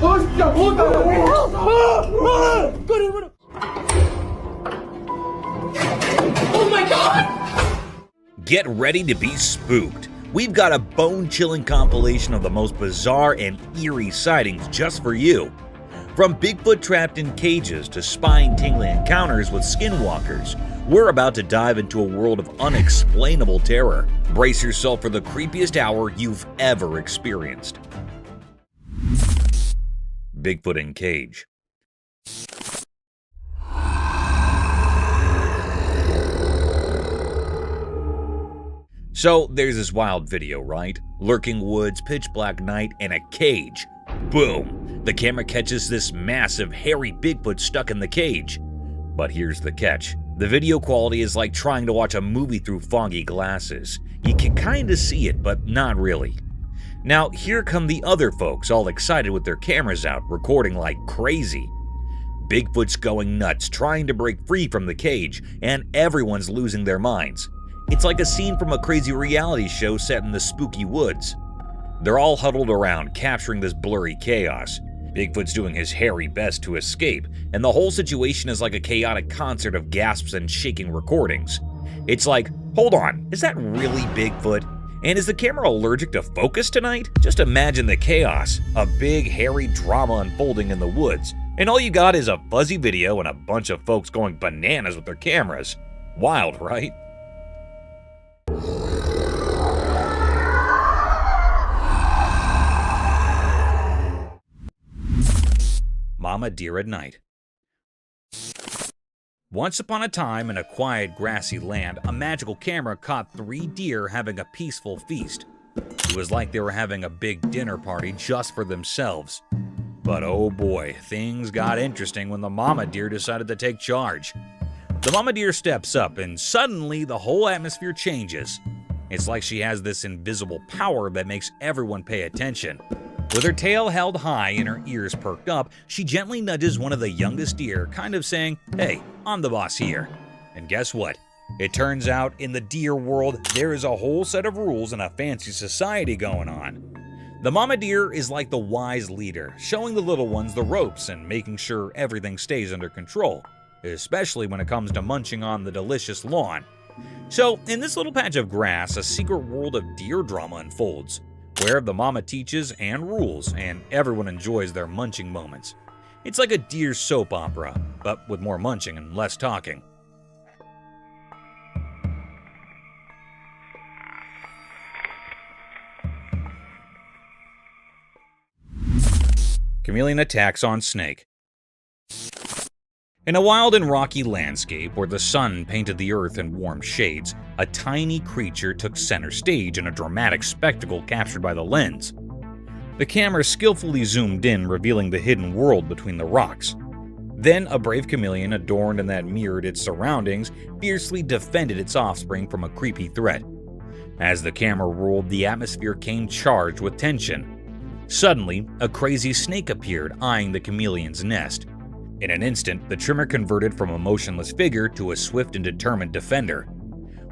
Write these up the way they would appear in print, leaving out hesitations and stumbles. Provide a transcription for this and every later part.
Oh my God! Get ready to be spooked. We've got a bone-chilling compilation of the most bizarre and eerie sightings just for you. From Bigfoot trapped in cages to spine-tingling encounters with skinwalkers, we're about to dive into a world of unexplainable terror. Brace yourself for the creepiest hour you've ever experienced. Bigfoot in cage. So there's this wild video, right? Lurking woods, pitch black night, and a cage. Boom! The camera catches this massive, hairy Bigfoot stuck in the cage. But here's the catch. The video quality is like trying to watch a movie through foggy glasses. You can kinda see it, but not really. Now, here come the other folks, all excited with their cameras out, recording like crazy. Bigfoot's going nuts, trying to break free from the cage, and everyone's losing their minds. It's like a scene from a crazy reality show set in the spooky woods. They're all huddled around, capturing this blurry chaos. Bigfoot's doing his hairy best to escape, and the whole situation is like a chaotic concert of gasps and shaking recordings. It's like, hold on, is that really Bigfoot? And is the camera allergic to focus tonight? Just imagine the chaos, a big hairy drama unfolding in the woods, and all you got is a fuzzy video and a bunch of folks going bananas with their cameras. Wild, right? Mama Deer at Night. Once upon a time, in a quiet, grassy land, a magical camera caught 3 deer having a peaceful feast. It was like they were having a big dinner party just for themselves. But oh boy, things got interesting when the mama deer decided to take charge. The mama deer steps up, and suddenly the whole atmosphere changes. It's like she has this invisible power that makes everyone pay attention. With her tail held high and her ears perked up, she gently nudges one of the youngest deer, kind of saying, "Hey, I'm the boss here." And guess what? It turns out in the deer world, there is a whole set of rules and a fancy society going on. The mama deer is like the wise leader, showing the little ones the ropes and making sure everything stays under control, especially when it comes to munching on the delicious lawn. So, in this little patch of grass, a secret world of deer drama unfolds, where the mama teaches and rules, and everyone enjoys their munching moments. It's like a deer soap opera, but with more munching and less talking. Chameleon attacks on snake. In a wild and rocky landscape where the sun painted the earth in warm shades, a tiny creature took center stage in a dramatic spectacle captured by the lens. The camera skillfully zoomed in, revealing the hidden world between the rocks. Then a brave chameleon, adorned and that mirrored its surroundings, fiercely defended its offspring from a creepy threat. As the camera rolled, the atmosphere came charged with tension. Suddenly, a crazy snake appeared, eyeing the chameleon's nest. In an instant, the trimmer converted from a motionless figure to a swift and determined defender.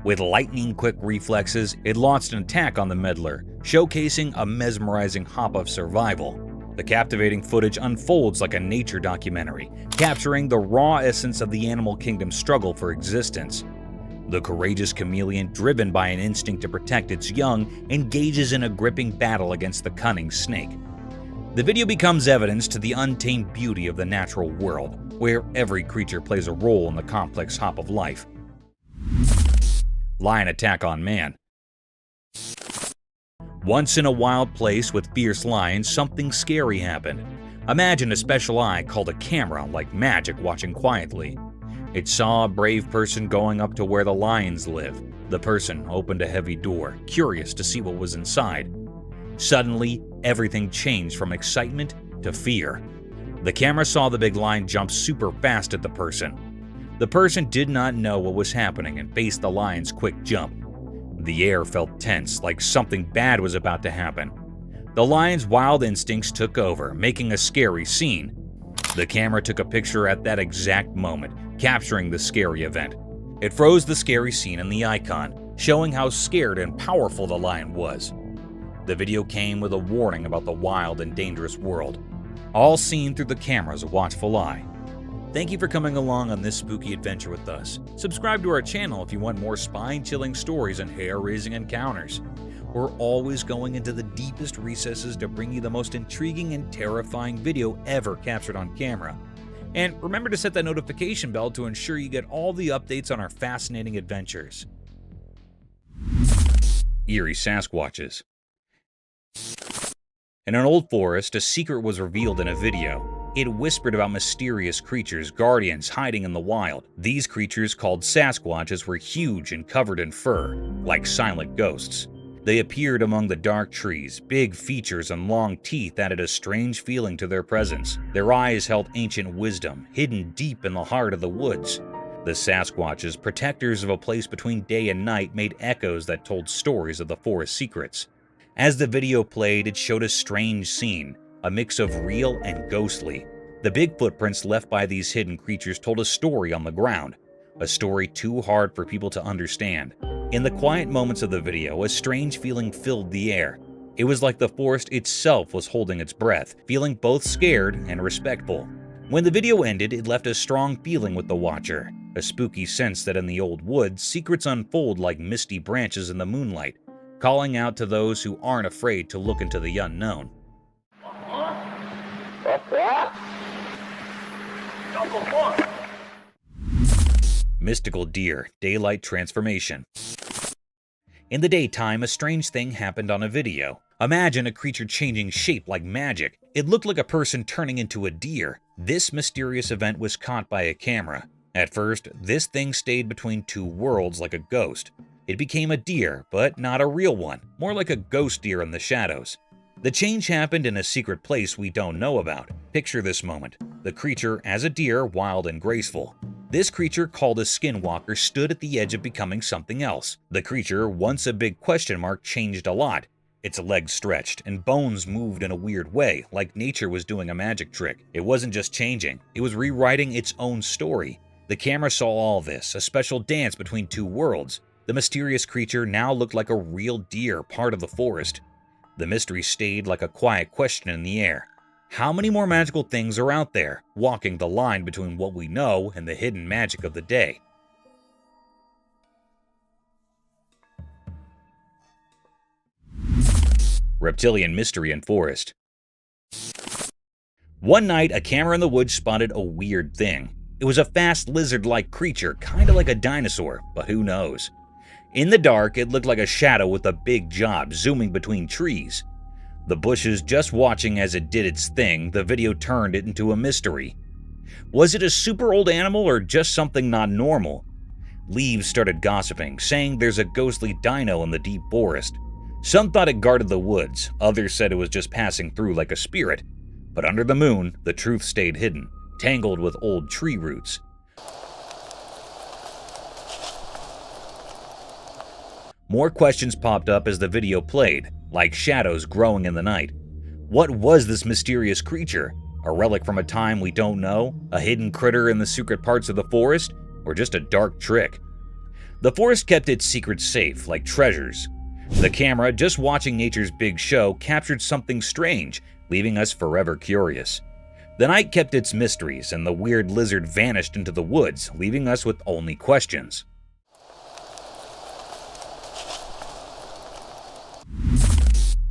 With lightning-quick reflexes, it launched an attack on the meddler, showcasing a mesmerizing hop of survival. The captivating footage unfolds like a nature documentary, capturing the raw essence of the animal kingdom's struggle for existence. The courageous chameleon, driven by an instinct to protect its young, engages in a gripping battle against the cunning snake. The video becomes evidence to the untamed beauty of the natural world, where every creature plays a role in the complex hop of life. Lion attack on man. Once in a wild place with fierce lions, something scary happened. Imagine a special eye called a camera, like magic, watching quietly. It saw a brave person going up to where the lions live. The person opened a heavy door, curious to see what was inside. Suddenly, everything changed from excitement to fear. The camera saw the big lion jump super fast at the person. The person did not know what was happening and faced the lion's quick jump. The air felt tense, like something bad was about to happen. The lion's wild instincts took over, making a scary scene. The camera took a picture at that exact moment, capturing the scary event. It froze the scary scene in the icon, showing how scared and powerful the lion was. The video came with a warning about the wild and dangerous world. all seen through the camera's watchful eye. Thank you for coming along on this spooky adventure with us. Subscribe to our channel if you want more spine-chilling stories and hair-raising encounters. We're always going into the deepest recesses to bring you the most intriguing and terrifying video ever captured on camera. And remember to set that notification bell to ensure you get all the updates on our fascinating adventures. Eerie Sasquatches. In an old forest, a secret was revealed in a video. It whispered about mysterious creatures, guardians hiding in the wild. These creatures, called Sasquatches, were huge and covered in fur, like silent ghosts. They appeared among the dark trees. Big features and long teeth added a strange feeling to their presence. Their eyes held ancient wisdom, hidden deep in the heart of the woods. The Sasquatches, protectors of a place between day and night, made echoes that told stories of the forest's secrets. As the video played, it showed a strange scene, a mix of real and ghostly. The big footprints left by these hidden creatures told a story on the ground, a story too hard for people to understand. In the quiet moments of the video, a strange feeling filled the air. It was like the forest itself was holding its breath, feeling both scared and respectful. When the video ended, it left a strong feeling with the watcher, a spooky sense that in the old woods, secrets unfold like misty branches in the moonlight, calling out to those who aren't afraid to look into the unknown. Mystical deer, daylight transformation. In the daytime, a strange thing happened on a video. Imagine a creature changing shape like magic. It looked like a person turning into a deer. This mysterious event was caught by a camera. At first, this thing stayed between two worlds like a ghost. It became a deer, but not a real one, more like a ghost deer in the shadows. The change happened in a secret place we don't know about. Picture this moment. The creature, as a deer, wild and graceful. This creature, called a skinwalker, stood at the edge of becoming something else. The creature, once a big question mark, changed a lot. Its legs stretched, and bones moved in a weird way, like nature was doing a magic trick. It wasn't just changing, it was rewriting its own story. The camera saw all this, a special dance between two worlds. The mysterious creature now looked like a real deer, part of the forest. The mystery stayed like a quiet question in the air. How many more magical things are out there, walking the line between what we know and the hidden magic of the day? Reptilian mystery in forest. One night, a camera in the woods spotted a weird thing. It was a fast lizard-like creature, kinda like a dinosaur, but who knows? In the dark, it looked like a shadow with a big jaw zooming between trees. The bushes just watching as it did its thing, the video turned it into a mystery. Was it a super old animal or just something not normal? Leaves started gossiping, saying there's a ghostly dino in the deep forest. Some thought it guarded the woods, others said it was just passing through like a spirit. But under the moon, the truth stayed hidden, tangled with old tree roots. More questions popped up as the video played, like shadows growing in the night. What was this mysterious creature? A relic from a time we don't know? A hidden critter in the secret parts of the forest? Or just a dark trick? The forest kept its secrets safe, like treasures. The camera, just watching nature's big show, captured something strange, leaving us forever curious. The night kept its mysteries, and the weird lizard vanished into the woods, leaving us with only questions.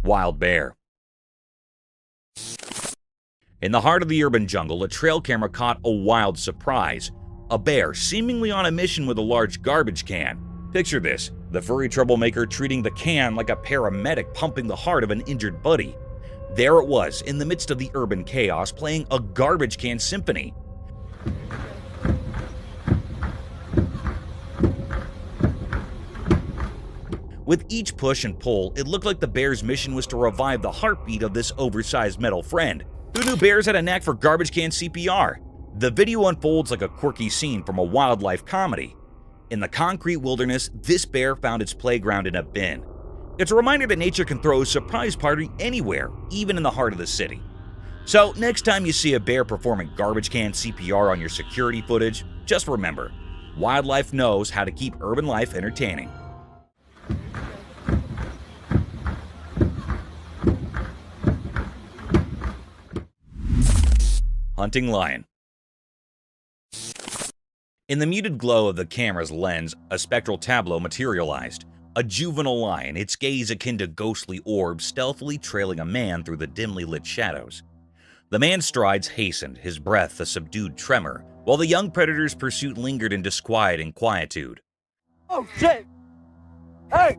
Wild bear. In the heart of the urban jungle, a trail camera caught a wild surprise. A bear seemingly on a mission with a large garbage can. Picture this, the furry troublemaker treating the can like a paramedic pumping the heart of an injured buddy. There it was, in the midst of the urban chaos, playing a garbage can symphony. With each push and pull, it looked like the bear's mission was to revive the heartbeat of this oversized metal friend. Who knew bears had a knack for garbage can CPR? The video unfolds like a quirky scene from a wildlife comedy. In the concrete wilderness, this bear found its playground in a bin. It's a reminder that nature can throw a surprise party anywhere, even in the heart of the city. So next time you see a bear performing garbage can CPR on your security footage, just remember, wildlife knows how to keep urban life entertaining. hunting lion. In the muted glow of the camera's lens, a spectral tableau materialized. A juvenile lion, its gaze akin to ghostly orbs, stealthily trailing a man through the dimly lit shadows. The man's strides hastened, his breath a subdued tremor, while the young predator's pursuit lingered in disquieting quietude. Oh shit! Hey!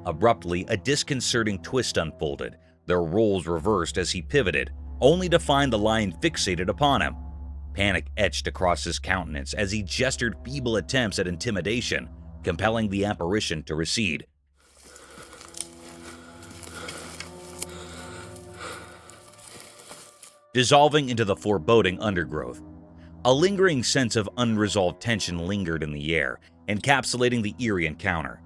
Abruptly, a disconcerting twist unfolded, their roles reversed as he pivoted, only to find the lion fixated upon him. Panic etched across his countenance as he gestured feeble attempts at intimidation, compelling the apparition to recede. Dissolving into the foreboding undergrowth. A lingering sense of unresolved tension lingered in the air, encapsulating the eerie encounter.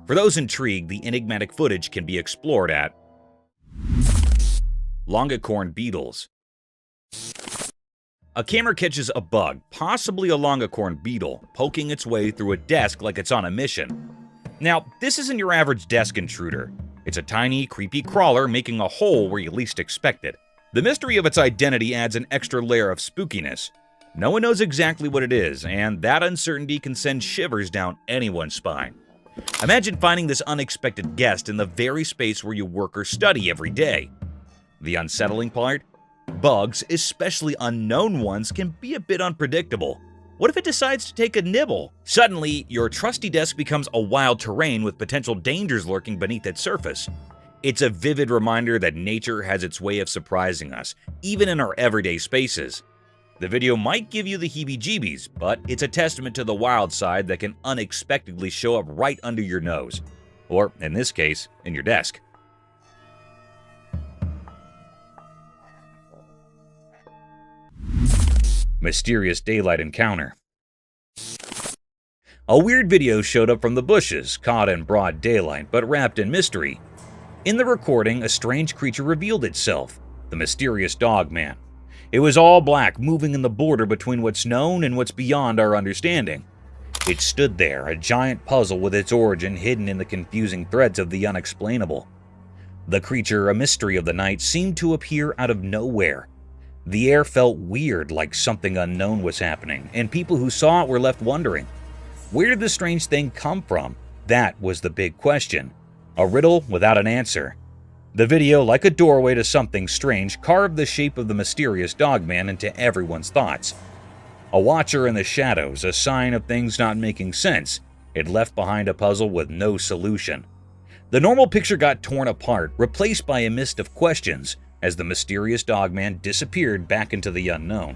For those intrigued, the enigmatic footage can be explored at Longicorn beetles. A camera catches a bug, possibly a longicorn beetle, poking its way through a desk like it's on a mission. Now, this isn't your average desk intruder. It's a tiny, creepy crawler making a hole where you least expect it. The mystery of its identity adds an extra layer of spookiness. No one knows exactly what it is, and that uncertainty can send shivers down anyone's spine. Imagine finding this unexpected guest in the very space where you work or study every day. The unsettling part? Bugs, especially unknown ones, can be a bit unpredictable. What if it decides to take a nibble? Suddenly, your trusty desk becomes a wild terrain with potential dangers lurking beneath its surface. It's a vivid reminder that nature has its way of surprising us, even in our everyday spaces. The video might give you the heebie-jeebies, but it's a testament to the wild side that can unexpectedly show up right under your nose. Or, in this case, in your desk. Mysterious daylight encounter. A weird video showed up from the bushes, caught in broad daylight but wrapped in mystery. In the recording, a strange creature revealed itself, the mysterious dog man. It was all black, moving in the border between what's known and what's beyond our understanding. It stood there, a giant puzzle with its origin hidden in the confusing threads of the unexplainable. The creature, a mystery of the night, seemed to appear out of nowhere. The air felt weird, like something unknown was happening, and people who saw it were left wondering. Where did the strange thing come from? That was the big question. A riddle without an answer. The video, like a doorway to something strange, carved the shape of the mysterious dogman into everyone's thoughts. A watcher in the shadows, a sign of things not making sense. It left behind a puzzle with no solution. The normal picture got torn apart, replaced by a mist of questions, as the mysterious dogman disappeared back into the unknown.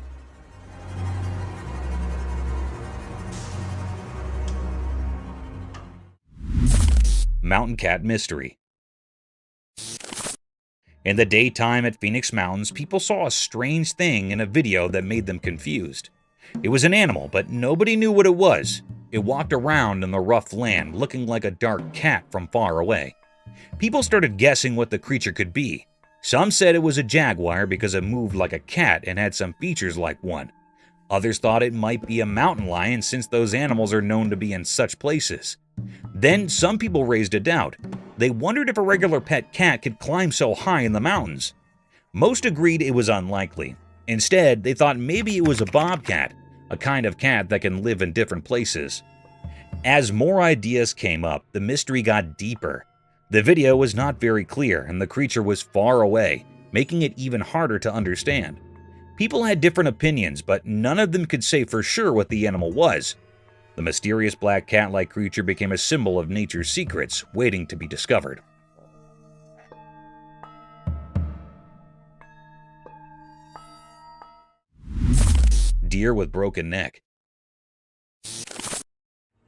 Mountain Cat Mystery. In the daytime at Phoenix Mountains, people saw a strange thing in a video that made them confused. It was an animal, but nobody knew what it was. It walked around in the rough land, looking like a dark cat from far away. People started guessing what the creature could be. Some said it was a jaguar because it moved like a cat and had some features like one. Others thought it might be a mountain lion since those animals are known to be in such places. Then some people raised a doubt. They wondered if a regular pet cat could climb so high in the mountains. Most agreed it was unlikely. Instead, they thought maybe it was a bobcat, a kind of cat that can live in different places. As more ideas came up, the mystery got deeper. The video was not very clear and the creature was far away, making it even harder to understand. People had different opinions, but none of them could say for sure what the animal was. The mysterious black cat-like creature became a symbol of nature's secrets, waiting to be discovered. Deer with broken neck.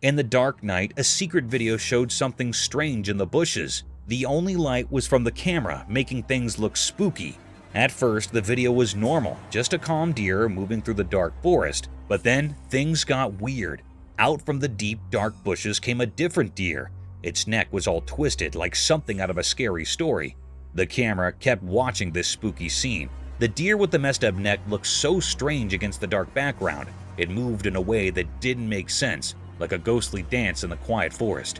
In the dark night, a secret video showed something strange in the bushes. The only light was from the camera, making things look spooky. At first, the video was normal, just a calm deer moving through the dark forest. But then, things got weird. Out from the deep, dark bushes came a different deer. Its neck was all twisted, like something out of a scary story. The camera kept watching this spooky scene. The deer with the messed up neck looked so strange against the dark background. It moved in a way that didn't make sense, like a ghostly dance in the quiet forest.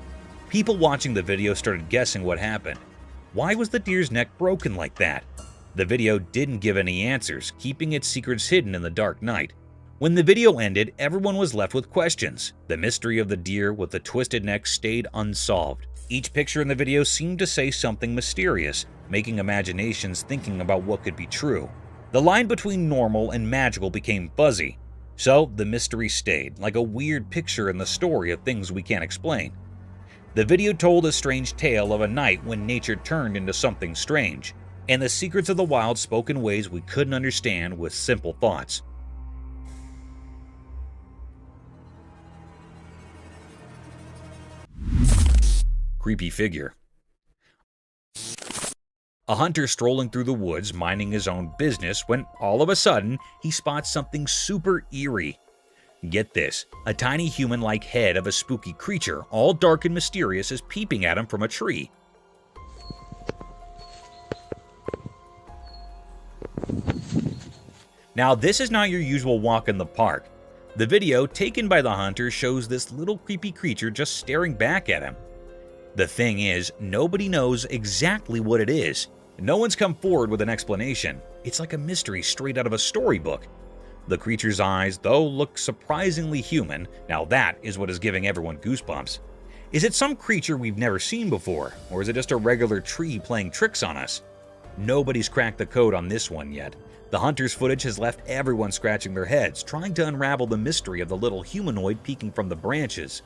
People watching the video started guessing what happened. Why was the deer's neck broken like that? The video didn't give any answers, keeping its secrets hidden in the dark night. When the video ended, everyone was left with questions. The mystery of the deer with the twisted neck stayed unsolved. Each picture in the video seemed to say something mysterious, making imaginations thinking about what could be true. The line between normal and magical became fuzzy, so the mystery stayed, like a weird picture in the story of things we can't explain. The video told a strange tale of a night when nature turned into something strange, and the secrets of the wild spoke in ways we couldn't understand with simple thoughts. Creepy figure. A hunter strolling through the woods minding his own business when all of a sudden he spots something super eerie. Get this, a tiny human-like head of a spooky creature, all dark and mysterious, is peeping at him from a tree. Now, this is not your usual walk in the park. The video taken by the hunter shows this little creepy creature just staring back at him. The thing is, nobody knows exactly what it is. No one's come forward with an explanation. It's like a mystery straight out of a storybook. The creature's eyes, though, look surprisingly human. Now that is what is giving everyone goosebumps. Is it some creature we've never seen before, or is it just a regular tree playing tricks on us? Nobody's cracked the code on this one yet. The hunter's footage has left everyone scratching their heads, trying to unravel the mystery of the little humanoid peeking from the branches.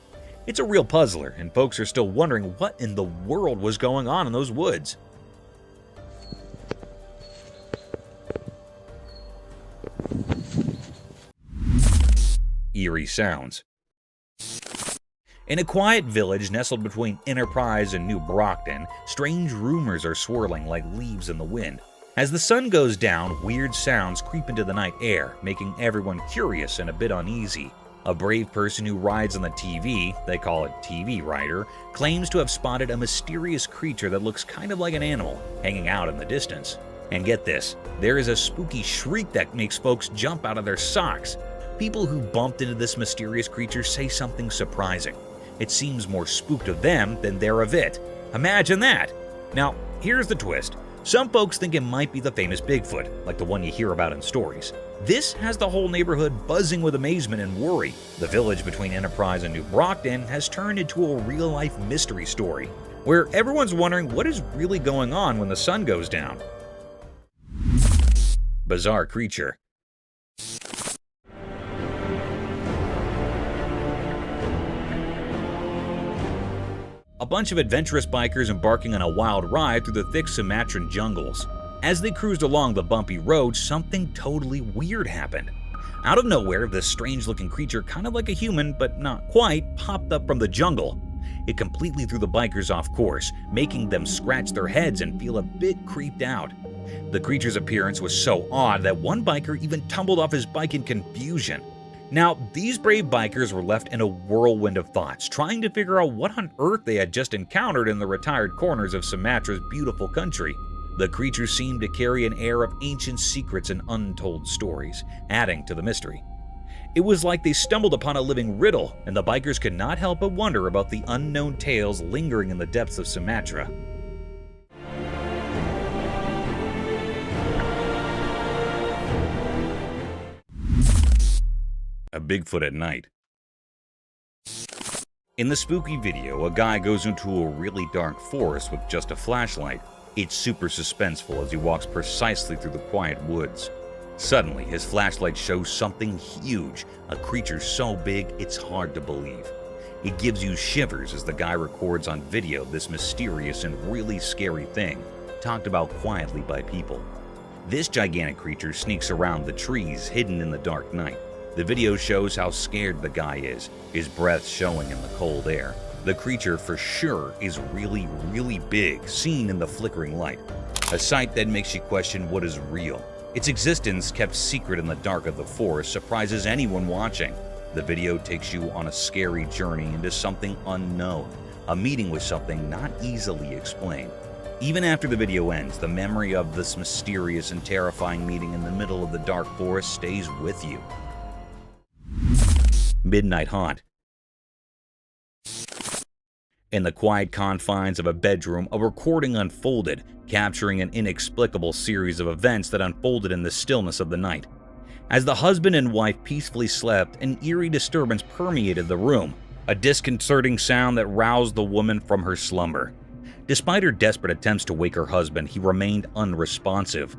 It's a real puzzler, and folks are still wondering what in the world was going on in those woods. Eerie sounds. In a quiet village nestled between Enterprise and New Brockton, strange rumors are swirling like leaves in the wind. As the sun goes down, weird sounds creep into the night air, making everyone curious and a bit uneasy. A brave person who rides on the TV, they call it TV rider, claims to have spotted a mysterious creature that looks kind of like an animal, hanging out in the distance. And get this, there is a spooky shriek that makes folks jump out of their socks. People who bumped into this mysterious creature say something surprising. It seems more spooked of them than they're of it. Imagine that! Now, here's the twist. Some folks think it might be the famous Bigfoot, like the one you hear about in stories. This has the whole neighborhood buzzing with amazement and worry. The village between Enterprise and New Brockton has turned into a real-life mystery story, where everyone's wondering what is really going on when the sun goes down. Bizarre creature. A bunch of adventurous bikers embarking on a wild ride through the thick Sumatran jungles. As they cruised along the bumpy road, something totally weird happened. Out of nowhere, this strange-looking creature, kind of like a human but not quite, popped up from the jungle. It completely threw the bikers off course, making them scratch their heads and feel a bit creeped out. The creature's appearance was so odd that one biker even tumbled off his bike in confusion. Now, these brave bikers were left in a whirlwind of thoughts, trying to figure out what on earth they had just encountered in the retired corners of Sumatra's beautiful country. The creature seemed to carry an air of ancient secrets and untold stories, adding to the mystery. It was like they stumbled upon a living riddle, and the bikers could not help but wonder about the unknown tales lingering in the depths of Sumatra. A Bigfoot at night. In the spooky video, a guy goes into a really dark forest with just a flashlight. It's super suspenseful as he walks precisely through the quiet woods. Suddenly, his flashlight shows something huge, a creature so big it's hard to believe. It gives you shivers as the guy records on video this mysterious and really scary thing, talked about quietly by people. This gigantic creature sneaks around the trees hidden in the dark night. The video shows how scared the guy is, his breath showing in the cold air. The creature for sure is really, really big, seen in the flickering light. A sight that makes you question what is real. Its existence, kept secret in the dark of the forest, surprises anyone watching. The video takes you on a scary journey into something unknown, a meeting with something not easily explained. Even after the video ends, the memory of this mysterious and terrifying meeting in the middle of the dark forest stays with you. Midnight haunt. In the quiet confines of a bedroom, a recording unfolded, capturing an inexplicable series of events that unfolded in the stillness of the night. As the husband and wife peacefully slept, an eerie disturbance permeated the room, a disconcerting sound that roused the woman from her slumber. Despite her desperate attempts to wake her husband, he remained unresponsive.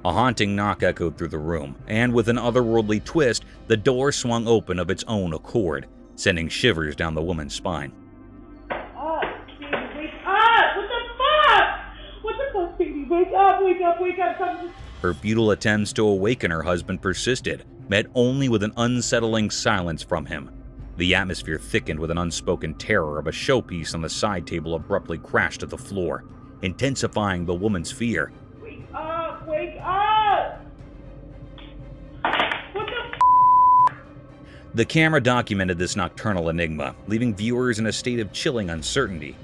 A haunting knock echoed through the room, and with an otherworldly twist, the door swung open of its own accord, sending shivers down the woman's spine. Oh, baby, wake up! What the fuck? What the fuck, baby? Wake up, wake up, wake up. Something. Her futile attempts to awaken her husband persisted, met only with an unsettling silence from him. The atmosphere thickened with an unspoken terror of a showpiece on the side table abruptly crashed to the floor, intensifying the woman's fear. Wake up, wake up! What the f? The camera documented this nocturnal enigma, leaving viewers in a state of chilling uncertainty.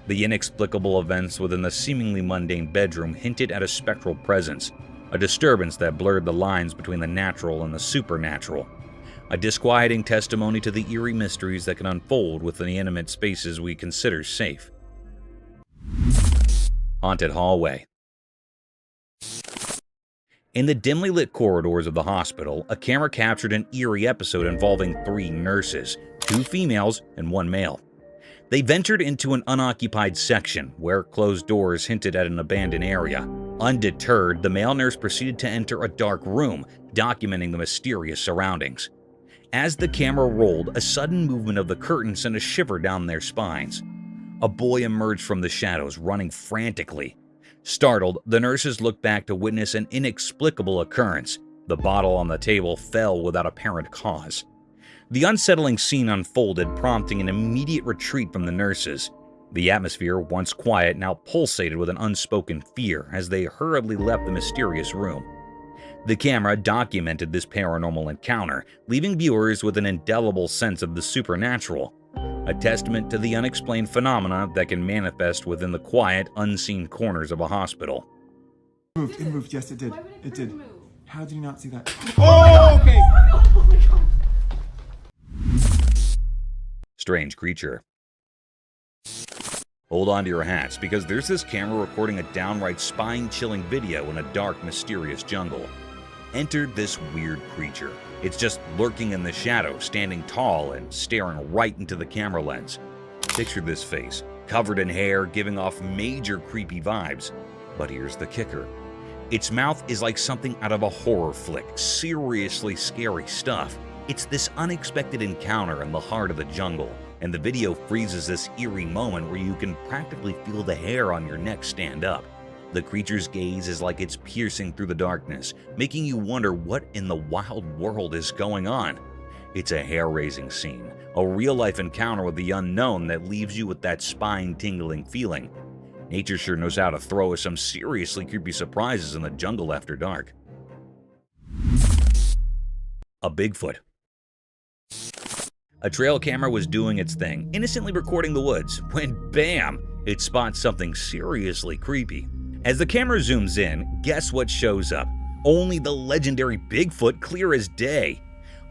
The inexplicable events within the seemingly mundane bedroom hinted at a spectral presence, a disturbance that blurred the lines between the natural and the supernatural, a disquieting testimony to the eerie mysteries that can unfold within the intimate spaces we consider safe. Haunted Hallway. In the dimly lit corridors of the hospital, a camera captured an eerie episode involving 3 nurses, 2 females and 1 male. They ventured into an unoccupied section where closed doors hinted at an abandoned area. Undeterred, the male nurse proceeded to enter a dark room, documenting the mysterious surroundings. As the camera rolled, a sudden movement of the curtain sent a shiver down their spines. A boy emerged from the shadows, running frantically. Startled, the nurses looked back to witness an inexplicable occurrence. The bottle on the table fell without apparent cause. The unsettling scene unfolded, prompting an immediate retreat from the nurses. The atmosphere, once quiet, now pulsated with an unspoken fear as they hurriedly left the mysterious room. The camera documented this paranormal encounter, leaving viewers with an indelible sense of the supernatural, a testament to the unexplained phenomena that can manifest within the quiet, unseen corners of a hospital. It moved, yes it did. Why would It did. move? How did you not see that? Oh, okay! Oh my god. Strange creature. Hold on to your hats, because there's this camera recording a downright spine-chilling video in a dark, mysterious jungle. Enter this weird creature. It's just lurking in the shadow, standing tall and staring right into the camera lens. Picture this face, covered in hair, giving off major creepy vibes. But here's the kicker. Its mouth is like something out of a horror flick, seriously scary stuff. It's this unexpected encounter in the heart of the jungle, and the video freezes this eerie moment where you can practically feel the hair on your neck stand up. The creature's gaze is like it's piercing through the darkness, making you wonder what in the wild world is going on. It's a hair-raising scene, a real-life encounter with the unknown that leaves you with that spine-tingling feeling. Nature sure knows how to throw us some seriously creepy surprises in the jungle after dark. A Bigfoot. A trail camera was doing its thing, innocently recording the woods, when bam, it spots something seriously creepy. As the camera zooms in, guess what shows up? Only the legendary Bigfoot, clear as day.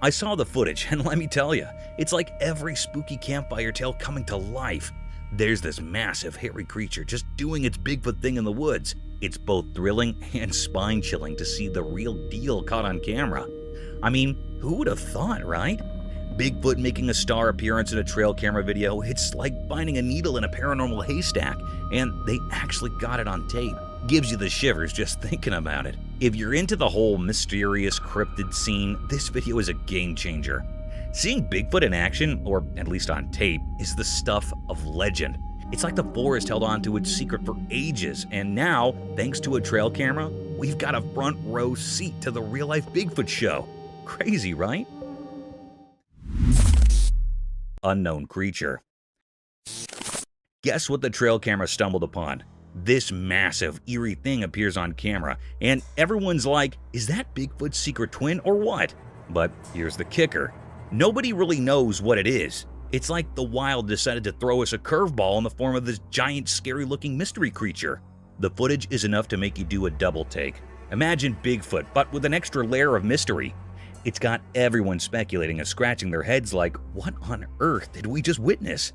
I saw the footage, and let me tell you, it's like every spooky campfire tale coming to life. There's this massive, hairy creature just doing its Bigfoot thing in the woods. It's both thrilling and spine-chilling to see the real deal caught on camera. I mean, who would have thought, right? Bigfoot making a star appearance in a trail camera video, it's like finding a needle in a paranormal haystack, and they actually got it on tape. Gives you the shivers just thinking about it. If you're into the whole mysterious cryptid scene, this video is a game changer. Seeing Bigfoot in action, or at least on tape, is the stuff of legend. It's like the forest held on to its secret for ages, and now, thanks to a trail camera, we've got a front row seat to the real-life Bigfoot show. Crazy, right? Unknown creature. Guess what the trail camera stumbled upon? This massive, eerie thing appears on camera, and everyone's like, is that Bigfoot's secret twin or what? But here's the kicker. Nobody really knows what it is. It's like the wild decided to throw us a curveball in the form of this giant, scary-looking mystery creature. The footage is enough to make you do a double take. Imagine Bigfoot, but with an extra layer of mystery. It's got everyone speculating and scratching their heads like, what on earth did we just witness?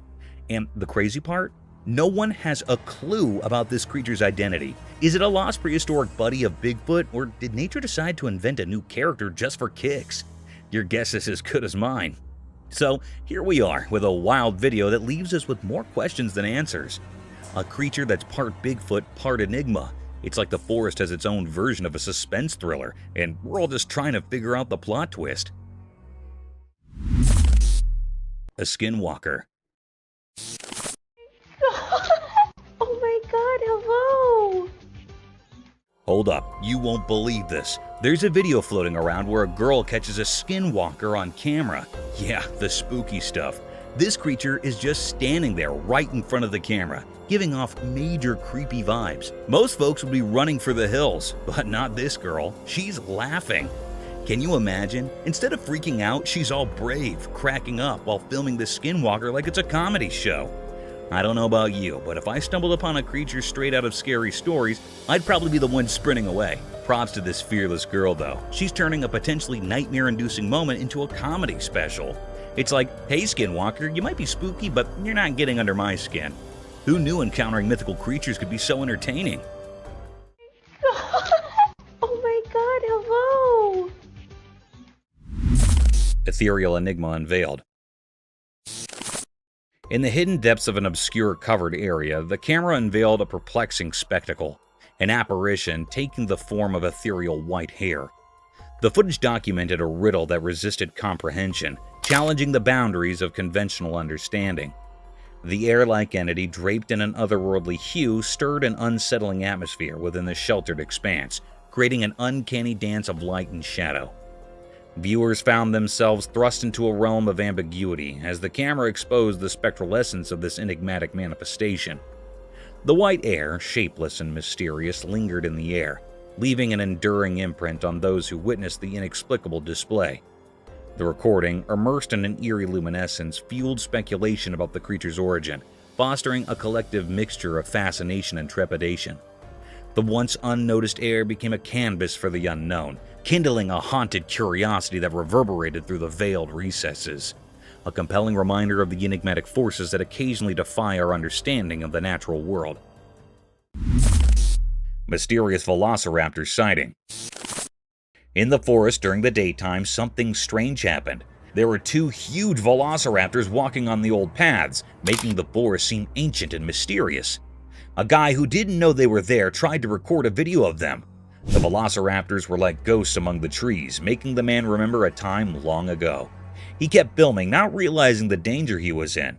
And the crazy part? No one has a clue about this creature's identity. Is it a lost prehistoric buddy of Bigfoot, or did nature decide to invent a new character just for kicks? Your guess is as good as mine. So here we are with a wild video that leaves us with more questions than answers. A creature that's part Bigfoot, part Enigma. It's like the forest has its own version of a suspense thriller, and we're all just trying to figure out the plot twist. A skinwalker. Oh my god, hello! Hold up, you won't believe this. There's a video floating around where a girl catches a skinwalker on camera. Yeah, the spooky stuff. This creature is just standing there right in front of the camera, giving off major creepy vibes. Most folks would be running for the hills, but not this girl. She's laughing. Can you imagine? Instead of freaking out, she's all brave, cracking up while filming the skinwalker like it's a comedy show. I don't know about you, but if I stumbled upon a creature straight out of Scary Stories, I'd probably be the one sprinting away. Props to this fearless girl though. She's turning a potentially nightmare-inducing moment into a comedy special. It's like, hey skinwalker, you might be spooky, but you're not getting under my skin. Who knew encountering mythical creatures could be so entertaining? Oh my god, hello! Ethereal enigma unveiled. In the hidden depths of an obscure covered area, the camera unveiled a perplexing spectacle, an apparition taking the form of ethereal white hair. The footage documented a riddle that resisted comprehension, challenging the boundaries of conventional understanding. The air-like entity, draped in an otherworldly hue, stirred an unsettling atmosphere within the sheltered expanse, creating an uncanny dance of light and shadow. Viewers found themselves thrust into a realm of ambiguity as the camera exposed the spectral essence of this enigmatic manifestation. The white air, shapeless and mysterious, lingered in the air, leaving an enduring imprint on those who witnessed the inexplicable display. The recording, immersed in an eerie luminescence, fueled speculation about the creature's origin, fostering a collective mixture of fascination and trepidation. The once unnoticed air became a canvas for the unknown, kindling a haunted curiosity that reverberated through the veiled recesses. A compelling reminder of the enigmatic forces that occasionally defy our understanding of the natural world. Mysterious velociraptor sighting. In the forest during the daytime, something strange happened. There were two huge velociraptors walking on the old paths, making the forest seem ancient and mysterious. A guy who didn't know they were there tried to record a video of them. The velociraptors were like ghosts among the trees, making the man remember a time long ago. He kept filming, not realizing the danger he was in.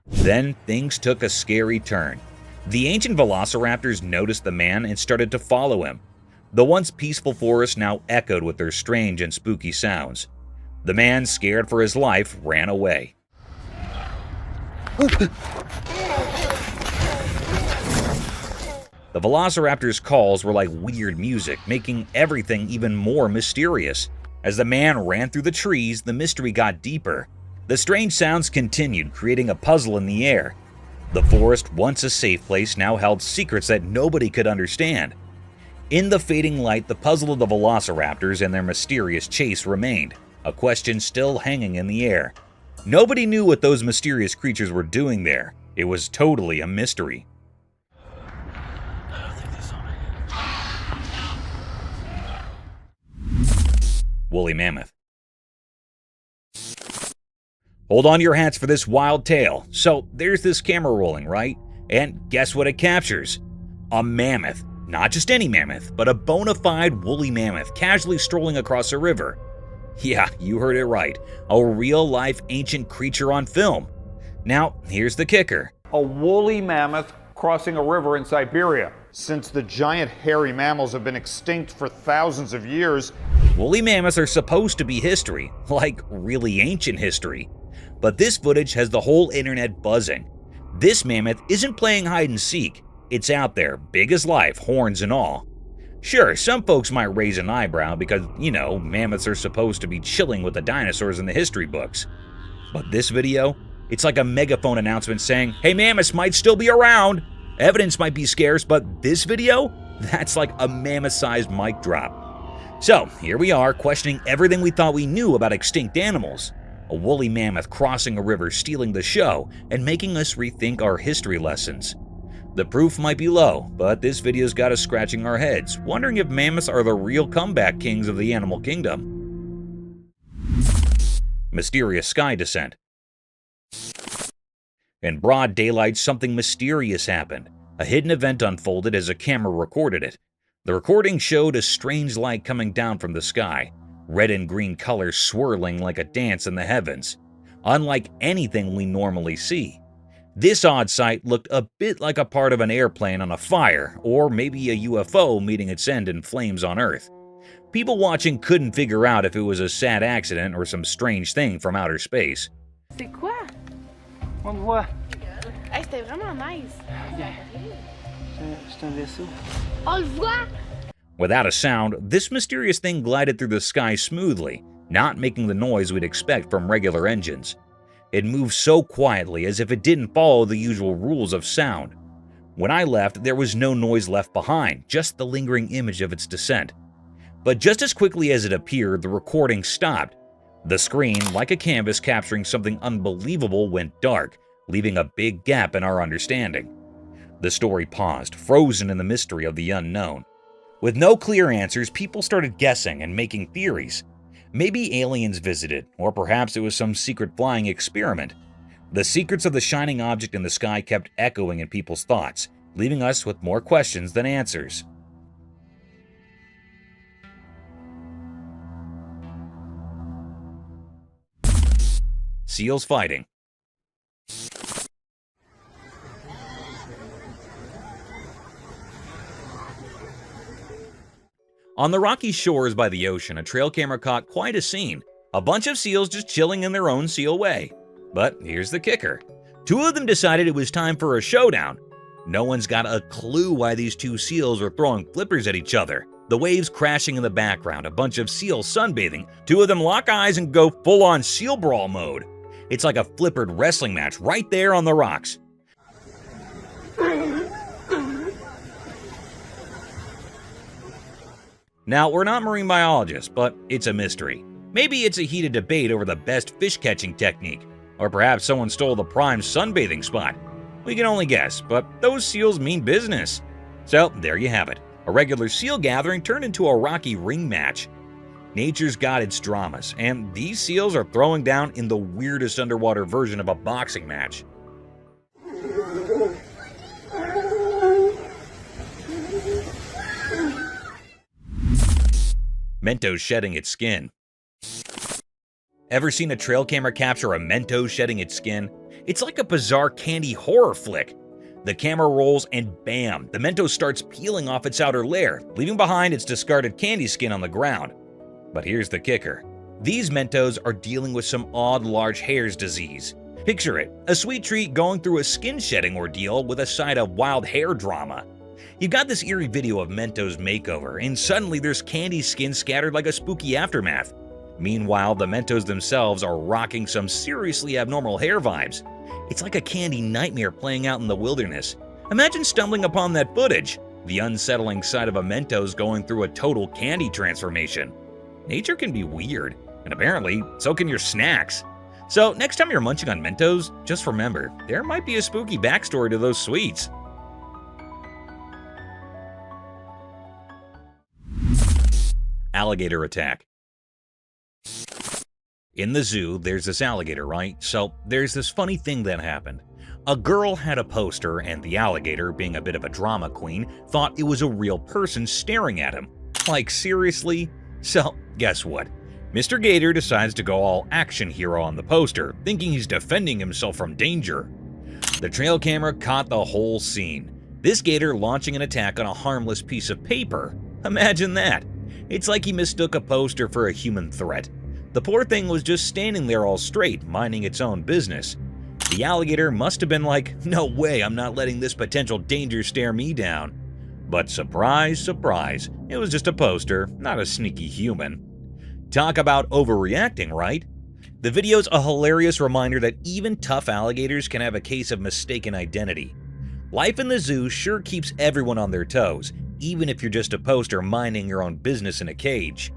Then things took a scary turn. The ancient velociraptors noticed the man and started to follow him. The once peaceful forest now echoed with their strange and spooky sounds. The man, scared for his life, ran away. The velociraptors' calls were like weird music, making everything even more mysterious. As the man ran through the trees, the mystery got deeper. The strange sounds continued, creating a puzzle in the air. The forest, once a safe place, now held secrets that nobody could understand. In the fading light, the puzzle of the velociraptors and their mysterious chase remained, a question still hanging in the air. Nobody knew what those mysterious creatures were doing there. It was totally a mystery. Woolly mammoth. Hold on to your hats for this wild tale. So there's this camera rolling, right? And guess what it captures? A mammoth. Not just any mammoth, but a bona fide woolly mammoth casually strolling across a river. Yeah, you heard it right. A real-life ancient creature on film. Now, here's the kicker. A woolly mammoth crossing a river in Siberia. Since the giant hairy mammals have been extinct for thousands of years, woolly mammoths are supposed to be history, like really ancient history. But this footage has the whole internet buzzing. This mammoth isn't playing hide and seek. It's out there, big as life, horns and all. Sure, some folks might raise an eyebrow because, you know, mammoths are supposed to be chilling with the dinosaurs in the history books. But this video, it's like a megaphone announcement saying, hey, mammoths might still be around. Evidence might be scarce, but this video, that's like a mammoth-sized mic drop. So, here we are questioning everything we thought we knew about extinct animals. A woolly mammoth crossing a river stealing the show and making us rethink our history lessons. The proof might be low, but this video's got us scratching our heads, wondering if mammoths are the real comeback kings of the animal kingdom. Mysterious sky descent. In broad daylight, something mysterious happened. A hidden event unfolded as a camera recorded it. The recording showed a strange light coming down from the sky, red and green colors swirling like a dance in the heavens, unlike anything we normally see. This odd sight looked a bit like a part of an airplane on a fire, or maybe a UFO meeting its end in flames on Earth. People watching couldn't figure out if it was a sad accident or some strange thing from outer space. C'est quoi? On le voit. Hey, c'était vraiment nice. C'est un vaisseau. On le voit? Without a sound, this mysterious thing glided through the sky smoothly, not making the noise we'd expect from regular engines. It moved so quietly as if it didn't follow the usual rules of sound. When I left, there was no noise left behind, just the lingering image of its descent. But just as quickly as it appeared, the recording stopped. The screen, like a canvas capturing something unbelievable, went dark, leaving a big gap in our understanding. The story paused, frozen in the mystery of the unknown. With no clear answers, people started guessing and making theories. Maybe aliens visited, or perhaps it was some secret flying experiment. The secrets of the shining object in the sky kept echoing in people's thoughts, leaving us with more questions than answers. Seals fighting. On the rocky shores by the ocean, a trail camera caught quite a scene. A bunch of seals just chilling in their own seal way. But here's the kicker. Two of them decided it was time for a showdown. No one's got a clue why these two seals were throwing flippers at each other. The waves crashing in the background, a bunch of seals sunbathing. Two of them lock eyes and go full-on seal brawl mode. It's like a flippered wrestling match right there on the rocks. Now, we're not marine biologists, but it's a mystery. Maybe it's a heated debate over the best fish-catching technique, or perhaps someone stole the prime sunbathing spot. We can only guess, but those seals mean business. So, there you have it. A regular seal gathering turned into a rocky ring match. Nature's got its dramas, and these seals are throwing down in the weirdest underwater version of a boxing match. Mentos shedding its skin. Ever seen a trail camera capture a Mentos shedding its skin? It's like a bizarre candy horror flick. The camera rolls and bam, the Mentos starts peeling off its outer layer, leaving behind its discarded candy skin on the ground. But here's the kicker. These Mentos are dealing with some odd large hairs disease. Picture it, a sweet treat going through a skin shedding ordeal with a side of wild hair drama. You've got this eerie video of Mentos makeover, and suddenly there's candy skin scattered like a spooky aftermath. Meanwhile, the Mentos themselves are rocking some seriously abnormal hair vibes. It's like a candy nightmare playing out in the wilderness. Imagine stumbling upon that footage, the unsettling sight of a Mentos going through a total candy transformation. Nature can be weird, and apparently, so can your snacks. So next time you're munching on Mentos, just remember, there might be a spooky backstory to those sweets. Alligator attack. In the zoo, there's this alligator, right? So there's this funny thing that happened. A girl had a poster, and the alligator, being a bit of a drama queen, thought it was a real person staring at him. Like, seriously? So, guess what? Mr. Gator decides to go all action hero on the poster, thinking he's defending himself from danger. The trail camera caught the whole scene. This gator launching an attack on a harmless piece of paper. Imagine that. It's like he mistook a poster for a human threat. The poor thing was just standing there all straight, minding its own business. The alligator must have been like, no way, I'm not letting this potential danger stare me down. But surprise, surprise, it was just a poster, not a sneaky human. Talk about overreacting, right? The video's a hilarious reminder that even tough alligators can have a case of mistaken identity. Life in the zoo sure keeps everyone on their toes, even if you're just a poster minding your own business in a cage.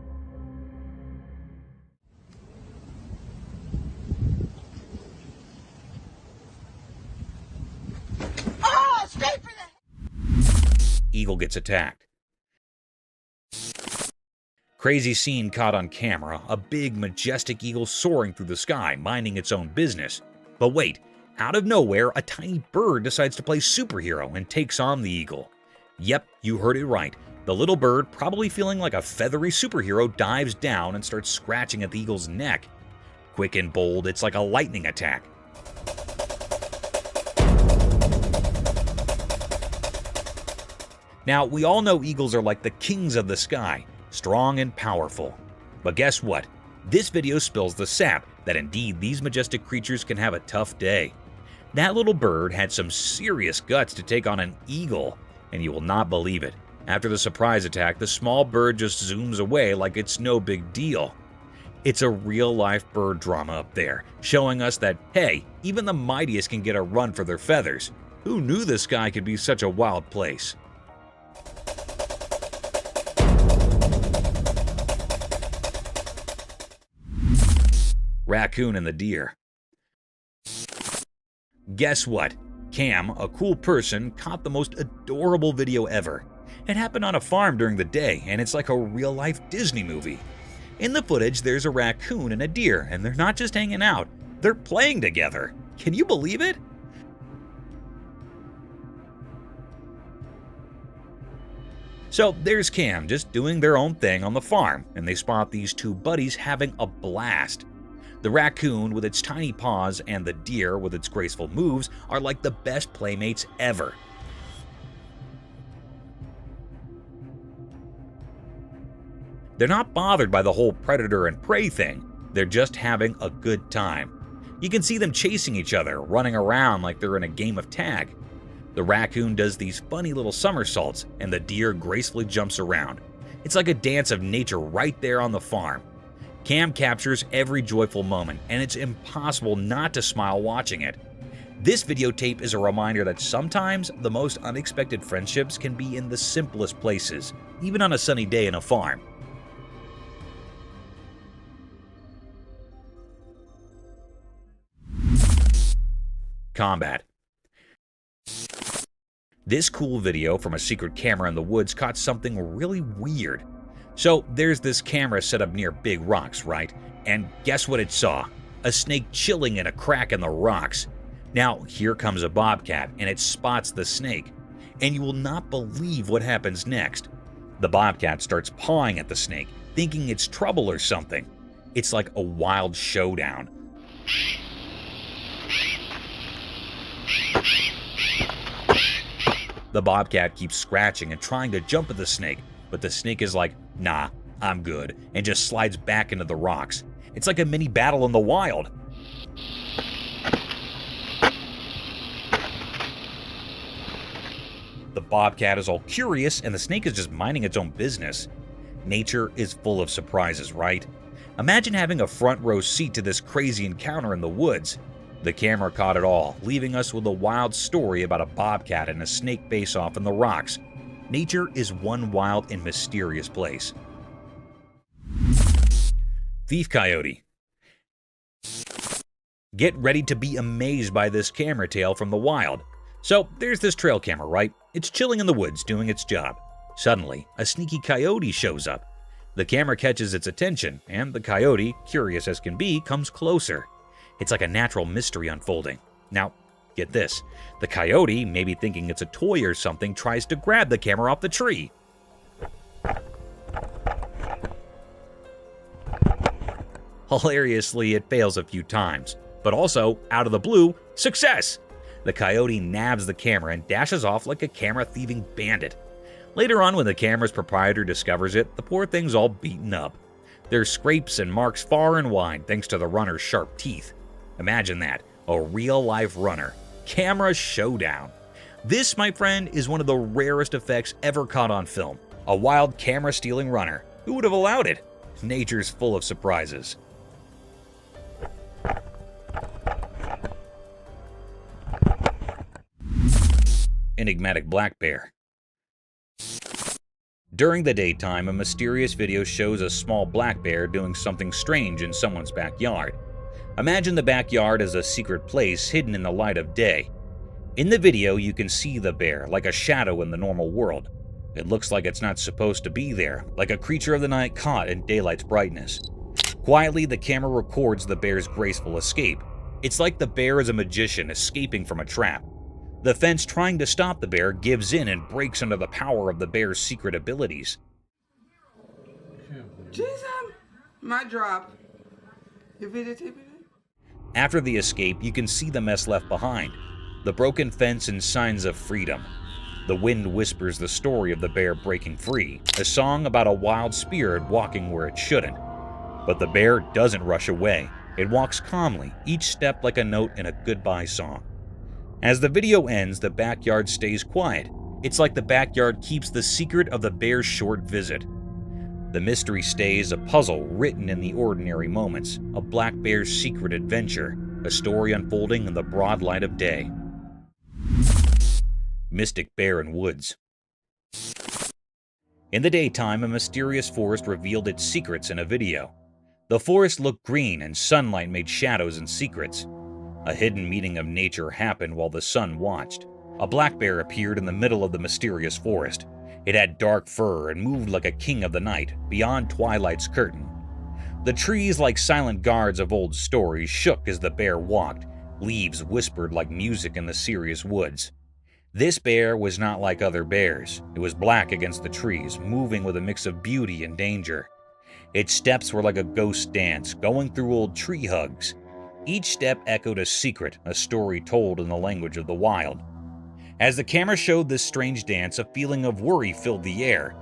Oh, straight for the... Eagle gets attacked. Crazy scene caught on camera, a big, majestic eagle soaring through the sky, minding its own business. But wait, out of nowhere, a tiny bird decides to play superhero and takes on the eagle. Yep, you heard it right. The little bird, probably feeling like a feathery superhero, dives down and starts scratching at the eagle's neck. Quick and bold, it's like a lightning attack. Now, we all know eagles are like the kings of the sky, strong and powerful. But guess what? This video spills the sap that indeed these majestic creatures can have a tough day. That little bird had some serious guts to take on an eagle, and you will not believe it. After the surprise attack, the small bird just zooms away like it's no big deal. It's a real-life bird drama up there, showing us that, hey, even the mightiest can get a run for their feathers. Who knew the sky could be such a wild place? Raccoon and the deer. Guess what? Cam, a cool person, caught the most adorable video ever. It happened on a farm during the day, and it's like a real-life Disney movie. In the footage, there's a raccoon and a deer, and they're not just hanging out, they're playing together. Can you believe it? So there's Cam just doing their own thing on the farm, and they spot these two buddies having a blast. The raccoon with its tiny paws and the deer with its graceful moves are like the best playmates ever. They're not bothered by the whole predator and prey thing, they're just having a good time. You can see them chasing each other, running around like they're in a game of tag. The raccoon does these funny little somersaults, and the deer gracefully jumps around. It's like a dance of nature right there on the farm. Cam captures every joyful moment, and it's impossible not to smile watching it. This videotape is a reminder that sometimes the most unexpected friendships can be in the simplest places, even on a sunny day in a farm. Combat. This cool video from a secret camera in the woods caught something really weird. So there's this camera set up near big rocks, right? And guess what it saw? A snake chilling in a crack in the rocks. Now here comes a bobcat and it spots the snake. And you will not believe what happens next. The bobcat starts pawing at the snake, thinking it's trouble or something. It's like a wild showdown. The bobcat keeps scratching and trying to jump at the snake, but the snake is like, nah, I'm good, and just slides back into the rocks. It's like a mini battle in the wild. The bobcat is all curious, and the snake is just minding its own business. Nature is full of surprises, right? Imagine having a front row seat to this crazy encounter in the woods. The camera caught it all, leaving us with a wild story about a bobcat and a snake face-off in the rocks. Nature is one wild and mysterious place. Thief coyote. Get ready to be amazed by this camera tale from the wild. So there's this trail camera, right? It's chilling in the woods doing its job. Suddenly, a sneaky coyote shows up. The camera catches its attention, and the coyote, curious as can be, comes closer. It's like a natural mystery unfolding. Now, get this. The coyote, maybe thinking it's a toy or something, tries to grab the camera off the tree. Hilariously, it fails a few times. But also, out of the blue, success! The coyote nabs the camera and dashes off like a camera-thieving bandit. Later on, when the camera's proprietor discovers it, the poor thing's all beaten up. There's scrapes and marks far and wide thanks to the runner's sharp teeth. Imagine that, a real-life runner. Camera showdown. This, my friend, is one of the rarest effects ever caught on film. A wild camera-stealing runner. Who would have allowed it? Nature's full of surprises. Enigmatic black bear. During the daytime, a mysterious video shows a small black bear doing something strange in someone's backyard. Imagine the backyard as a secret place hidden in the light of day. In the video, you can see the bear like a shadow in the normal world. It looks like it's not supposed to be there, like a creature of the night caught in daylight's brightness. Quietly, the camera records the bear's graceful escape. It's like the bear is a magician escaping from a trap. The fence trying to stop the bear gives in and breaks under the power of the bear's secret abilities. Jesus, my drop. You videotaping it? After the escape, you can see the mess left behind. The broken fence and signs of freedom. The wind whispers the story of the bear breaking free, a song about a wild spirit walking where it shouldn't. But the bear doesn't rush away. It walks calmly, each step like a note in a goodbye song. As the video ends, the backyard stays quiet. It's like the backyard keeps the secret of the bear's short visit. The mystery stays a puzzle written in the ordinary moments, a black bear's secret adventure, a story unfolding in the broad light of day. Mystic Bear in Woods. In the daytime, a mysterious forest revealed its secrets in a video. The forest looked green and sunlight made shadows and secrets. A hidden meeting of nature happened while the sun watched. A black bear appeared in the middle of the mysterious forest. It had dark fur and moved like a king of the night, beyond twilight's curtain. The trees, like silent guards of old stories, shook as the bear walked. Leaves whispered like music in the serious woods. This bear was not like other bears. It was black against the trees, moving with a mix of beauty and danger. Its steps were like a ghost dance, going through old tree hugs. Each step echoed a secret, a story told in the language of the wild. As the camera showed this strange dance, a feeling of worry filled the air.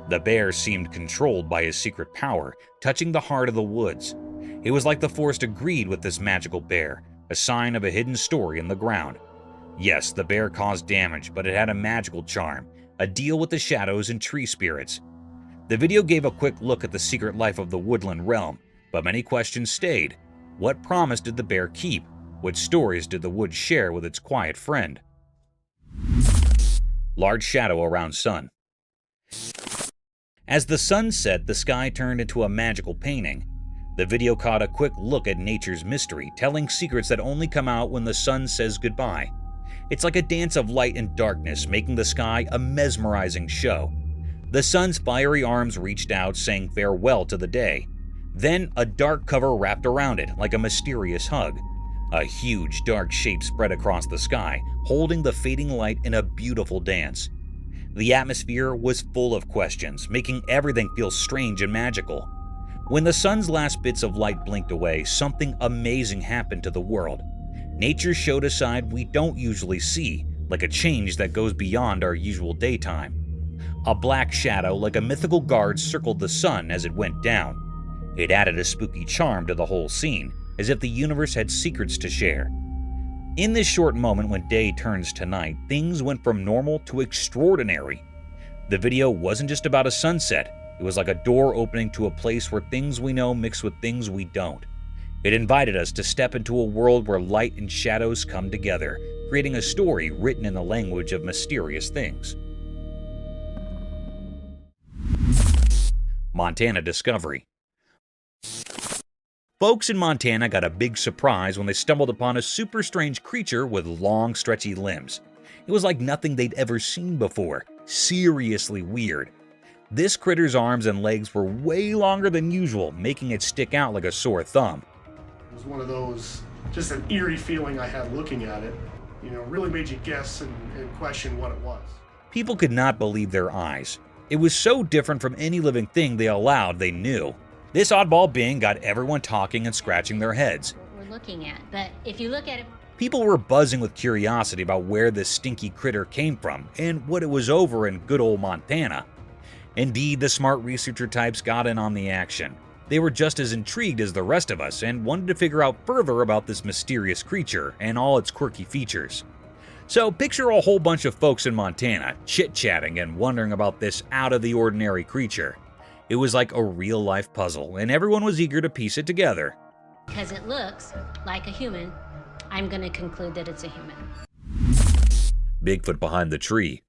The bear seemed controlled by his secret power, touching the heart of the woods. It was like the forest agreed with this magical bear, a sign of a hidden story in the ground. Yes, the bear caused damage, but it had a magical charm, a deal with the shadows and tree spirits. The video gave a quick look at the secret life of the woodland realm, but many questions stayed. What promise did the bear keep? What stories did the woods share with its quiet friend? Large shadow around sun. As the sun set, the sky turned into a magical painting. The video caught a quick look at nature's mystery, telling secrets that only come out when the sun says goodbye. It's like a dance of light and darkness, making the sky a mesmerizing show. The sun's fiery arms reached out, saying farewell to the day. Then a dark cover wrapped around it, like a mysterious hug. A huge dark shape spread across the sky, holding the fading light in a beautiful dance. The atmosphere was full of questions, making everything feel strange and magical. When the sun's last bits of light blinked away, something amazing happened to the world. Nature showed a side we don't usually see, like a change that goes beyond our usual daytime. A black shadow like a mythical guard circled the sun as it went down. It added a spooky charm to the whole scene, as if the universe had secrets to share. In this short moment when day turns to night, things went from normal to extraordinary. The video wasn't just about a sunset, it was like a door opening to a place where things we know mix with things we don't. It invited us to step into a world where light and shadows come together, creating a story written in the language of mysterious things. Montana discovery. Folks in Montana got a big surprise when they stumbled upon a super strange creature with long, stretchy limbs. It was like nothing they'd ever seen before. Seriously weird. This critter's arms and legs were way longer than usual, making it stick out like a sore thumb. It was one of those, just an eerie feeling I had looking at it. You know, really made you guess and question what it was. People could not believe their eyes. It was so different from any living thing they allowed they knew. This oddball being got everyone talking and scratching their heads. What we're looking at, but if you look at it, people were buzzing with curiosity about where this stinky critter came from and what it was over in good old Montana. Indeed, the smart researcher types got in on the action. They were just as intrigued as the rest of us and wanted to figure out further about this mysterious creature and all its quirky features. So picture a whole bunch of folks in Montana chit-chatting and wondering about this out-of-the-ordinary creature. It was like a real-life puzzle, and everyone was eager to piece it together. because it looks like a human, I'm going to conclude that it's a human. Bigfoot behind the tree.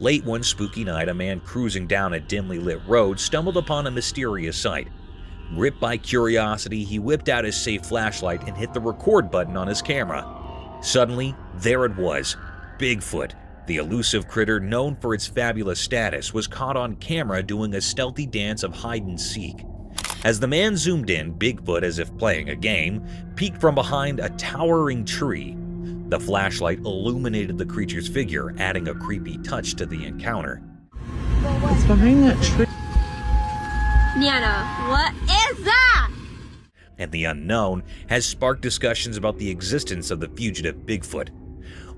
Late one spooky night, a man cruising down a dimly lit road stumbled upon a mysterious sight. Gripped by curiosity, he whipped out his safe flashlight and hit the record button on his camera. Suddenly, there it was. Bigfoot, the elusive critter known for its fabulous status, was caught on camera doing a stealthy dance of hide and seek. As the man zoomed in, Bigfoot, as if playing a game, peeked from behind a towering tree. The flashlight illuminated the creature's figure, adding a creepy touch to the encounter. What's behind that tree? Nana, what is that? And the unknown has sparked discussions about the existence of the fugitive Bigfoot.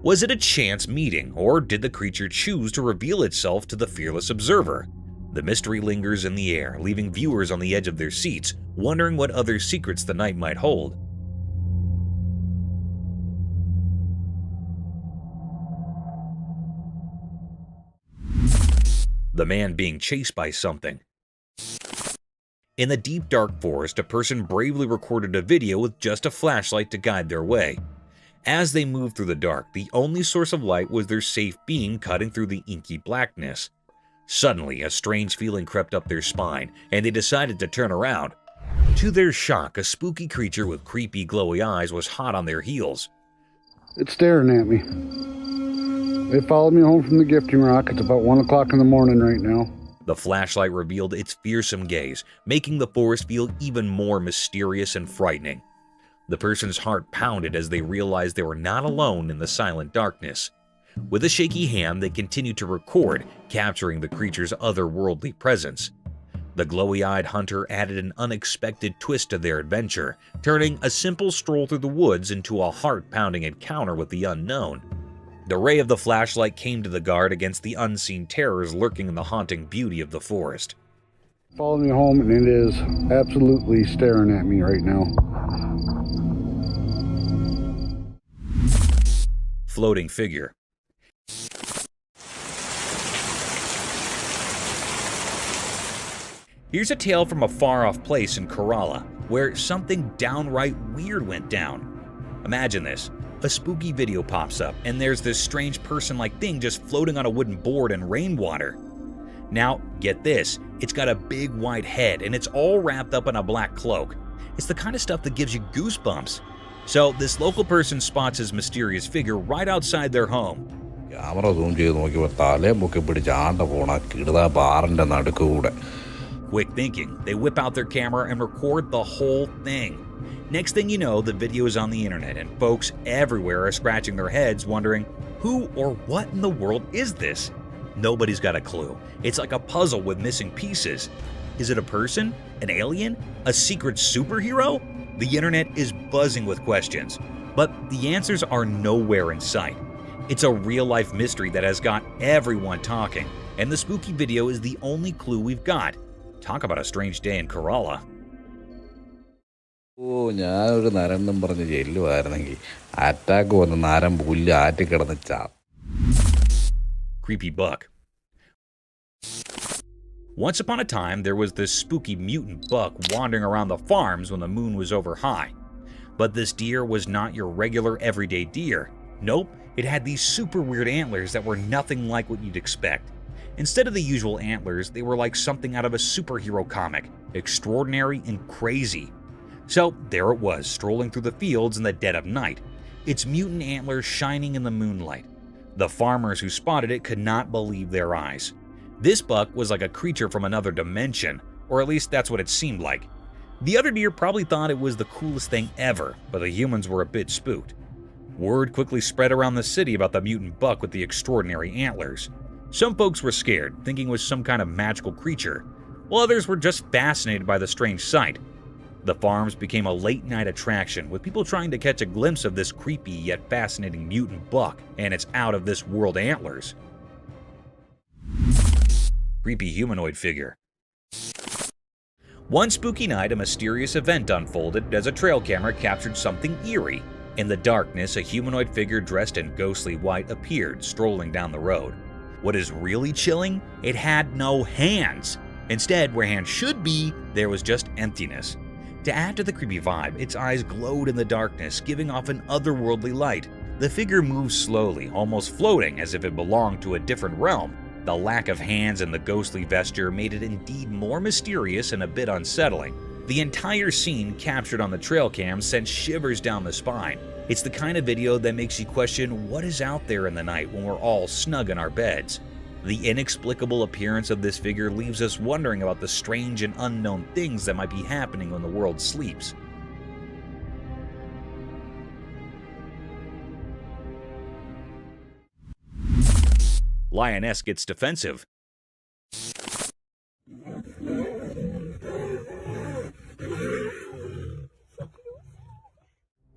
Was it a chance meeting, or did the creature choose to reveal itself to the fearless observer? The mystery lingers in the air, leaving viewers on the edge of their seats, wondering what other secrets the night might hold. The man being chased by something. In the deep dark forest, a person bravely recorded a video with just a flashlight to guide their way. As they moved through the dark, the only source of light was their safe beam cutting through the inky blackness. Suddenly, a strange feeling crept up their spine, and they decided to turn around. To their shock, a spooky creature with creepy glowy eyes was hot on their heels. It's staring at me. They followed me home from the gifting rock. It's about 1 o'clock in the morning right now. The flashlight revealed its fearsome gaze, making the forest feel even more mysterious and frightening. The person's heart pounded as they realized they were not alone in the silent darkness. With a shaky hand, they continued to record, capturing the creature's otherworldly presence. The glowy-eyed hunter added an unexpected twist to their adventure, turning a simple stroll through the woods into a heart-pounding encounter with the unknown. The ray of the flashlight came to the guard against the unseen terrors lurking in the haunting beauty of the forest. Followed me home, and it is absolutely staring at me right now. Floating figure. Here's a tale from a far-off place in Kerala, where something downright weird went down. Imagine this. A spooky video pops up, and there's this strange person-like thing just floating on a wooden board in rainwater. Now, get this. It's got a big white head, and it's all wrapped up in a black cloak. It's the kind of stuff that gives you goosebumps. So, this local person spots his mysterious figure right outside their home. Quick thinking, they whip out their camera and record the whole thing. Next thing you know, the video is on the internet, and folks everywhere are scratching their heads wondering, who or what in the world is this? Nobody's got a clue. It's like a puzzle with missing pieces. Is it a person? An alien? A secret superhero? The internet is buzzing with questions, but the answers are nowhere in sight. It's a real-life mystery that has got everyone talking, and the spooky video is the only clue we've got. Talk about a strange day in Kerala. Creepy buck. Once upon a time, there was this spooky mutant buck wandering around the farms when the moon was over high. But this deer was not your regular everyday deer. Nope, it had these super weird antlers that were nothing like what you'd expect. Instead of the usual antlers, they were like something out of a superhero comic, extraordinary and crazy. So there it was, strolling through the fields in the dead of night, its mutant antlers shining in the moonlight. The farmers who spotted it could not believe their eyes. This buck was like a creature from another dimension, or at least that's what it seemed like. The other deer probably thought it was the coolest thing ever, but the humans were a bit spooked. Word quickly spread around the city about the mutant buck with the extraordinary antlers. Some folks were scared, thinking it was some kind of magical creature, while others were just fascinated by the strange sight. The farms became a late-night attraction, with people trying to catch a glimpse of this creepy yet fascinating mutant buck and its out-of-this-world antlers. Creepy humanoid figure. One spooky night, a mysterious event unfolded as a trail camera captured something eerie. In the darkness, a humanoid figure dressed in ghostly white appeared, strolling down the road. What is really chilling? It had no hands. Instead, where hands should be, there was just emptiness. To add to the creepy vibe, its eyes glowed in the darkness, giving off an otherworldly light. The figure moved slowly, almost floating as if it belonged to a different realm. The lack of hands and the ghostly vesture made it indeed more mysterious and a bit unsettling. The entire scene captured on the trail cam sent shivers down the spine. It's the kind of video that makes you question what is out there in the night when we're all snug in our beds. The inexplicable appearance of this figure leaves us wondering about the strange and unknown things that might be happening when the world sleeps. Lioness gets defensive.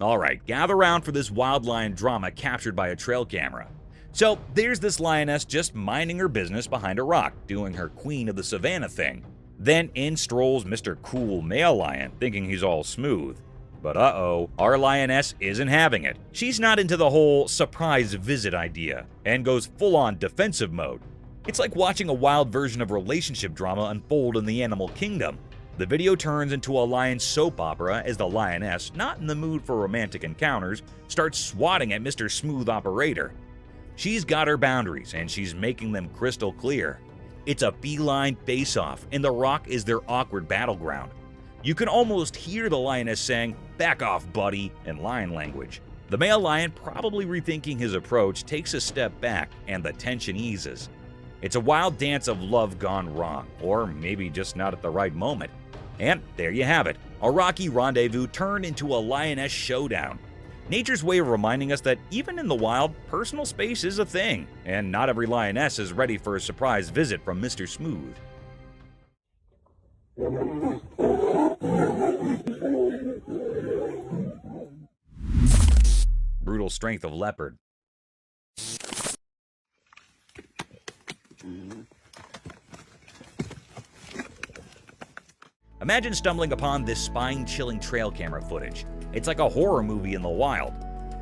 Alright, gather round for this wild lion drama captured by a trail camera. So there's this lioness just minding her business behind a rock, doing her Queen of the Savannah thing. Then in strolls Mr. Cool Male Lion, thinking he's all smooth. But uh-oh, our lioness isn't having it. She's not into the whole surprise visit idea, and goes full-on defensive mode. It's like watching a wild version of relationship drama unfold in the animal kingdom. The video turns into a lion soap opera as the lioness, not in the mood for romantic encounters, starts swatting at Mr. Smooth Operator. She's got her boundaries, and she's making them crystal clear. It's a feline face-off, and the rock is their awkward battleground. You can almost hear the lioness saying, "Back off, buddy," in lion language. The male lion, probably rethinking his approach, takes a step back, and the tension eases. It's a wild dance of love gone wrong, or maybe just not at the right moment. And there you have it, a rocky rendezvous turned into a lioness showdown. Nature's way of reminding us that even in the wild, personal space is a thing, and not every lioness is ready for a surprise visit from Mr. Smooth. Brutal strength of leopard. Imagine stumbling upon this spine-chilling trail camera footage. It's like a horror movie in the wild.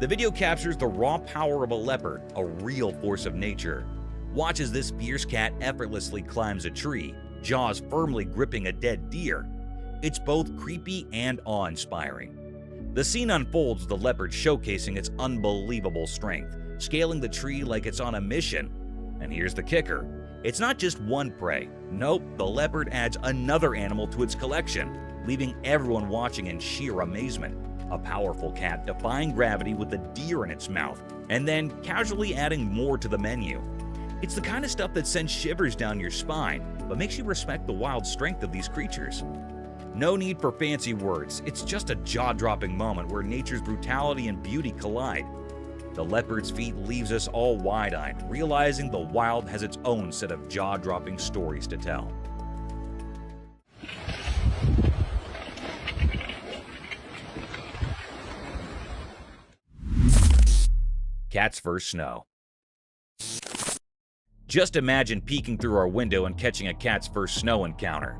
The video captures the raw power of a leopard, a real force of nature. Watch as this fierce cat effortlessly climbs a tree, jaws firmly gripping a dead deer. It's both creepy and awe-inspiring. The scene unfolds with the leopard showcasing its unbelievable strength, scaling the tree like it's on a mission. And here's the kicker. It's not just one prey. Nope, the leopard adds another animal to its collection, leaving everyone watching in sheer amazement. A powerful cat defying gravity with a deer in its mouth, and then casually adding more to the menu. It's the kind of stuff that sends shivers down your spine, but makes you respect the wild strength of these creatures. No need for fancy words, it's just a jaw-dropping moment where nature's brutality and beauty collide. The leopard's feat leaves us all wide-eyed, realizing the wild has its own set of jaw-dropping stories to tell. Cat's first snow. Just imagine peeking through our window and catching a cat's first snow encounter.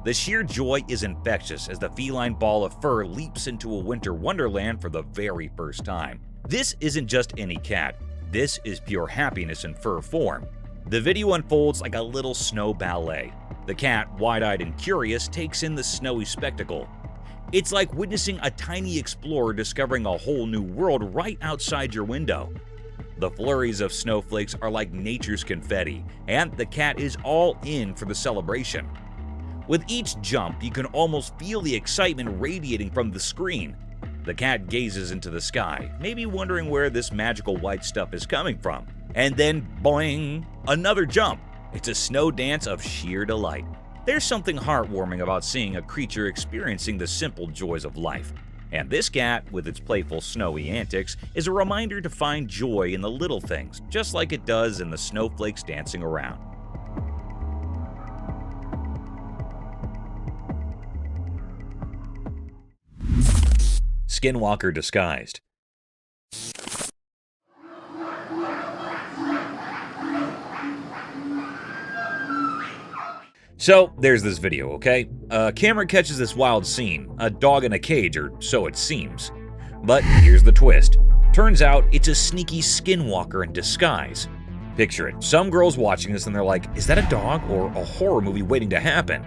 The sheer joy is infectious as the feline ball of fur leaps into a winter wonderland for the very first time. This isn't just any cat, this is pure happiness in fur form. The video unfolds like a little snow ballet. The cat, wide-eyed and curious, takes in the snowy spectacle. It's like witnessing a tiny explorer discovering a whole new world right outside your window. The flurries of snowflakes are like nature's confetti, and the cat is all in for the celebration. With each jump, you can almost feel the excitement radiating from the screen. The cat gazes into the sky, maybe wondering where this magical white stuff is coming from. And then, boing, another jump. It's a snow dance of sheer delight. There's something heartwarming about seeing a creature experiencing the simple joys of life. And this cat, with its playful snowy antics, is a reminder to find joy in the little things, just like it does in the snowflakes dancing around. Skinwalker disguised. So, there's this video, okay? A camera catches this wild scene, a dog in a cage, or so it seems. But here's the twist. Turns out it's a sneaky skinwalker in disguise. Picture it, some girls watching this and they're like, is that a dog or a horror movie waiting to happen?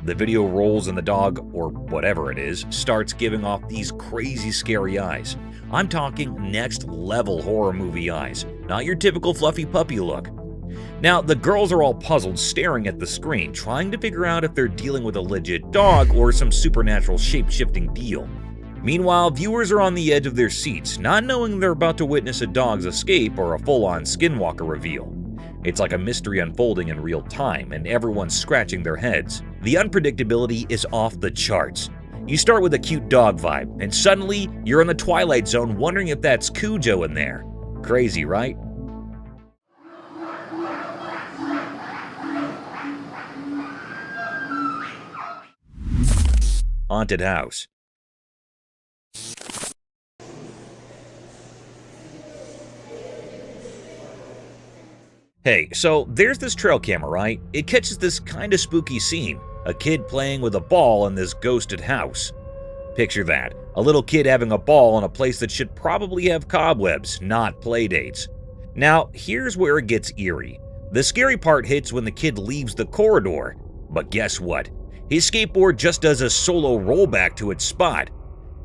The video rolls and the dog, or whatever it is, starts giving off these crazy scary eyes. I'm talking next level horror movie eyes, not your typical fluffy puppy look. Now, the girls are all puzzled, staring at the screen, trying to figure out if they're dealing with a legit dog or some supernatural shape-shifting deal. Meanwhile, viewers are on the edge of their seats, not knowing they're about to witness a dog's escape or a full-on skinwalker reveal. It's like a mystery unfolding in real time, and everyone's scratching their heads. The unpredictability is off the charts. You start with a cute dog vibe, and suddenly you're in the Twilight Zone wondering if that's Cujo in there. Crazy, right? Haunted house. Hey, so there's this trail camera, right? It catches this kinda spooky scene. A kid playing with a ball in this ghosted house. Picture that. A little kid having a ball in a place that should probably have cobwebs, not playdates. Now, here's where it gets eerie. The scary part hits when the kid leaves the corridor. But guess what? His skateboard just does a solo rollback to its spot.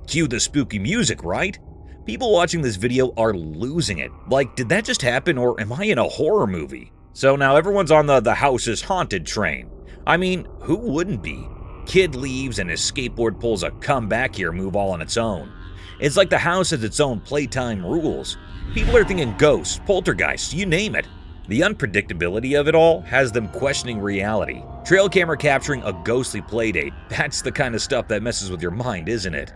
Cue the spooky music, right? People watching this video are losing it. Like, did that just happen, or am I in a horror movie? So now everyone's on the house is haunted train. I mean, who wouldn't be? Kid leaves and his skateboard pulls a come back here move all on its own. It's like the house has its own playtime rules. People are thinking ghosts, poltergeists, you name it. The unpredictability of it all has them questioning reality. Trail camera capturing a ghostly playdate, that's the kind of stuff that messes with your mind, isn't it?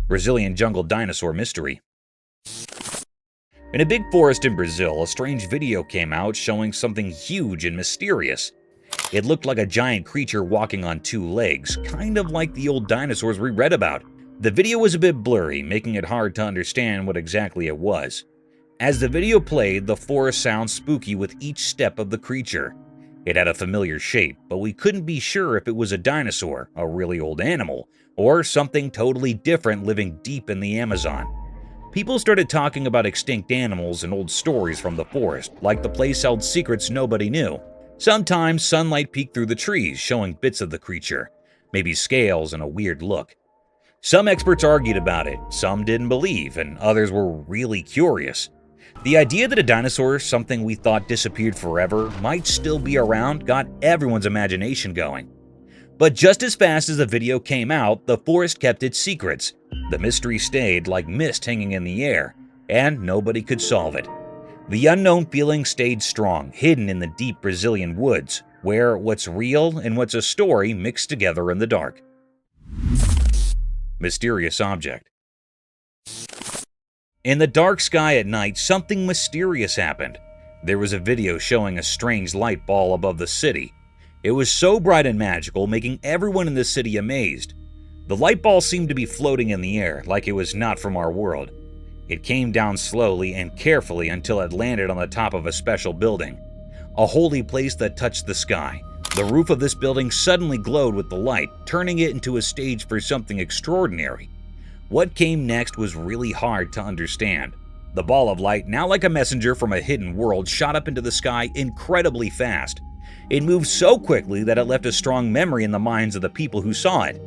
Brazilian jungle dinosaur mystery. In a big forest in Brazil, a strange video came out showing something huge and mysterious. It looked like a giant creature walking on two legs, kind of like the old dinosaurs we read about. The video was a bit blurry, making it hard to understand what exactly it was. As the video played, the forest sounds spooky with each step of the creature. It had a familiar shape, but we couldn't be sure if it was a dinosaur, a really old animal, or something totally different living deep in the Amazon. People started talking about extinct animals and old stories from the forest, like the place held secrets nobody knew. Sometimes sunlight peeked through the trees, showing bits of the creature, maybe scales and a weird look. Some experts argued about it, some didn't believe, and others were really curious. The idea that a dinosaur, something we thought disappeared forever, might still be around got everyone's imagination going. But just as fast as the video came out, the forest kept its secrets. The mystery stayed like mist hanging in the air, and nobody could solve it. The unknown feeling stayed strong, hidden in the deep Brazilian woods, where what's real and what's a story mixed together in the dark. Mysterious object. In the dark sky at night, something mysterious happened. There was a video showing a strange light ball above the city. It was so bright and magical, making everyone in the city amazed. The light ball seemed to be floating in the air, like it was not from our world. It came down slowly and carefully until it landed on the top of a special building, a holy place that touched the sky. The roof of this building suddenly glowed with the light, turning it into a stage for something extraordinary. What came next was really hard to understand. The ball of light, now like a messenger from a hidden world, shot up into the sky incredibly fast. It moved so quickly that it left a strong memory in the minds of the people who saw it.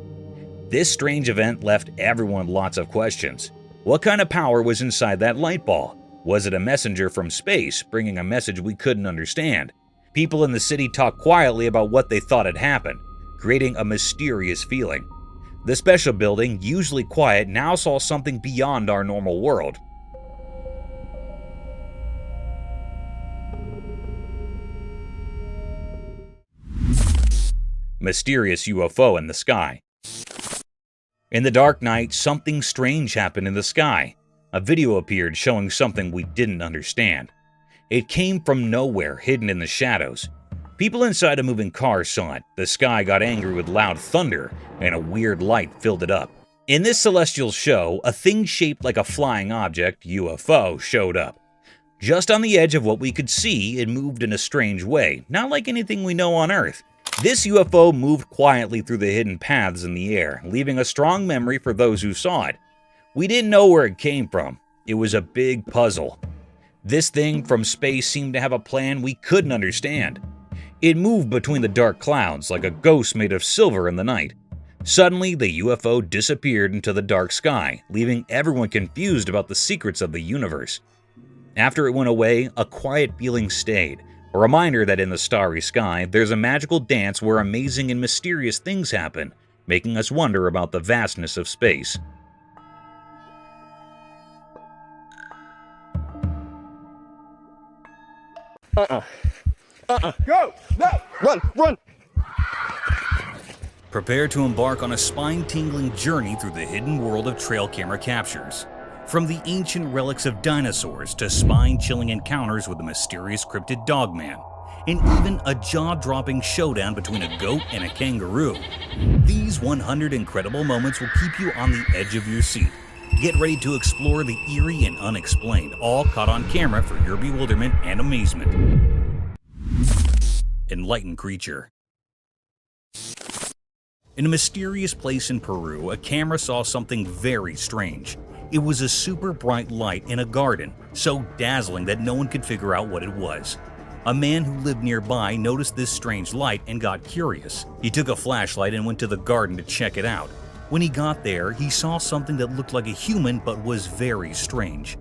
This strange event left everyone lots of questions. What kind of power was inside that light ball? Was it a messenger from space, bringing a message we couldn't understand? People in the city talked quietly about what they thought had happened, creating a mysterious feeling. The special building, usually quiet, now saw something beyond our normal world. Mysterious UFO in the sky. In the dark night, something strange happened in the sky. A video appeared showing something we didn't understand. It came from nowhere, hidden in the shadows. People inside a moving car saw it. The sky got angry with loud thunder, and a weird light filled it up. In this celestial show, a thing shaped like a flying object, UFO, showed up. Just on the edge of what we could see, it moved in a strange way, not like anything we know on Earth. This UFO moved quietly through the hidden paths in the air, leaving a strong memory for those who saw it. We didn't know where it came from. It was a big puzzle. This thing from space seemed to have a plan we couldn't understand. It moved between the dark clouds like a ghost made of silver in the night. Suddenly, the UFO disappeared into the dark sky, leaving everyone confused about the secrets of the universe. After it went away, a quiet feeling stayed, a reminder that in the starry sky, there's a magical dance where amazing and mysterious things happen, making us wonder about the vastness of space. Go! No! Run! Prepare to embark on a spine-tingling journey through the hidden world of trail camera captures. From the ancient relics of dinosaurs to spine-chilling encounters with the mysterious cryptid Dogman, and even a jaw-dropping showdown between a goat and a kangaroo. These 100 incredible moments will keep you on the edge of your seat. Get ready to explore the eerie and unexplained, all caught on camera for your bewilderment and amazement. Enlightened Creature. In a mysterious place in Peru, a camera saw something very strange. It was a super bright light in a garden, so dazzling that no one could figure out what it was. A man who lived nearby noticed this strange light and got curious. He took a flashlight and went to the garden to check it out. When he got there, he saw something that looked like a human but was very strange.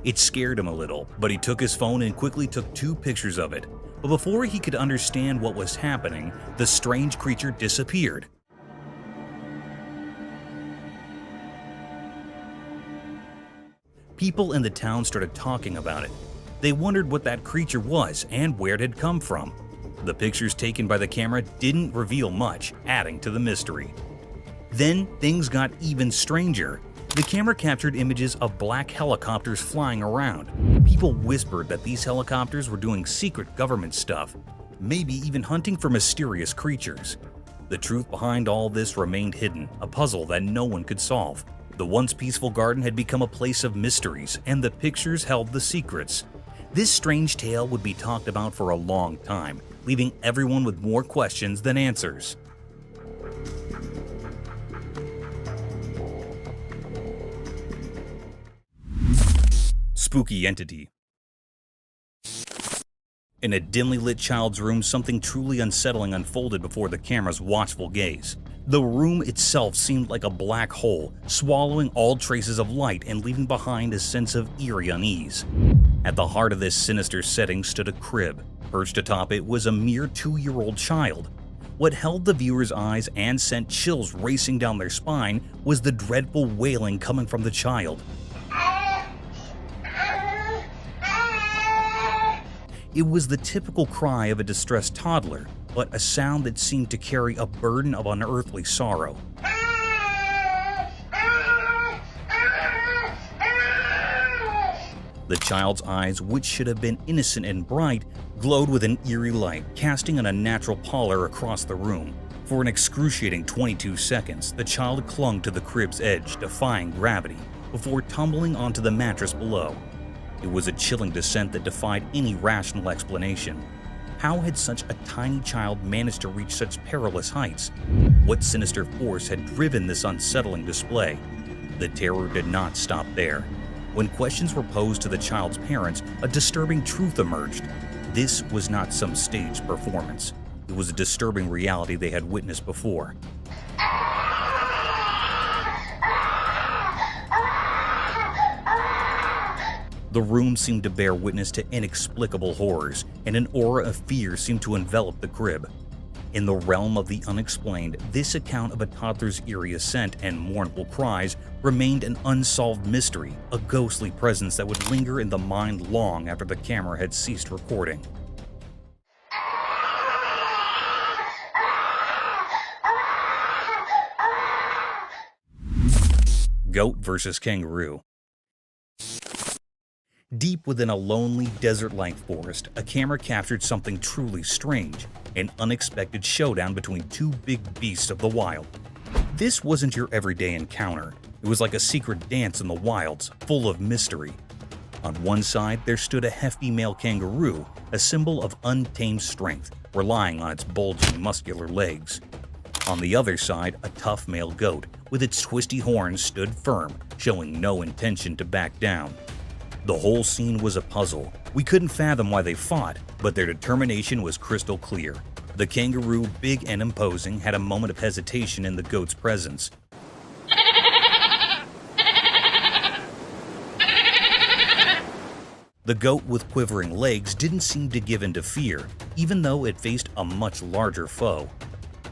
It scared him a little, but he took his phone and quickly took 2 pictures of it. But before he could understand what was happening, the strange creature disappeared. People in the town started talking about it. They wondered what that creature was and where it had come from. The pictures taken by the camera didn't reveal much, adding to the mystery. Then things got even stranger. The camera captured images of black helicopters flying around. People whispered that these helicopters were doing secret government stuff, maybe even hunting for mysterious creatures. The truth behind all this remained hidden, a puzzle that no one could solve. The once peaceful garden had become a place of mysteries, and the pictures held the secrets. This strange tale would be talked about for a long time, leaving everyone with more questions than answers. Spooky Entity. In a dimly lit child's room, something truly unsettling unfolded before the camera's watchful gaze. The room itself seemed like a black hole, swallowing all traces of light and leaving behind a sense of eerie unease. At the heart of this sinister setting stood a crib. Perched atop it was a mere 2-year-old child. What held the viewer's eyes and sent chills racing down their spine was the dreadful wailing coming from the child. It was the typical cry of a distressed toddler, but a sound that seemed to carry a burden of unearthly sorrow. The child's eyes, which should have been innocent and bright, glowed with an eerie light, casting an unnatural pallor across the room. For an excruciating 22 seconds, the child clung to the crib's edge, defying gravity, before tumbling onto the mattress below. It was a chilling descent that defied any rational explanation. How had such a tiny child managed to reach such perilous heights? What sinister force had driven this unsettling display? The terror did not stop there. When questions were posed to the child's parents, a disturbing truth emerged. This was not some staged performance. It was a disturbing reality they had witnessed before. The room seemed to bear witness to inexplicable horrors, and an aura of fear seemed to envelop the crib. In the realm of the unexplained, this account of a toddler's eerie ascent and mournful cries remained an unsolved mystery, a ghostly presence that would linger in the mind long after the camera had ceased recording. Goat versus kangaroo. Deep within a lonely, desert-like forest, a camera captured something truly strange, an unexpected showdown between 2 big beasts of the wild. This wasn't your everyday encounter. It was like a secret dance in the wilds, full of mystery. On one side, there stood a hefty male kangaroo, a symbol of untamed strength, relying on its bulging, muscular legs. On the other side, a tough male goat, with its twisty horns, stood firm, showing no intention to back down. The whole scene was a puzzle. We couldn't fathom why they fought, but their determination was crystal clear. The kangaroo, big and imposing, had a moment of hesitation in the goat's presence. The goat with quivering legs didn't seem to give in to fear, even though it faced a much larger foe.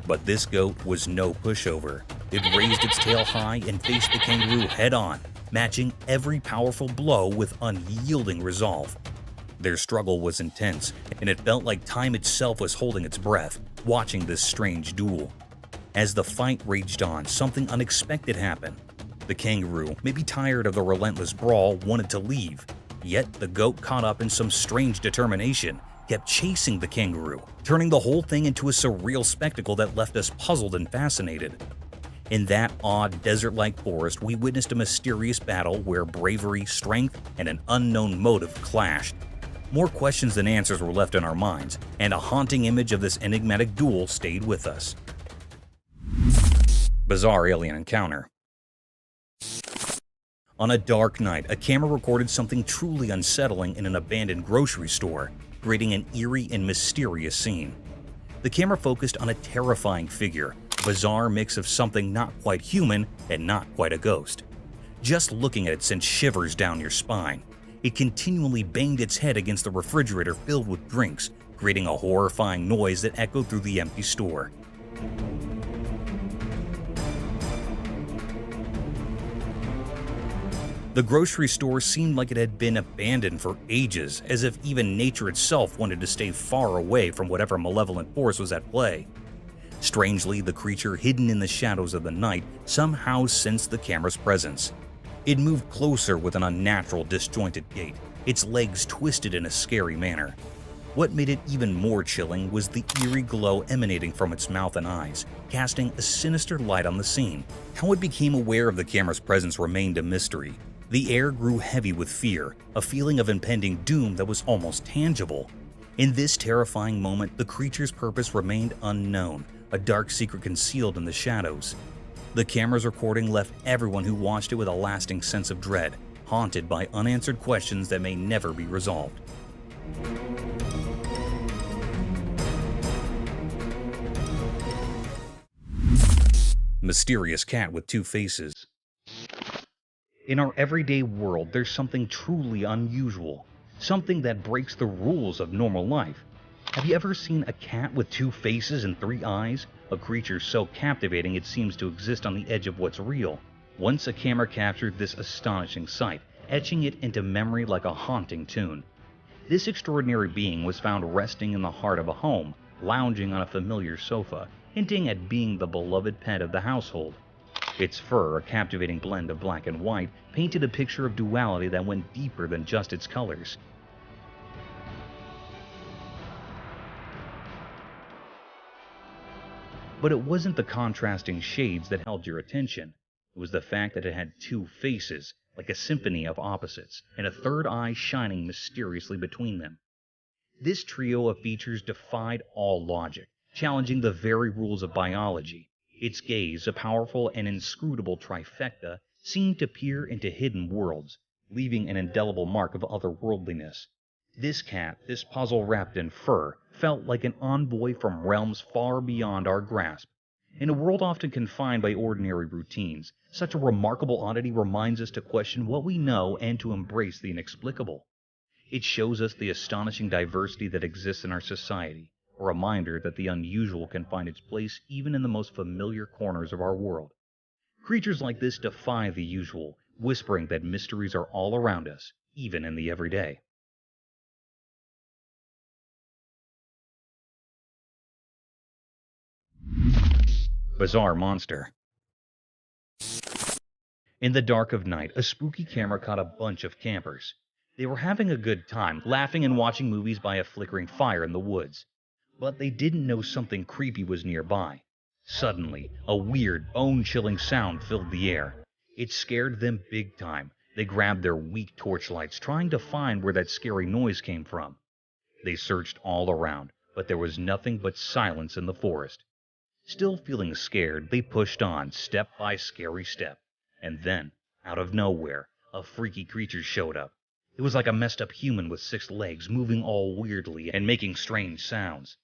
But this goat was no pushover. It raised its tail high and faced the kangaroo head-on, matching every powerful blow with unyielding resolve. Their struggle was intense, and it felt like time itself was holding its breath, watching this strange duel. As the fight raged on, something unexpected happened. The kangaroo, maybe tired of the relentless brawl, wanted to leave. Yet the goat, caught up in some strange determination, kept chasing the kangaroo, turning the whole thing into a surreal spectacle that left us puzzled and fascinated. In that odd desert-like forest, we witnessed a mysterious battle where bravery, strength, and an unknown motive clashed. More questions than answers were left in our minds, and a haunting image of this enigmatic duel stayed with us. Bizarre alien encounter. On a dark night, a camera recorded something truly unsettling in an abandoned grocery store, creating an eerie and mysterious scene. The camera focused on a terrifying figure, a bizarre mix of something not quite human and not quite a ghost. Just looking at it sent shivers down your spine. It continually banged its head against the refrigerator filled with drinks, creating a horrifying noise that echoed through the empty store. The grocery store seemed like it had been abandoned for ages, as if even nature itself wanted to stay far away from whatever malevolent force was at play. Strangely, the creature hidden in the shadows of the night somehow sensed the camera's presence. It moved closer with an unnatural, disjointed gait, its legs twisted in a scary manner. What made it even more chilling was the eerie glow emanating from its mouth and eyes, casting a sinister light on the scene. How it became aware of the camera's presence remained a mystery. The air grew heavy with fear, a feeling of impending doom that was almost tangible. In this terrifying moment, the creature's purpose remained unknown, a dark secret concealed in the shadows. The camera's recording left everyone who watched it with a lasting sense of dread, haunted by unanswered questions that may never be resolved. Mysterious cat with two faces. In our everyday world, there's something truly unusual, something that breaks the rules of normal life. Have you ever seen a cat with two faces and three eyes? A creature so captivating it seems to exist on the edge of what's real. Once a camera captured this astonishing sight, etching it into memory like a haunting tune. This extraordinary being was found resting in the heart of a home, lounging on a familiar sofa, hinting at being the beloved pet of the household. Its fur, a captivating blend of black and white, painted a picture of duality that went deeper than just its colors. But it wasn't the contrasting shades that held your attention. It was the fact that it had two faces, like a symphony of opposites, and a third eye shining mysteriously between them. This trio of features defied all logic, challenging the very rules of biology. Its gaze, a powerful and inscrutable trifecta, seemed to peer into hidden worlds, leaving an indelible mark of otherworldliness. This cat, this puzzle wrapped in fur, felt like an envoy from realms far beyond our grasp. In a world often confined by ordinary routines, such a remarkable oddity reminds us to question what we know and to embrace the inexplicable. It shows us the astonishing diversity that exists in our society, a reminder that the unusual can find its place even in the most familiar corners of our world. Creatures like this defy the usual, whispering that mysteries are all around us, even in the everyday. Bizarre monster. In the dark of night, a spooky camera caught a bunch of campers. They were having a good time, laughing and watching movies by a flickering fire in the woods. But they didn't know something creepy was nearby. Suddenly, a weird, bone-chilling sound filled the air. It scared them big time. They grabbed their weak torchlights, trying to find where that scary noise came from. They searched all around, but there was nothing but silence in the forest. Still feeling scared, they pushed on, step by scary step. And then, out of nowhere, a freaky creature showed up. It was like a messed-up human with 6 legs, moving all weirdly and making strange sounds.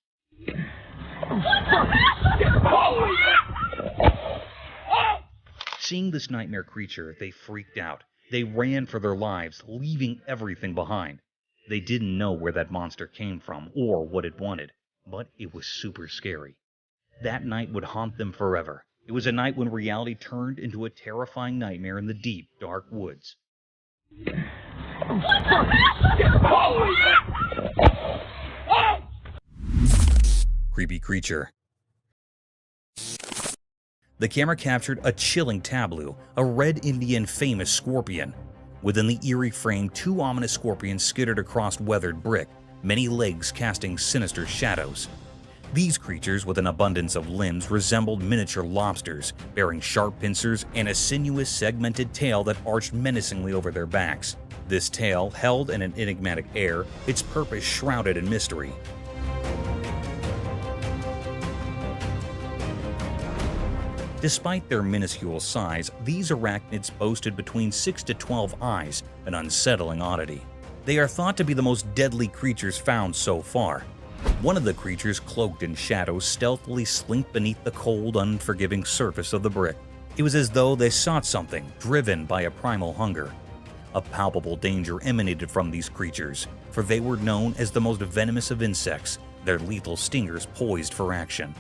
Seeing this nightmare creature, they freaked out. They ran for their lives, leaving everything behind. They didn't know where that monster came from or what it wanted, but it was super scary. That night would haunt them forever. It was a night when reality turned into a terrifying nightmare in the deep, dark woods. Creepy creature. The camera captured a chilling tableau, a red Indian famous scorpion. Within the eerie frame, 2 ominous scorpions skittered across weathered brick, many legs casting sinister shadows. These creatures, with an abundance of limbs, resembled miniature lobsters, bearing sharp pincers and a sinuous, segmented tail that arched menacingly over their backs. This tail, held in an enigmatic air, its purpose shrouded in mystery. Despite their minuscule size, these arachnids boasted between 6 to 12 eyes, an unsettling oddity. They are thought to be the most deadly creatures found so far. One of the creatures, cloaked in shadows, stealthily slinked beneath the cold, unforgiving surface of the brick. It was as though they sought something, driven by a primal hunger. A palpable danger emanated from these creatures, for they were known as the most venomous of insects, their lethal stingers poised for action.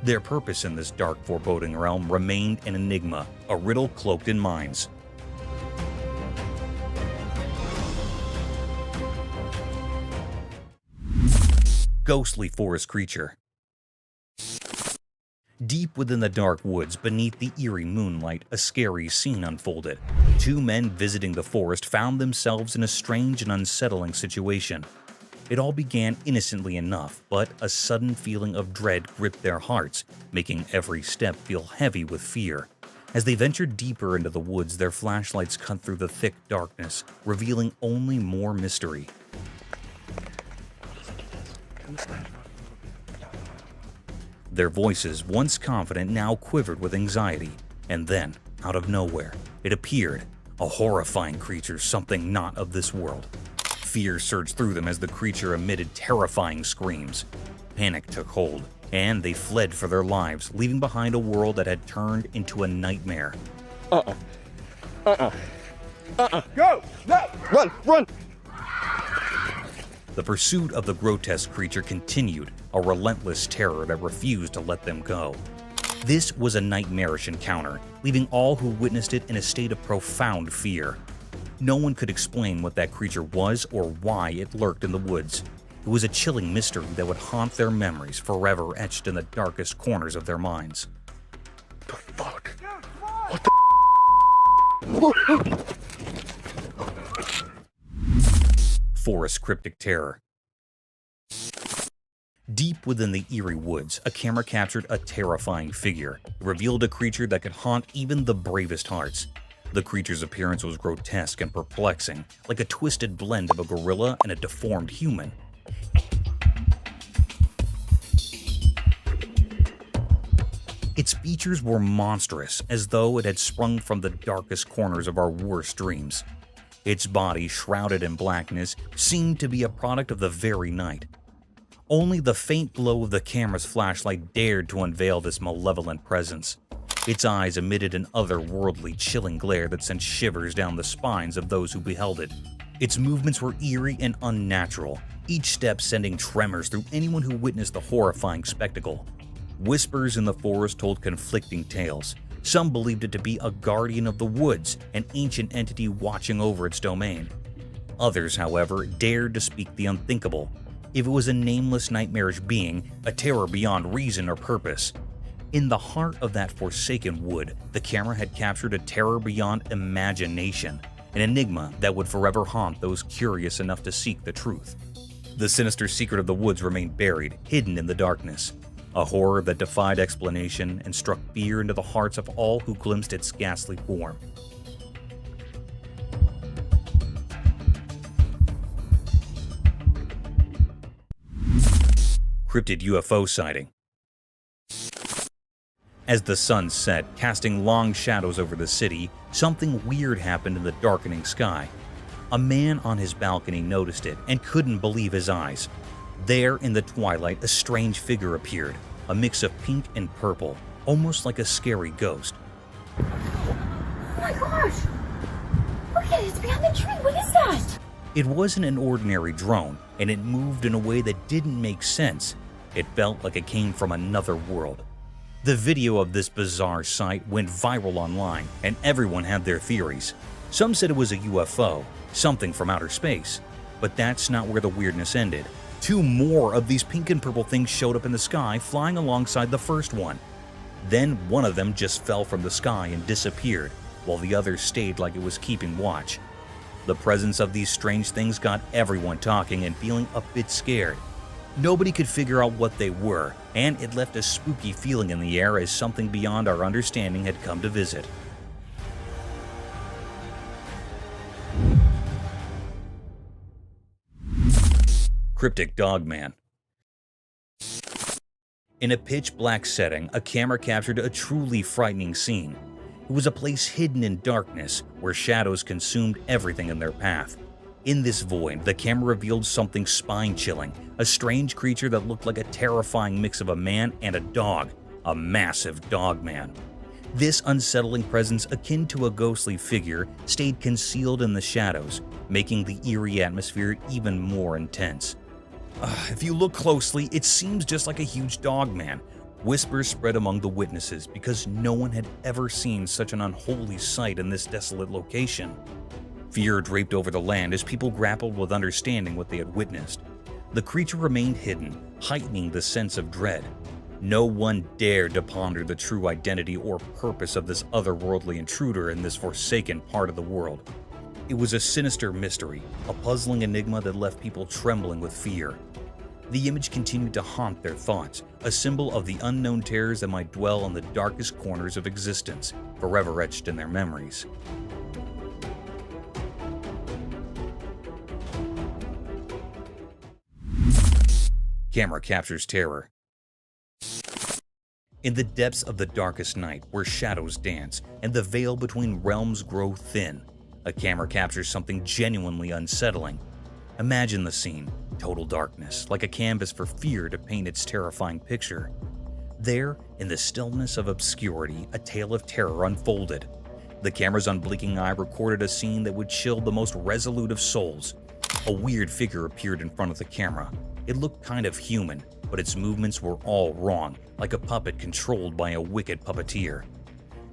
Their purpose in this dark, foreboding realm remained an enigma, a riddle cloaked in minds. Ghostly forest creature. Deep within the dark woods, beneath the eerie moonlight, a scary scene unfolded. 2 men visiting the forest found themselves in a strange and unsettling situation. It all began innocently enough, but a sudden feeling of dread gripped their hearts, making every step feel heavy with fear. As they ventured deeper into the woods, their flashlights cut through the thick darkness, revealing only more mystery. Their voices, once confident, now quivered with anxiety. And then, out of nowhere, it appeared, a horrifying creature, something not of this world. Fear surged through them as the creature emitted terrifying screams. Panic took hold, and they fled for their lives, leaving behind a world that had turned into a nightmare. Go! No! Run! Run! The pursuit of the grotesque creature continued, a relentless terror that refused to let them go. This was a nightmarish encounter, leaving all who witnessed it in a state of profound fear. No one could explain what that creature was or why it lurked in the woods. It was a chilling mystery that would haunt their memories, forever etched in the darkest corners of their minds. The fuck? What the? Forest cryptic terror. Deep within the eerie woods, a camera captured a terrifying figure. It revealed a creature that could haunt even the bravest hearts. The creature's appearance was grotesque and perplexing, like a twisted blend of a gorilla and a deformed human. Its features were monstrous, as though it had sprung from the darkest corners of our worst dreams. Its body, shrouded in blackness, seemed to be a product of the very night. Only the faint glow of the camera's flashlight dared to unveil this malevolent presence. Its eyes emitted an otherworldly, chilling glare that sent shivers down the spines of those who beheld it. Its movements were eerie and unnatural, each step sending tremors through anyone who witnessed the horrifying spectacle. Whispers in the forest told conflicting tales. Some believed it to be a guardian of the woods, an ancient entity watching over its domain. Others, however, dared to speak the unthinkable. If it was a nameless, nightmarish being, a terror beyond reason or purpose. In the heart of that forsaken wood, the camera had captured a terror beyond imagination, an enigma that would forever haunt those curious enough to seek the truth. The sinister secret of the woods remained buried, hidden in the darkness. A horror that defied explanation and struck fear into the hearts of all who glimpsed its ghastly form. Cryptid UFO sighting. As the sun set, casting long shadows over the city, something weird happened in the darkening sky. A man on his balcony noticed it and couldn't believe his eyes. There in the twilight, a strange figure appeared, a mix of pink and purple, almost like a scary ghost. Oh my gosh! Look at it, it's behind the tree, what is that? It wasn't an ordinary drone, and it moved in a way that didn't make sense. It felt like it came from another world. The video of this bizarre sight went viral online, and everyone had their theories. Some said it was a UFO, something from outer space. But that's not where the weirdness ended. 2 more of these pink and purple things showed up in the sky, flying alongside the first one. Then one of them just fell from the sky and disappeared, while the other stayed like it was keeping watch. The presence of these strange things got everyone talking and feeling a bit scared. Nobody could figure out what they were, and it left a spooky feeling in the air as something beyond our understanding had come to visit. Cryptic Dogman. In a pitch-black setting, a camera captured a truly frightening scene. It was a place hidden in darkness, where shadows consumed everything in their path. In this void, the camera revealed something spine-chilling, a strange creature that looked like a terrifying mix of a man and a dog, a massive dogman. This unsettling presence, akin to a ghostly figure, stayed concealed in the shadows, making the eerie atmosphere even more intense. If you look closely, it seems just like a huge dogman. Whispers spread among the witnesses because no one had ever seen such an unholy sight in this desolate location. Fear draped over the land as people grappled with understanding what they had witnessed. The creature remained hidden, heightening the sense of dread. No one dared to ponder the true identity or purpose of this otherworldly intruder in this forsaken part of the world. It was a sinister mystery, a puzzling enigma that left people trembling with fear. The image continued to haunt their thoughts, a symbol of the unknown terrors that might dwell in the darkest corners of existence, forever etched in their memories. Camera captures terror. In the depths of the darkest night, where shadows dance and the veil between realms grow thin, a camera captures something genuinely unsettling. Imagine the scene, total darkness, like a canvas for fear to paint its terrifying picture. There, in the stillness of obscurity, a tale of terror unfolded. The camera's unblinking eye recorded a scene that would chill the most resolute of souls. A weird figure appeared in front of the camera. It looked kind of human, but its movements were all wrong, like a puppet controlled by a wicked puppeteer.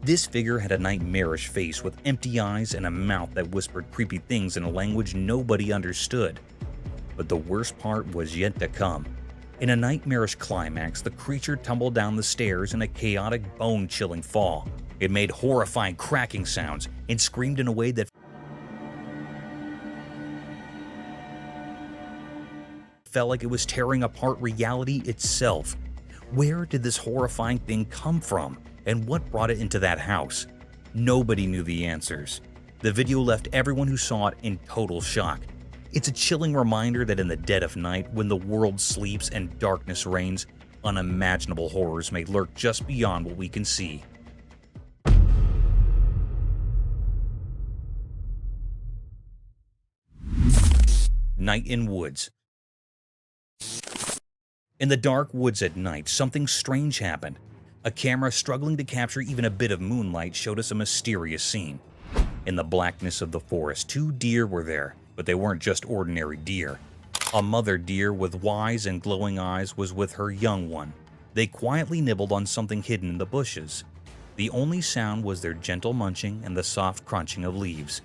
This figure had a nightmarish face with empty eyes and a mouth that whispered creepy things in a language nobody understood. But the worst part was yet to come. In a nightmarish climax, the creature tumbled down the stairs in a chaotic, bone-chilling fall. It made horrifying cracking sounds and screamed in a way that felt like it was tearing apart reality itself. Where did this horrifying thing come from? And what brought it into that house? Nobody knew the answers. The video left everyone who saw it in total shock. It's a chilling reminder that in the dead of night, when the world sleeps and darkness reigns, unimaginable horrors may lurk just beyond what we can see. Night in Woods. In the dark woods at night, something strange happened. A camera struggling to capture even a bit of moonlight showed us a mysterious scene. In the blackness of the forest, 2 deer were there, but they weren't just ordinary deer. A mother deer with wise and glowing eyes was with her young one. They quietly nibbled on something hidden in the bushes. The only sound was their gentle munching and the soft crunching of leaves.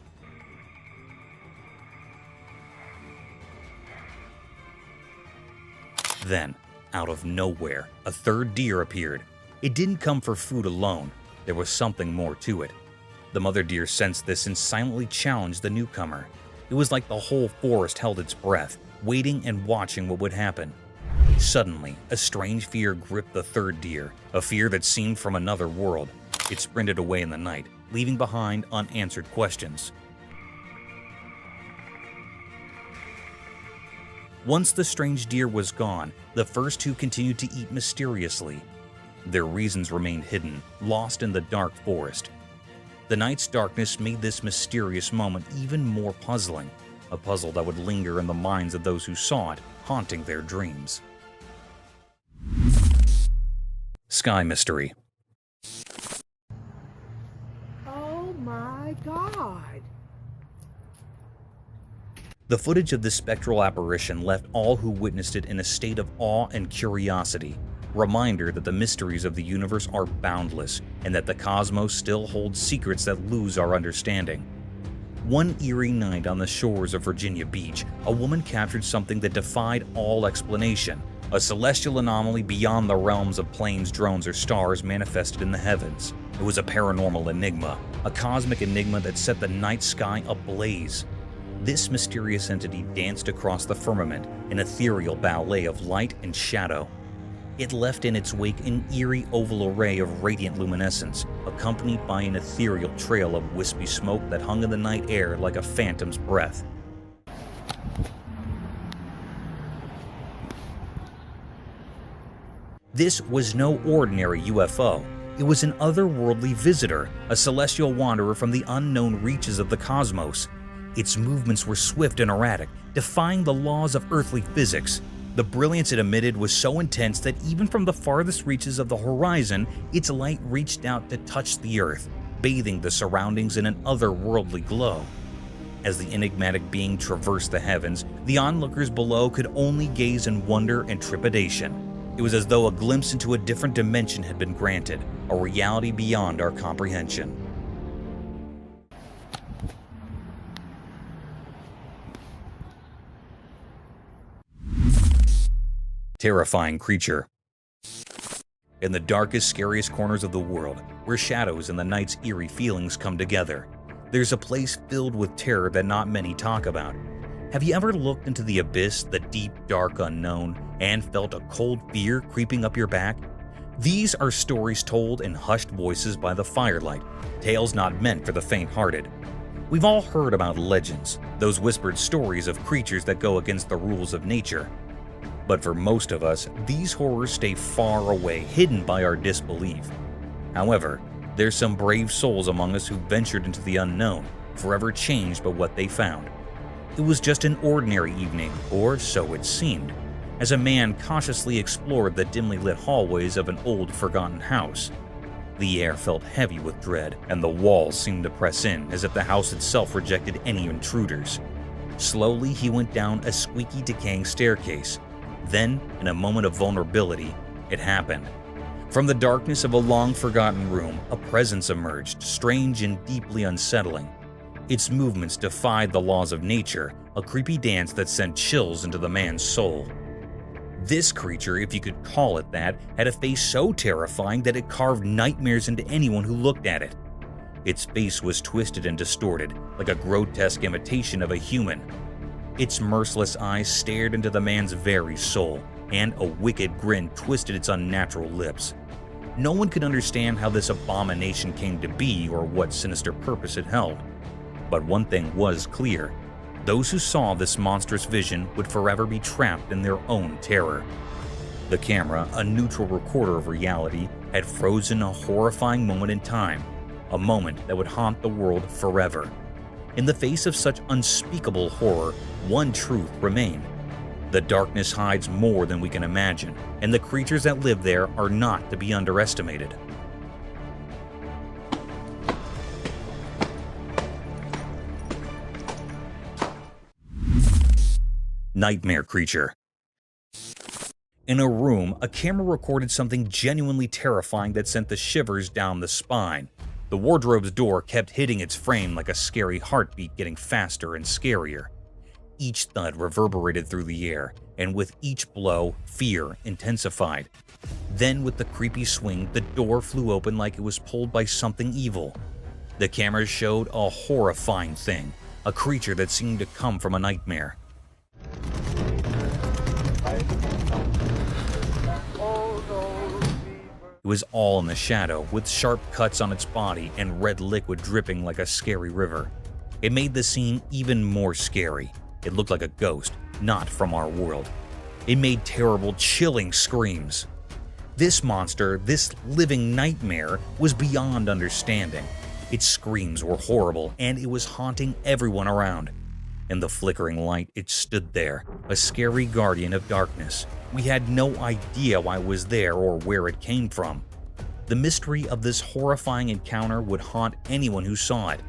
Then, out of nowhere, a 3rd deer appeared. It didn't come for food alone. There was something more to it. The mother deer sensed this and silently challenged the newcomer. It was like the whole forest held its breath, waiting and watching what would happen. Suddenly, a strange fear gripped the 3rd deer, a fear that seemed from another world. It sprinted away in the night, leaving behind unanswered questions. Once the strange deer was gone, the first 2 continued to eat mysteriously. Their reasons remained hidden, lost in the dark forest. The night's darkness made this mysterious moment even more puzzling, a puzzle that would linger in the minds of those who saw it, haunting their dreams. Sky Mystery. Oh my God. The footage of this spectral apparition left all who witnessed it in a state of awe and curiosity, a reminder that the mysteries of the universe are boundless and that the cosmos still holds secrets that lose our understanding. One eerie night on the shores of Virginia Beach, a woman captured something that defied all explanation. A celestial anomaly beyond the realms of planes, drones, or stars manifested in the heavens. It was a paranormal enigma, a cosmic enigma that set the night sky ablaze. This mysterious entity danced across the firmament, an ethereal ballet of light and shadow. It left in its wake an eerie oval array of radiant luminescence, accompanied by an ethereal trail of wispy smoke that hung in the night air like a phantom's breath. This was no ordinary UFO. It was an otherworldly visitor, a celestial wanderer from the unknown reaches of the cosmos. Its movements were swift and erratic, defying the laws of earthly physics. The brilliance it emitted was so intense that even from the farthest reaches of the horizon, its light reached out to touch the earth, bathing the surroundings in an otherworldly glow. As the enigmatic being traversed the heavens, the onlookers below could only gaze in wonder and trepidation. It was as though a glimpse into a different dimension had been granted, a reality beyond our comprehension. Terrifying creature. In the darkest, scariest corners of the world, where shadows and the night's eerie feelings come together, there's a place filled with terror that not many talk about. Have you ever looked into the abyss, the deep, dark unknown, and felt a cold fear creeping up your back? These are stories told in hushed voices by the firelight, tales not meant for the faint-hearted. We've all heard about legends, those whispered stories of creatures that go against the rules of nature. But for most of us, these horrors stay far away, hidden by our disbelief. However, there's some brave souls among us who ventured into the unknown, forever changed by what they found. It was just an ordinary evening, or so it seemed, as a man cautiously explored the dimly lit hallways of an old, forgotten house. The air felt heavy with dread, and the walls seemed to press in as if the house itself rejected any intruders. Slowly, he went down a squeaky, decaying staircase. Then, in a moment of vulnerability, it happened. From the darkness of a long-forgotten room, a presence emerged, strange and deeply unsettling. Its movements defied the laws of nature, a creepy dance that sent chills into the man's soul. This creature, if you could call it that, had a face so terrifying that it carved nightmares into anyone who looked at it. Its face was twisted and distorted, like a grotesque imitation of a human. Its merciless eyes stared into the man's very soul, and a wicked grin twisted its unnatural lips. No one could understand how this abomination came to be or what sinister purpose it held. But one thing was clear. Those who saw this monstrous vision would forever be trapped in their own terror. The camera, a neutral recorder of reality, had frozen a horrifying moment in time, a moment that would haunt the world forever. In the face of such unspeakable horror, one truth remained. The darkness hides more than we can imagine, and the creatures that live there are not to be underestimated. Nightmare creature. In a room, a camera recorded something genuinely terrifying that sent the shivers down the spine. The wardrobe's door kept hitting its frame like a scary heartbeat, getting faster and scarier. Each thud reverberated through the air, and with each blow, fear intensified. Then, with the creepy swing, the door flew open like it was pulled by something evil. The camera showed a horrifying thing, a creature that seemed to come from a nightmare. It was all in the shadow, with sharp cuts on its body and red liquid dripping like a scary river. It made the scene even more scary. It looked like a ghost, not from our world. It made terrible, chilling screams. This monster, this living nightmare, was beyond understanding. Its screams were horrible, and it was haunting everyone around. In the flickering light, it stood there, a scary guardian of darkness. We had no idea why it was there or where it came from. The mystery of this horrifying encounter would haunt anyone who saw it.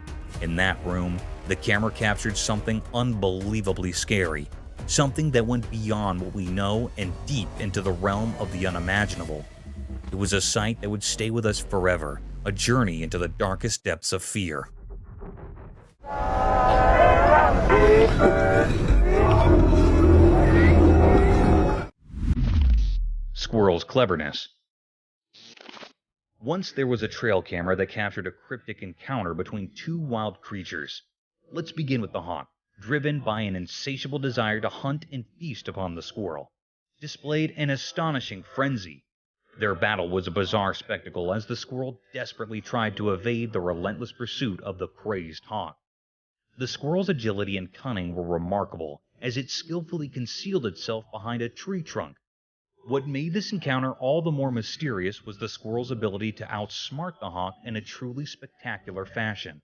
In that room, The camera captured something unbelievably scary, something that went beyond what we know and deep into the realm of the unimaginable. It was a sight that would stay with us forever, a journey into the darkest depths of fear. Squirrel's cleverness. Once there was a trail camera that captured a cryptic encounter between two wild creatures. Let's begin with the hawk, driven by an insatiable desire to hunt and feast upon the squirrel, displayed an astonishing frenzy. Their battle was a bizarre spectacle as the squirrel desperately tried to evade the relentless pursuit of the crazed hawk. The squirrel's agility and cunning were remarkable as it skillfully concealed itself behind a tree trunk. What made this encounter all the more mysterious was the squirrel's ability to outsmart the hawk in a truly spectacular fashion.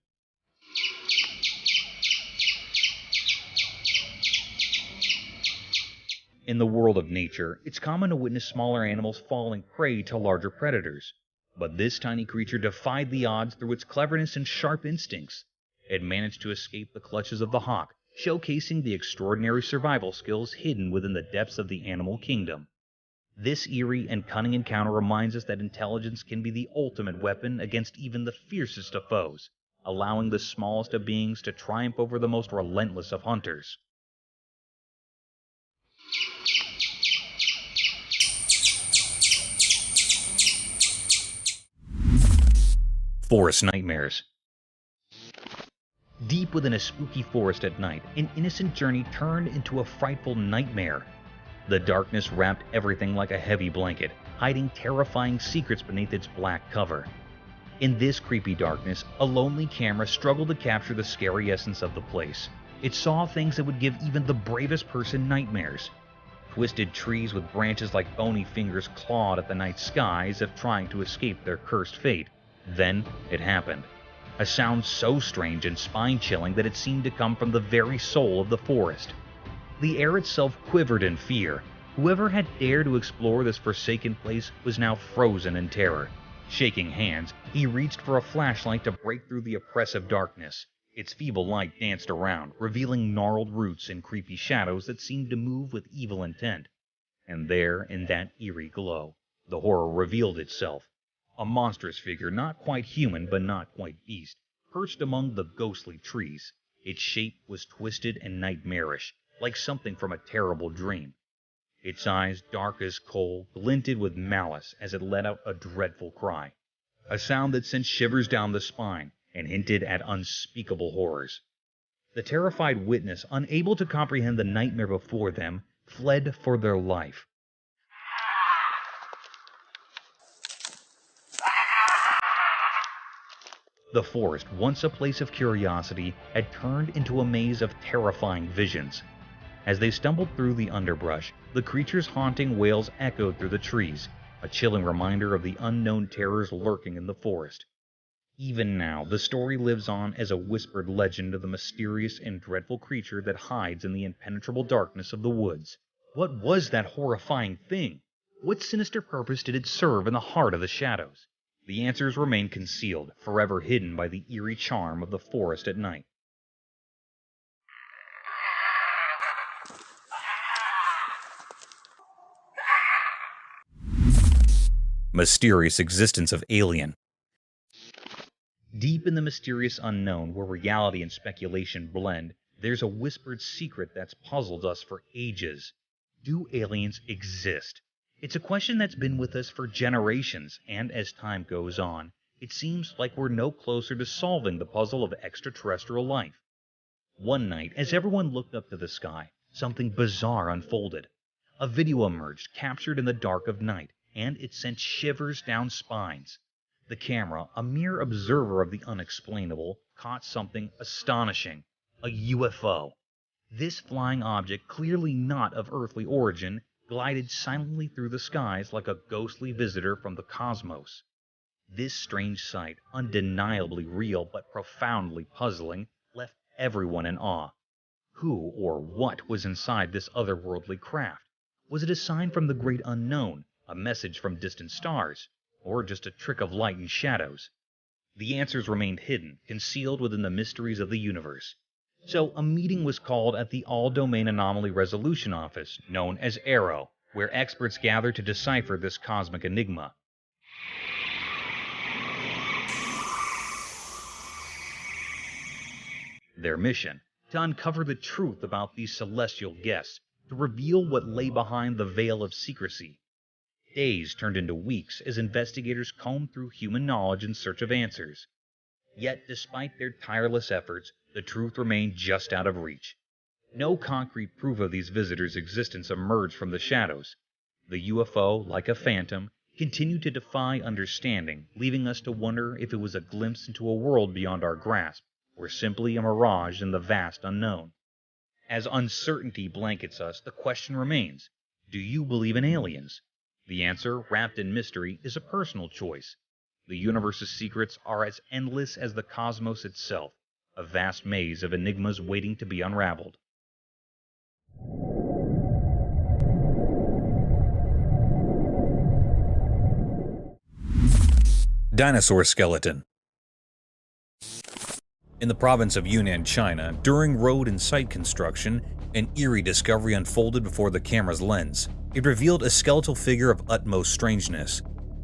In the world of nature, it's common to witness smaller animals falling prey to larger predators. But this tiny creature defied the odds through its cleverness and sharp instincts. It managed to escape the clutches of the hawk, showcasing the extraordinary survival skills hidden within the depths of the animal kingdom. This eerie and cunning encounter reminds us that intelligence can be the ultimate weapon against even the fiercest of foes, allowing the smallest of beings to triumph over the most relentless of hunters. Forest nightmares. Deep within a spooky forest at night, an innocent journey turned into a frightful nightmare. The darkness wrapped everything like a heavy blanket, hiding terrifying secrets beneath its black cover. In this creepy darkness, a lonely camera struggled to capture the scary essence of the place. It saw things that would give even the bravest person nightmares. Twisted trees with branches like bony fingers clawed at the night sky as if trying to escape their cursed fate. Then it happened. A sound so strange and spine-chilling that it seemed to come from the very soul of the forest. The air itself quivered in fear. Whoever had dared to explore this forsaken place was now frozen in terror. Shaking hands, he reached for a flashlight to break through the oppressive darkness. Its feeble light danced around, revealing gnarled roots and creepy shadows that seemed to move with evil intent. And there, in that eerie glow, the horror revealed itself. A monstrous figure, not quite human but not quite beast, perched among the ghostly trees. Its shape was twisted and nightmarish, like something from a terrible dream. Its eyes, dark as coal, glinted with malice as it let out a dreadful cry, a sound that sent shivers down the spine and hinted at unspeakable horrors. The terrified witness, unable to comprehend the nightmare before them, fled for their life. The forest, once a place of curiosity, had turned into a maze of terrifying visions. As they stumbled through the underbrush, the creature's haunting wails echoed through the trees, a chilling reminder of the unknown terrors lurking in the forest. Even now, the story lives on as a whispered legend of the mysterious and dreadful creature that hides in the impenetrable darkness of the woods. What was that horrifying thing? What sinister purpose did it serve in the heart of the shadows? The answers remain concealed, forever hidden by the eerie charm of the forest at night. Mysterious existence of alien. Deep in the mysterious unknown, where reality and speculation blend, there's a whispered secret that's puzzled us for ages. Do aliens exist? It's a question that's been with us for generations, and as time goes on, it seems like we're no closer to solving the puzzle of extraterrestrial life. One night, as everyone looked up to the sky, something bizarre unfolded. A video emerged, captured in the dark of night, and it sent shivers down spines. The camera, a mere observer of the unexplainable, caught something astonishing: a UFO. This flying object, clearly not of earthly origin, glided silently through the skies like a ghostly visitor from the cosmos. This strange sight, undeniably real but profoundly puzzling, left everyone in awe. Who or what was inside this otherworldly craft? Was it a sign from the great unknown, a message from distant stars, or just a trick of light and shadows? The answers remained hidden, concealed within the mysteries of the universe. So a meeting was called at the All-Domain Anomaly Resolution Office, known as AARO, where experts gathered to decipher this cosmic enigma. Their mission: to uncover the truth about these celestial guests, to reveal what lay behind the veil of secrecy. Days turned into weeks as investigators combed through human knowledge in search of answers. Yet, despite their tireless efforts, the truth remained just out of reach. No concrete proof of these visitors' existence emerged from the shadows. The UFO, like a phantom, continued to defy understanding, leaving us to wonder if it was a glimpse into a world beyond our grasp, or simply a mirage in the vast unknown. As uncertainty blankets us, the question remains: do you believe in aliens? The answer, wrapped in mystery, is a personal choice. The universe's secrets are as endless as the cosmos itself, a vast maze of enigmas waiting to be unraveled. Dinosaur skeleton. In the province of Yunnan, China, during road and site construction, an eerie discovery unfolded before the camera's lens. It revealed a skeletal figure of utmost strangeness.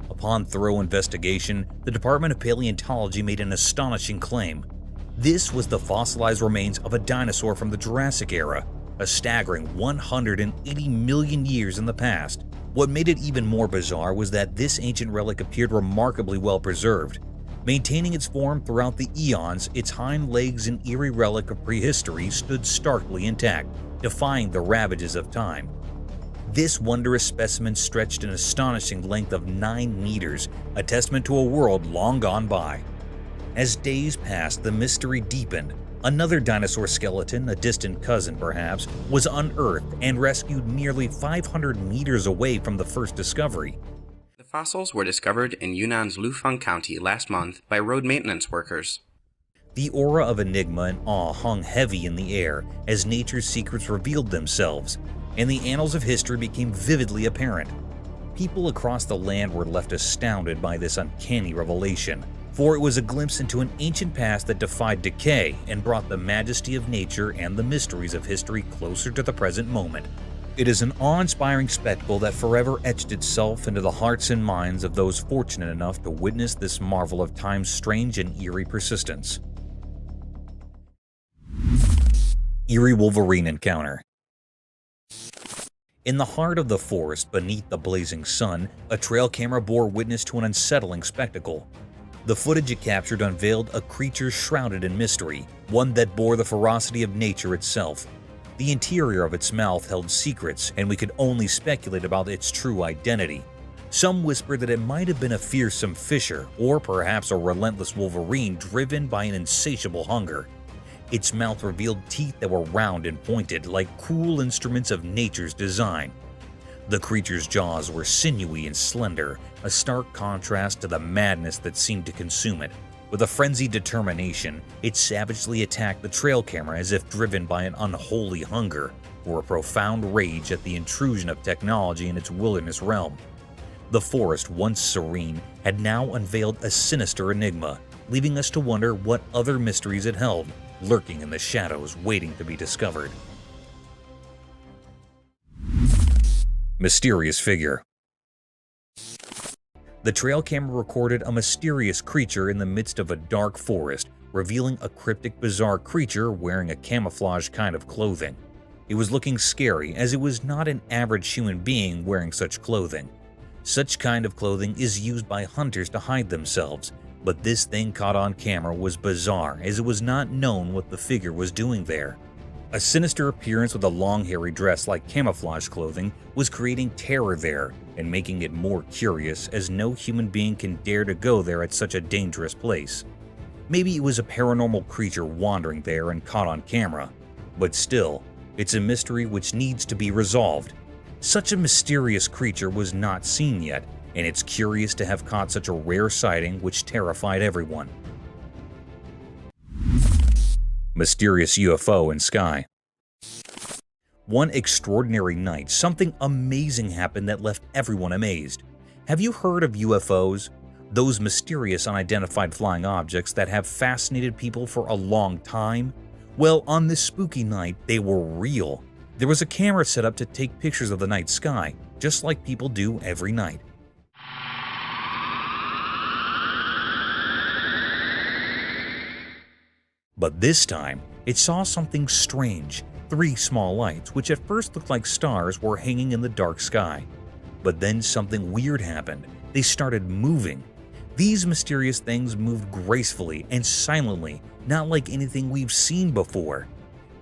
Upon thorough investigation, the Department of Paleontology made an astonishing claim. This was the fossilized remains of a dinosaur from the Jurassic era, a staggering 180 million years in the past. What made it even more bizarre was that this ancient relic appeared remarkably well preserved. Maintaining its form throughout the eons, its hind legs, an eerie relic of prehistory, stood starkly intact, defying the ravages of time. This wondrous specimen stretched an astonishing length of 9 meters, a testament to a world long gone by. As days passed, the mystery deepened. Another dinosaur skeleton, a distant cousin perhaps, was unearthed and rescued nearly 500 meters away from the first discovery. The fossils were discovered in Yunnan's Lufeng County last month by road maintenance workers. The aura of enigma and awe hung heavy in the air as nature's secrets revealed themselves, and the annals of history became vividly apparent. People across the land were left astounded by this uncanny revelation, for it was a glimpse into an ancient past that defied decay and brought the majesty of nature and the mysteries of history closer to the present moment. It is an awe-inspiring spectacle that forever etched itself into the hearts and minds of those fortunate enough to witness this marvel of time's strange and eerie persistence. Eerie Wolverine Encounter. In the heart of the forest, beneath the blazing sun, a trail camera bore witness to an unsettling spectacle. The footage it captured unveiled a creature shrouded in mystery, one that bore the ferocity of nature itself. The interior of its mouth held secrets, and we could only speculate about its true identity. Some whispered that it might have been a fearsome fisher, or perhaps a relentless wolverine driven by an insatiable hunger. Its mouth revealed teeth that were round and pointed, like cruel instruments of nature's design. The creature's jaws were sinewy and slender, a stark contrast to the madness that seemed to consume it. With a frenzied determination, it savagely attacked the trail camera as if driven by an unholy hunger, or a profound rage at the intrusion of technology in its wilderness realm. The forest, once serene, had now unveiled a sinister enigma, leaving us to wonder what other mysteries it held, lurking in the shadows waiting to be discovered. Mysterious figure. The trail camera recorded a mysterious creature in the midst of a dark forest, revealing a cryptic, bizarre creature wearing a camouflage kind of clothing. It was looking scary, as it was not an average human being wearing such clothing. Such kind of clothing is used by hunters to hide themselves, but this thing caught on camera was bizarre, as it was not known what the figure was doing there. A sinister appearance with a long hairy dress like camouflage clothing was creating terror there and making it more curious, as no human being can dare to go there at such a dangerous place. Maybe it was a paranormal creature wandering there and caught on camera, but still, it's a mystery which needs to be resolved. Such a mysterious creature was not seen yet, and it's curious to have caught such a rare sighting which terrified everyone. Mysterious UFO in sky. One extraordinary night, something amazing happened that left everyone amazed. Have you heard of UFOs? Those mysterious unidentified flying objects that have fascinated people for a long time? Well, on this spooky night, they were real. There was a camera set up to take pictures of the night sky, just like people do every night. But this time, it saw something strange. 3 small lights, which at first looked like stars, were hanging in the dark sky. But then something weird happened. They started moving. These mysterious things moved gracefully and silently, not like anything we've seen before.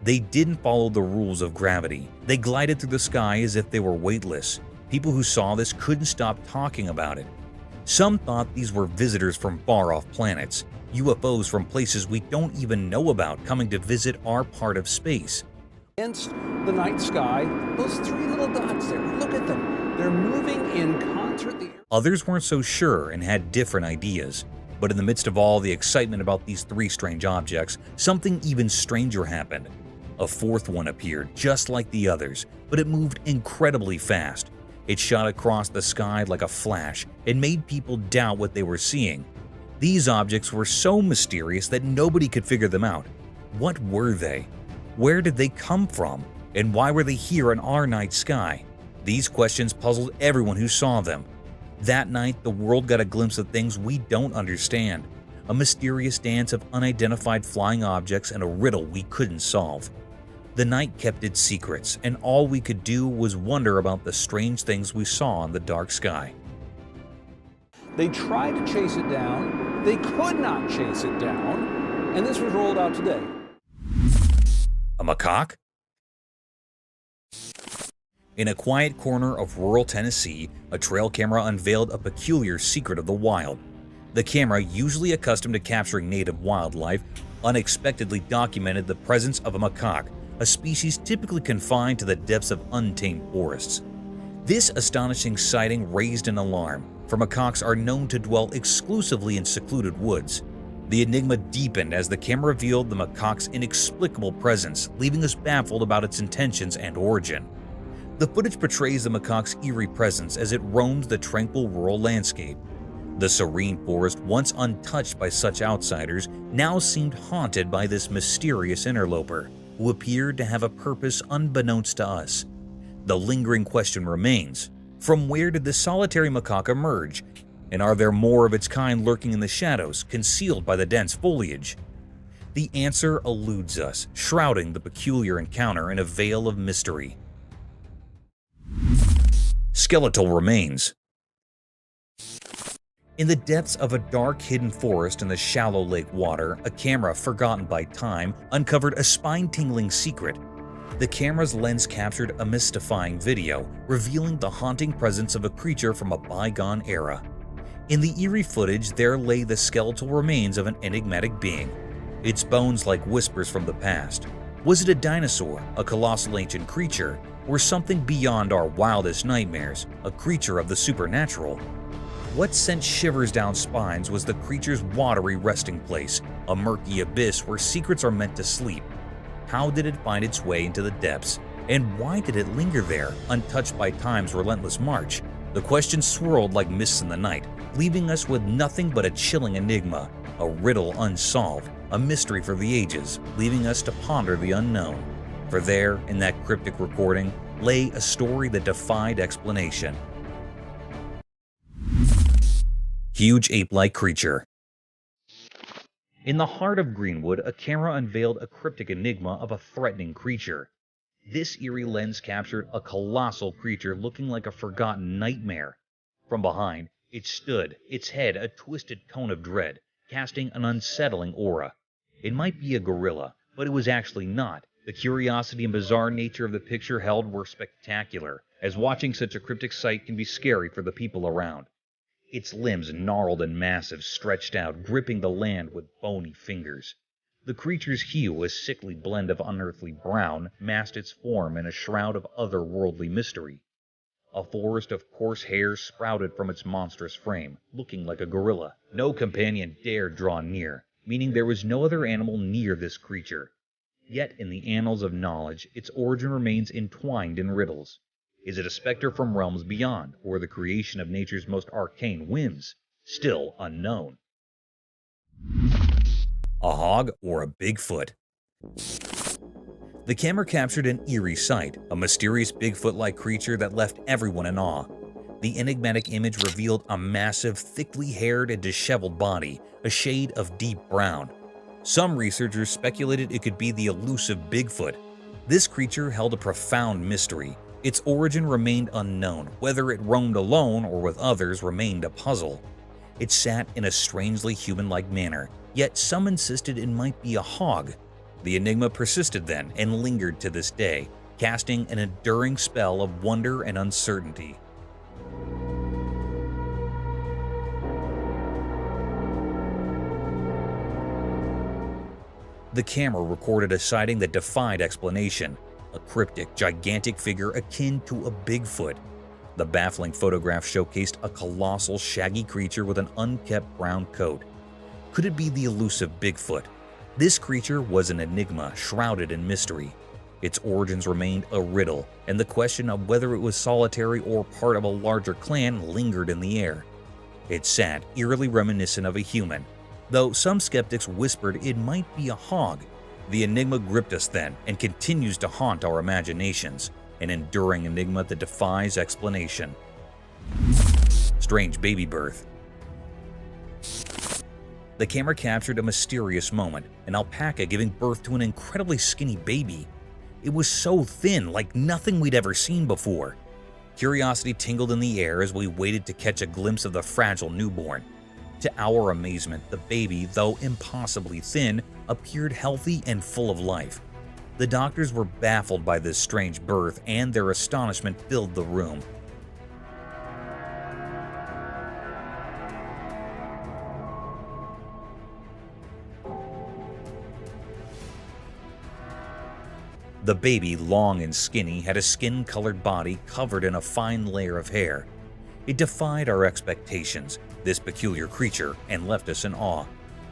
They didn't follow the rules of gravity. They glided through the sky as if they were weightless. People who saw this couldn't stop talking about it. Some thought these were visitors from far-off planets, UFOs from places we don't even know about coming to visit our part of space. Against the night sky, those 3 little dots there, look at them. They're moving in concert. Others weren't so sure and had different ideas. But in the midst of all the excitement about these 3 strange objects, something even stranger happened. A 4th one appeared, just like the others, but it moved incredibly fast. It shot across the sky like a flash and made people doubt what they were seeing. These objects were so mysterious that nobody could figure them out. What were they? Where did they come from? And why were they here in our night sky? These questions puzzled everyone who saw them. That night, the world got a glimpse of things we don't understand. A mysterious dance of unidentified flying objects and a riddle we couldn't solve. The night kept its secrets, and all we could do was wonder about the strange things we saw in the dark sky. They tried to chase it down. They could not chase it down. And this was rolled out today. A macaque? In a quiet corner of rural Tennessee, a trail camera unveiled a peculiar secret of the wild. The camera, usually accustomed to capturing native wildlife, unexpectedly documented the presence of a macaque, a species typically confined to the depths of untamed forests. This astonishing sighting raised an alarm, for macaques are known to dwell exclusively in secluded woods. The enigma deepened as the camera revealed the macaque's inexplicable presence, leaving us baffled about its intentions and origin. The footage portrays the macaque's eerie presence as it roams the tranquil rural landscape. The serene forest, once untouched by such outsiders, now seemed haunted by this mysterious interloper, who appeared to have a purpose unbeknownst to us. The lingering question remains: from where did this solitary macaque emerge? And are there more of its kind lurking in the shadows, concealed by the dense foliage? The answer eludes us, shrouding the peculiar encounter in a veil of mystery. Skeletal remains. In the depths of a dark, hidden forest in the shallow lake water, a camera forgotten by time uncovered a spine-tingling secret. The camera's lens captured a mystifying video, revealing the haunting presence of a creature from a bygone era. In the eerie footage, there lay the skeletal remains of an enigmatic being, its bones like whispers from the past. Was it a dinosaur, a colossal ancient creature, or something beyond our wildest nightmares, a creature of the supernatural? What sent shivers down spines was the creature's watery resting place, a murky abyss where secrets are meant to sleep. How did it find its way into the depths? And why did it linger there, untouched by time's relentless march? The questions swirled like mists in the night, leaving us with nothing but a chilling enigma, a riddle unsolved, a mystery for the ages, leaving us to ponder the unknown. For there, in that cryptic recording, lay a story that defied explanation. Huge ape-like creature. In the heart of Greenwood, a camera unveiled a cryptic enigma of a threatening creature. This eerie lens captured a colossal creature looking like a forgotten nightmare. From behind, it stood, its head a twisted cone of dread, casting an unsettling aura. It might be a gorilla, but it was actually not. The curiosity and bizarre nature of the picture held were spectacular, as watching such a cryptic sight can be scary for the people around. Its limbs, gnarled and massive, stretched out, gripping the land with bony fingers. The creature's hue, a sickly blend of unearthly brown, masked its form in a shroud of otherworldly mystery. A forest of coarse hairs sprouted from its monstrous frame, looking like a gorilla. No companion dared draw near, meaning there was no other animal near this creature. Yet in the annals of knowledge, its origin remains entwined in riddles. Is it a specter from realms beyond, or the creation of nature's most arcane whims? Still unknown. A hog or a Bigfoot? The camera captured an eerie sight, a mysterious Bigfoot-like creature that left everyone in awe. The enigmatic image revealed a massive, thickly haired and disheveled body, a shade of deep brown. Some researchers speculated it could be the elusive Bigfoot. This creature held a profound mystery. Its origin remained unknown, whether it roamed alone or with others remained a puzzle. It sat in a strangely human-like manner, yet some insisted it might be a hog. The enigma persisted then and lingered to this day, casting an enduring spell of wonder and uncertainty. The camera recorded a sighting that defied explanation, a cryptic, gigantic figure akin to a Bigfoot. The baffling photograph showcased a colossal, shaggy creature with an unkempt brown coat. Could it be the elusive Bigfoot? This creature was an enigma shrouded in mystery. Its origins remained a riddle, and the question of whether it was solitary or part of a larger clan lingered in the air. It sat eerily reminiscent of a human, though some skeptics whispered it might be a hog. The enigma gripped us then and continues to haunt our imaginations, an enduring enigma that defies explanation. Strange baby birth. The camera captured a mysterious moment, an alpaca giving birth to an incredibly skinny baby. It was so thin, like nothing we'd ever seen before. Curiosity tingled in the air as we waited to catch a glimpse of the fragile newborn. To our amazement, the baby, though impossibly thin, appeared healthy and full of life. The doctors were baffled by this strange birth, and their astonishment filled the room. The baby, long and skinny, had a skin-colored body covered in a fine layer of hair. It defied our expectations, this peculiar creature, and left us in awe.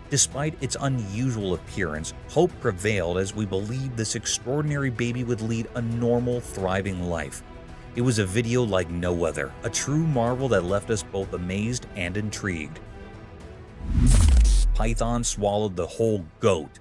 Despite its unusual appearance, hope prevailed as we believed this extraordinary baby would lead a normal, thriving life. It was a video like no other, a true marvel that left us both amazed and intrigued. Python swallowed the whole goat.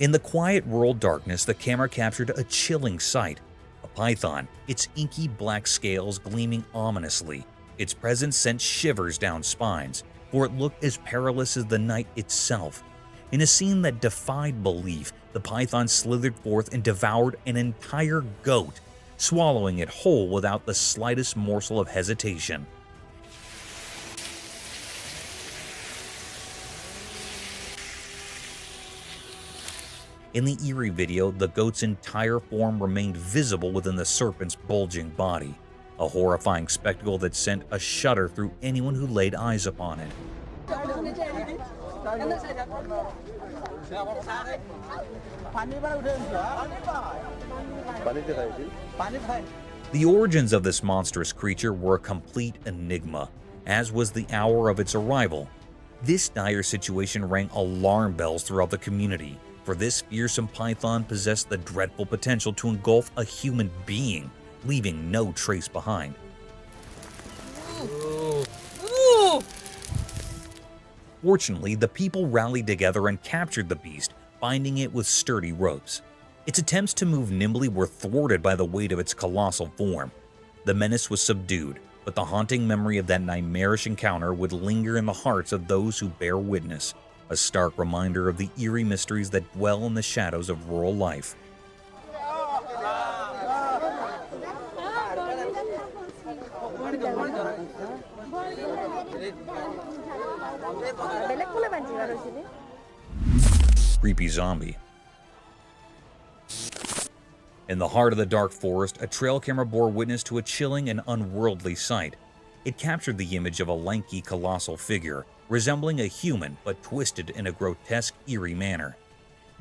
In the quiet rural darkness, the camera captured a chilling sight. A python, its inky black scales gleaming ominously. Its presence sent shivers down spines, for it looked as perilous as the night itself. In a scene that defied belief, the python slithered forth and devoured an entire goat, swallowing it whole without the slightest morsel of hesitation. In the eerie video, the goat's entire form remained visible within the serpent's bulging body, a horrifying spectacle that sent a shudder through anyone who laid eyes upon it. The origins of this monstrous creature were a complete enigma, as was the hour of its arrival. This dire situation rang alarm bells throughout the community, for this fearsome python possessed the dreadful potential to engulf a human being, leaving no trace behind. Fortunately, the people rallied together and captured the beast, binding it with sturdy ropes. Its attempts to move nimbly were thwarted by the weight of its colossal form. The menace was subdued, but the haunting memory of that nightmarish encounter would linger in the hearts of those who bear witness, a stark reminder of the eerie mysteries that dwell in the shadows of rural life. Creepy zombie. In the heart of the dark forest, a trail camera bore witness to a chilling and unworldly sight. It captured the image of a lanky, colossal figure, resembling a human but twisted in a grotesque, eerie manner.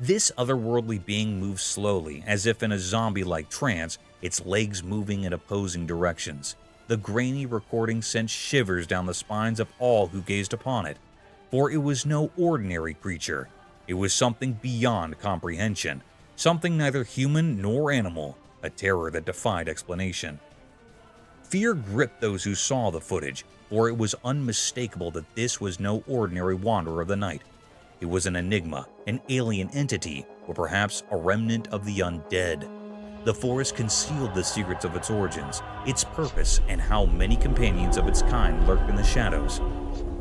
This otherworldly being moved slowly, as if in a zombie-like trance, its legs moving in opposing directions. The grainy recording sent shivers down the spines of all who gazed upon it, for it was no ordinary creature. It was something beyond comprehension, something neither human nor animal, a terror that defied explanation. Fear gripped those who saw the footage, for it was unmistakable that this was no ordinary wanderer of the night. It was an enigma, an alien entity, or perhaps a remnant of the undead. The forest concealed the secrets of its origins, its purpose, and how many companions of its kind lurked in the shadows.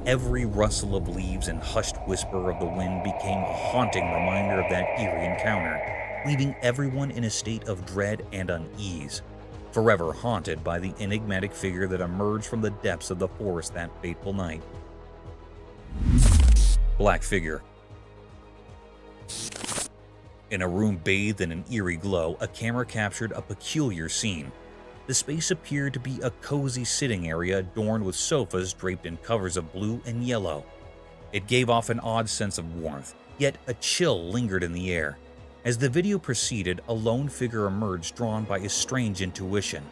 Every rustle of leaves and hushed whisper of the wind became a haunting reminder of that eerie encounter, leaving everyone in a state of dread and unease, forever haunted by the enigmatic figure that emerged from the depths of the forest that fateful night. Black figure. In a room bathed in an eerie glow, a camera captured a peculiar scene. The space appeared to be a cozy sitting area adorned with sofas draped in covers of blue and yellow. It gave off an odd sense of warmth, yet a chill lingered in the air. As the video proceeded, a lone figure emerged drawn by a strange intuition.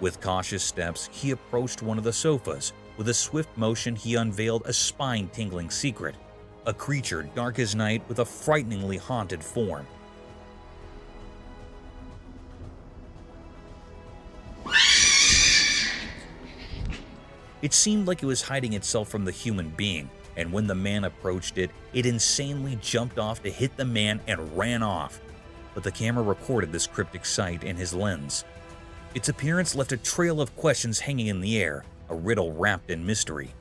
With cautious steps, he approached one of the sofas. With a swift motion, he unveiled a spine-tingling secret. A creature dark as night with a frighteningly haunted form. It seemed like it was hiding itself from the human being, and when the man approached it, it insanely jumped off to hit the man and ran off. But the camera recorded this cryptic sight in his lens. Its appearance left a trail of questions hanging in the air, a riddle wrapped in mystery.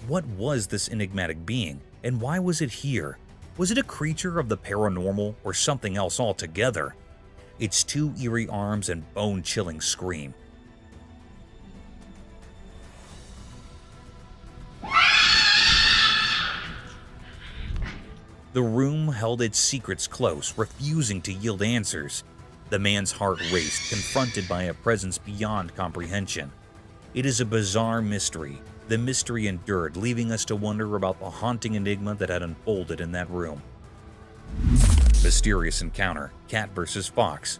What was this enigmatic being, and why was it here? Was it a creature of the paranormal or something else altogether? Its two eerie arms and bone-chilling scream. The room held its secrets close, refusing to yield answers. The man's heart raced, confronted by a presence beyond comprehension. It is a bizarre mystery. The mystery endured, leaving us to wonder about the haunting enigma that had unfolded in that room. Mysterious encounter, cat versus fox.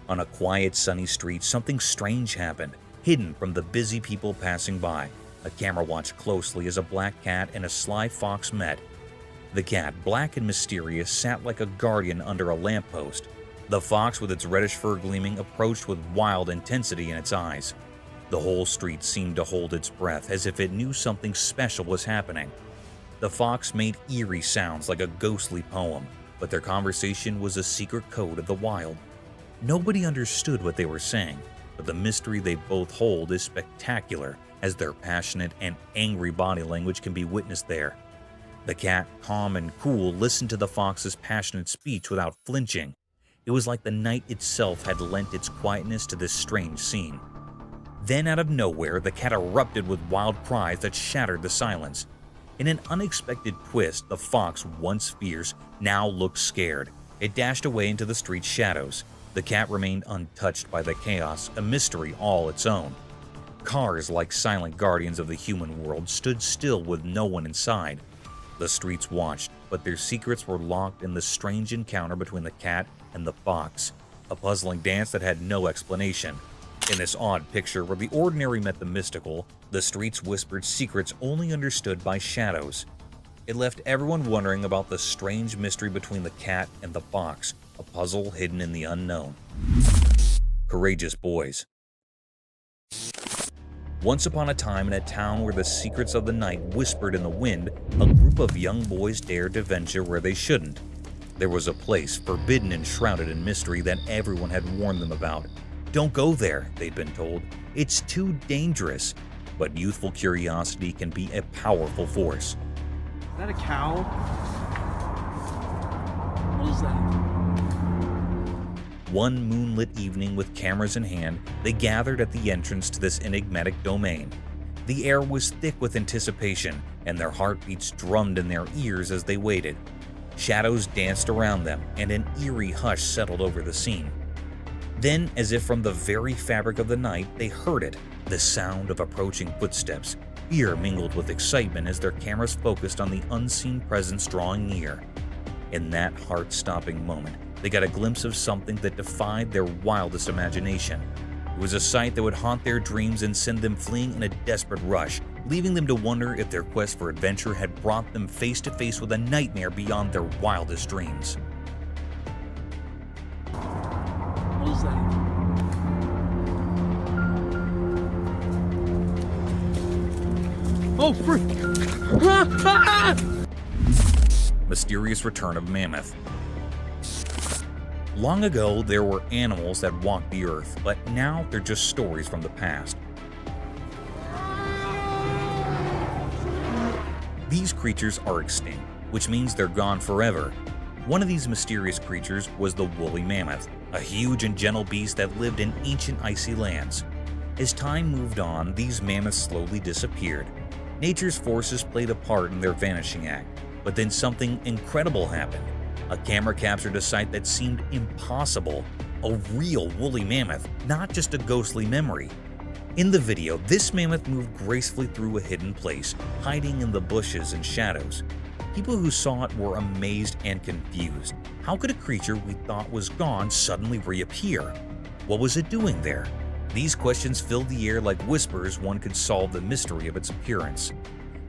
On a quiet, sunny street, something strange happened, hidden from the busy people passing by. A camera watched closely as a black cat and a sly fox met. The cat, black and mysterious, sat like a guardian under a lamppost. The fox, with its reddish fur gleaming, approached with wild intensity in its eyes. The whole street seemed to hold its breath, as if it knew something special was happening. The fox made eerie sounds like a ghostly poem, but their conversation was a secret code of the wild. Nobody understood what they were saying, but the mystery they both hold is spectacular, as their passionate and angry body language can be witnessed there. The cat, calm and cool, listened to the fox's passionate speech without flinching. It was like the night itself had lent its quietness to this strange scene. Then, out of nowhere, the cat erupted with wild cries that shattered the silence. In an unexpected twist, the fox, once fierce, now looked scared. It dashed away into the street's shadows. The cat remained untouched by the chaos, a mystery all its own. Cars, like silent guardians of the human world, stood still with no one inside. The streets watched, but their secrets were locked in the strange encounter between the cat and the fox, a puzzling dance that had no explanation. In this odd picture where the ordinary met the mystical, the streets whispered secrets only understood by shadows. It left everyone wondering about the strange mystery between the cat and the fox, a puzzle hidden in the unknown. Courageous boys. Once upon a time, in a town where the secrets of the night whispered in the wind, a group of young boys dared to venture where they shouldn't. There was a place, forbidden and shrouded in mystery, that everyone had warned them about. Don't go there, they'd been told. It's too dangerous. But youthful curiosity can be a powerful force. Is that a cow? What is that? One moonlit evening, with cameras in hand, they gathered at the entrance to this enigmatic domain. The air was thick with anticipation, and their heartbeats drummed in their ears as they waited. Shadows danced around them, and an eerie hush settled over the scene. Then, as if from the very fabric of the night, they heard it, the sound of approaching footsteps. Fear mingled with excitement as their cameras focused on the unseen presence drawing near. In that heart-stopping moment, they got a glimpse of something that defied their wildest imagination. It was a sight that would haunt their dreams and send them fleeing in a desperate rush, leaving them to wonder if their quest for adventure had brought them face to face with a nightmare beyond their wildest dreams. What is that? Oh, frick! Mysterious return of mammoth. Long ago, there were animals that walked the earth, but now they're just stories from the past. These creatures are extinct, which means they're gone forever. One of these mysterious creatures was the woolly mammoth, a huge and gentle beast that lived in ancient icy lands. As time moved on, these mammoths slowly disappeared. Nature's forces played a part in their vanishing act, but then something incredible happened. A camera captured a sight that seemed impossible, a real woolly mammoth, not just a ghostly memory. In the video, this mammoth moved gracefully through a hidden place, hiding in the bushes and shadows. People who saw it were amazed and confused. How could a creature we thought was gone suddenly reappear? What was it doing there? These questions filled the air like whispers one could solve the mystery of its appearance.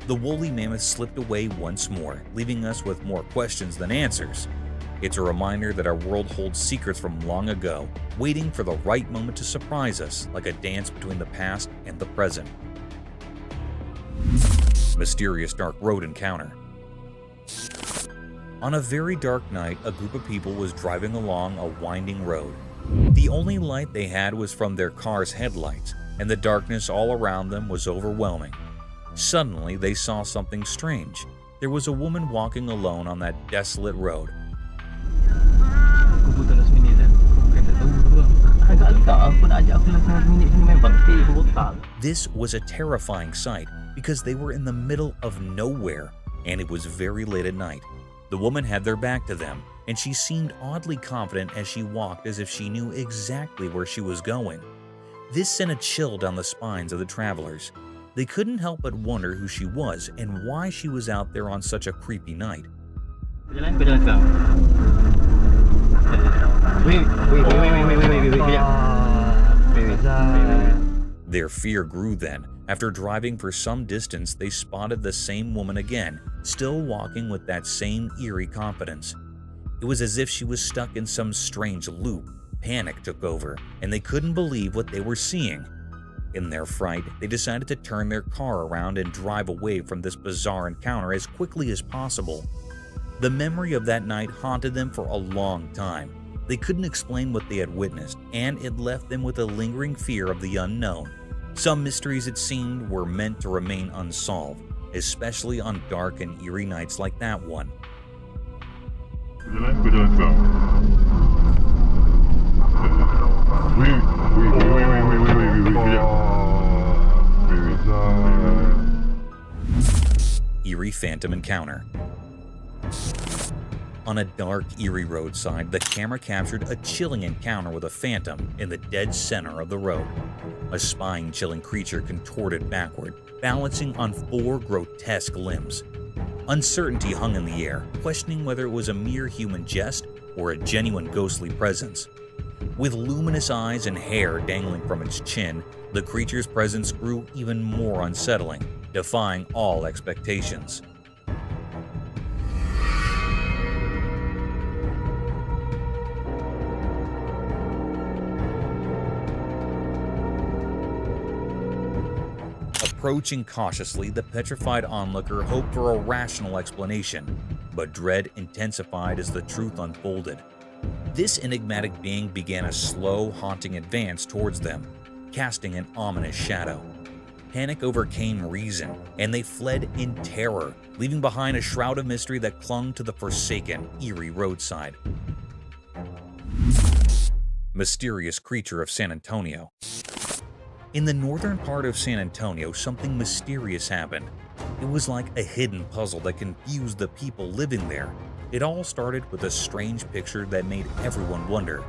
The woolly mammoth slipped away once more, leaving us with more questions than answers. It's a reminder that our world holds secrets from long ago, waiting for the right moment to surprise us, like a dance between the past and the present. Mysterious dark road encounter. On a very dark night, a group of people was driving along a winding road. The only light they had was from their car's headlights, and the darkness all around them was overwhelming. Suddenly, they saw something strange. There was a woman walking alone on that desolate road. This was a terrifying sight because they were in the middle of nowhere, and it was very late at night. The woman had their back to them, and she seemed oddly confident as she walked, as if she knew exactly where she was going. This sent a chill down the spines of the travelers. They couldn't help but wonder who she was and why she was out there on such a creepy night. Their fear grew then. After driving for some distance, they spotted the same woman again, still walking with that same eerie confidence. It was as if she was stuck in some strange loop. Panic took over, and they couldn't believe what they were seeing. In their fright, they decided to turn their car around and drive away from this bizarre encounter as quickly as possible. The memory of that night haunted them for a long time. They couldn't explain what they had witnessed, and it left them with a lingering fear of the unknown. Some mysteries, it seemed, were meant to remain unsolved, especially on dark and eerie nights like that one. Eerie phantom encounter. On a dark, eerie roadside, the camera captured a chilling encounter with a phantom in the dead center of the road. A spine-chilling creature contorted backward, balancing on 4 grotesque limbs. Uncertainty hung in the air, questioning whether it was a mere human jest or a genuine ghostly presence. With luminous eyes and hair dangling from its chin, the creature's presence grew even more unsettling, defying all expectations. Approaching cautiously, the petrified onlooker hoped for a rational explanation, but dread intensified as the truth unfolded. This enigmatic being began a slow, haunting advance towards them, casting an ominous shadow. Panic overcame reason, and they fled in terror, leaving behind a shroud of mystery that clung to the forsaken, eerie roadside. Mysterious creature of San Antonio. In the northern part of San Antonio, something mysterious happened. It was like a hidden puzzle that confused the people living there. It all started with a strange picture that made everyone wonder.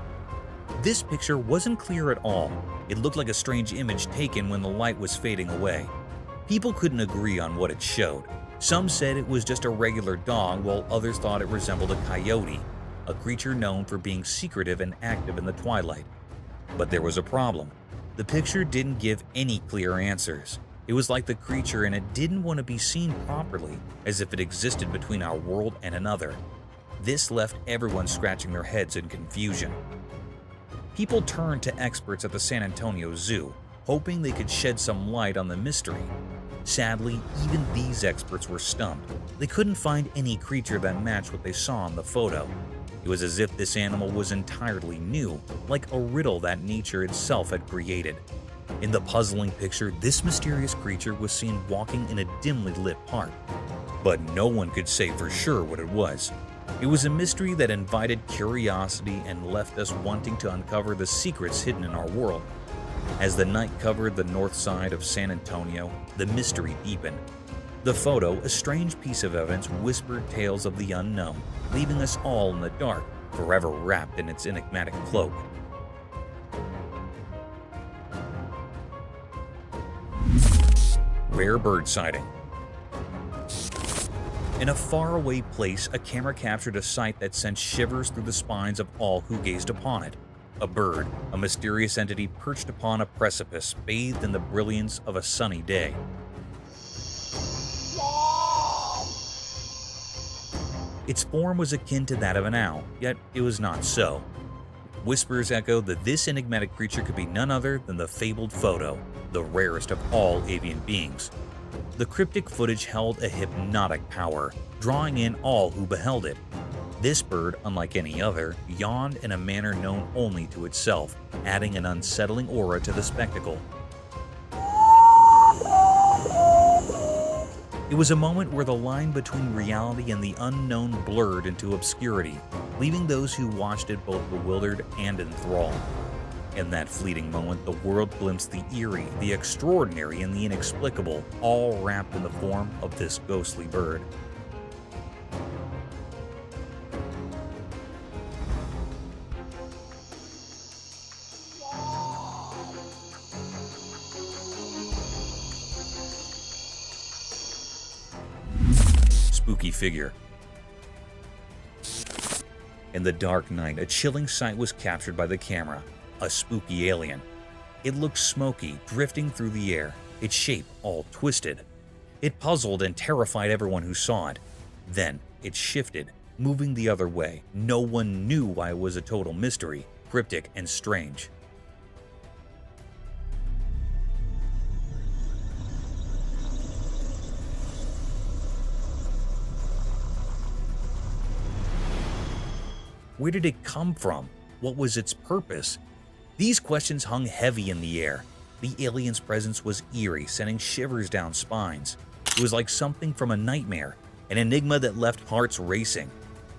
This picture wasn't clear at all. It looked like a strange image taken when the light was fading away. People couldn't agree on what it showed. Some said it was just a regular dog, while others thought it resembled a coyote, a creature known for being secretive and active in the twilight. But there was a problem. The picture didn't give any clear answers. It was like the creature in it didn't want to be seen properly, as if it existed between our world and another. This left everyone scratching their heads in confusion. People turned to experts at the San Antonio Zoo, hoping they could shed some light on the mystery. Sadly, even these experts were stumped. They couldn't find any creature that matched what they saw in the photo. It was as if this animal was entirely new, like a riddle that nature itself had created. In the puzzling picture, this mysterious creature was seen walking in a dimly lit park, but no one could say for sure what it was. It was a mystery that invited curiosity and left us wanting to uncover the secrets hidden in our world. As the night covered the north side of San Antonio, the mystery deepened. The photo, a strange piece of evidence, whispered tales of the unknown, leaving us all in the dark, forever wrapped in its enigmatic cloak. Rare bird sighting. In a faraway place, a camera captured a sight that sent shivers through the spines of all who gazed upon it. A bird, a mysterious entity perched upon a precipice, bathed in the brilliance of a sunny day. Its form was akin to that of an owl, yet it was not so. Whispers echoed that this enigmatic creature could be none other than the fabled Photo, the rarest of all avian beings. The cryptic footage held a hypnotic power, drawing in all who beheld it. This bird, unlike any other, yawned in a manner known only to itself, adding an unsettling aura to the spectacle. It was a moment where the line between reality and the unknown blurred into obscurity, leaving those who watched it both bewildered and enthralled. In that fleeting moment, the world glimpsed the eerie, the extraordinary, and the inexplicable, all wrapped in the form of this ghostly bird. Spooky figure. In the dark night, a chilling sight was captured by the camera. A spooky alien. It looked smoky, drifting through the air, its shape all twisted. It puzzled and terrified everyone who saw it. Then it shifted, moving the other way. No one knew why it was a total mystery, cryptic and strange. Where did it come from? What was its purpose? These questions hung heavy in the air. The alien's presence was eerie, sending shivers down spines. It was like something from a nightmare, an enigma that left hearts racing.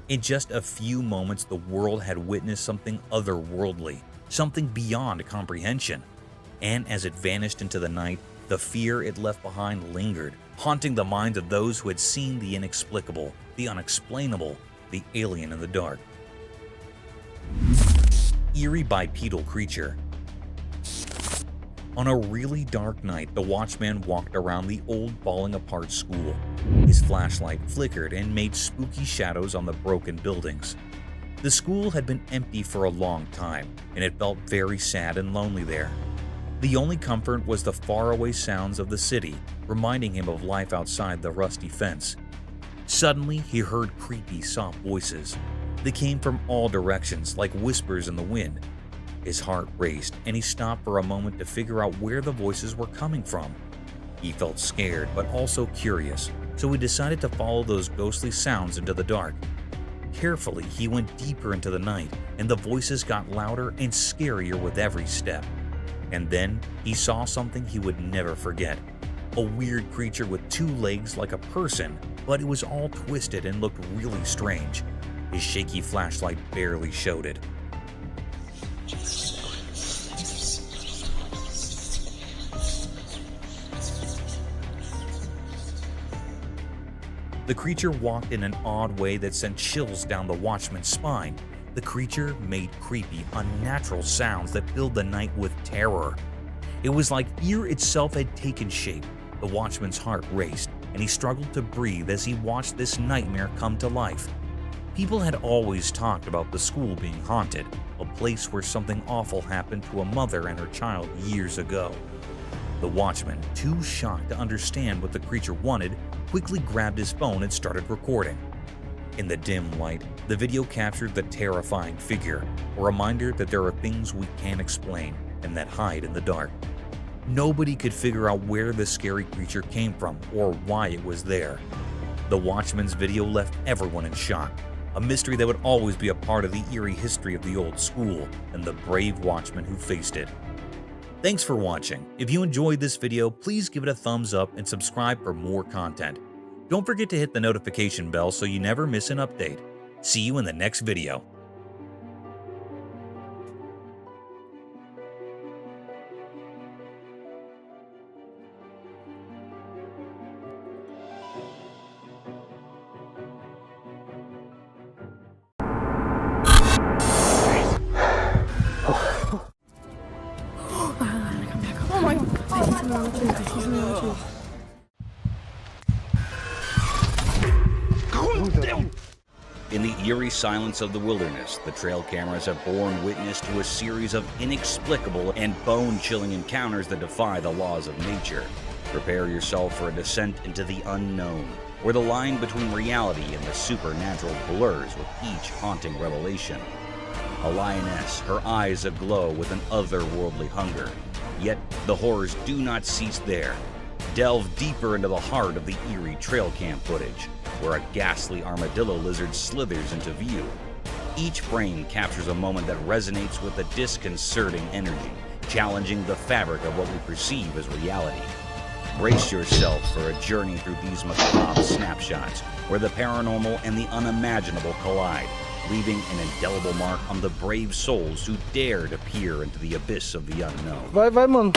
In just a few moments, the world had witnessed something otherworldly, something beyond comprehension. And as it vanished into the night, the fear it left behind lingered, haunting the minds of those who had seen the inexplicable, the unexplainable, the alien in the dark. Eerie bipedal creature. On a really dark night, the watchman walked around the old falling apart school. His flashlight flickered and made spooky shadows on the broken buildings. The school had been empty for a long time, and it felt very sad and lonely there. The only comfort was the faraway sounds of the city, reminding him of life outside the rusty fence. Suddenly, he heard creepy, soft voices. They came from all directions, like whispers in the wind. His heart raced, and he stopped for a moment to figure out where the voices were coming from. He felt scared, but also curious, so he decided to follow those ghostly sounds into the dark. Carefully, he went deeper into the night, and the voices got louder and scarier with every step. And then, he saw something he would never forget. A weird creature with 2 legs like a person, but it was all twisted and looked really strange. His shaky flashlight barely showed it. The creature walked in an odd way that sent chills down the watchman's spine. The creature made creepy, unnatural sounds that filled the night with terror. It was like fear itself had taken shape. The watchman's heart raced, and he struggled to breathe as he watched this nightmare come to life. People had always talked about the school being haunted, a place where something awful happened to a mother and her child years ago. The watchman, too shocked to understand what the creature wanted, quickly grabbed his phone and started recording. In the dim light, the video captured the terrifying figure, a reminder that there are things we can't explain and that hide in the dark. Nobody could figure out where the scary creature came from or why it was there. The Watchman's video left everyone in shock, a mystery that would always be a part of the eerie history of the old school and the brave watchmen who faced it. Thanks for watching. If you enjoyed this video, please give it a thumbs up and subscribe for more content. Don't forget to hit the notification bell so you never miss an update. See you in the next video. In the eerie silence of the wilderness, the trail cameras have borne witness to a series of inexplicable and bone-chilling encounters that defy the laws of nature. Prepare yourself for a descent into the unknown, where the line between reality and the supernatural blurs with each haunting revelation. A lioness, her eyes aglow with an otherworldly hunger. Yet the horrors do not cease there. Delve deeper into the heart of the eerie trail cam footage, where a ghastly armadillo lizard slithers into view. Each frame captures a moment that resonates with a disconcerting energy, challenging the fabric of what we perceive as reality. Brace yourself for a journey through these macabre snapshots, where the paranormal and the unimaginable collide, leaving an indelible mark on the brave souls who dare to peer into the abyss of the unknown. Vai, mano.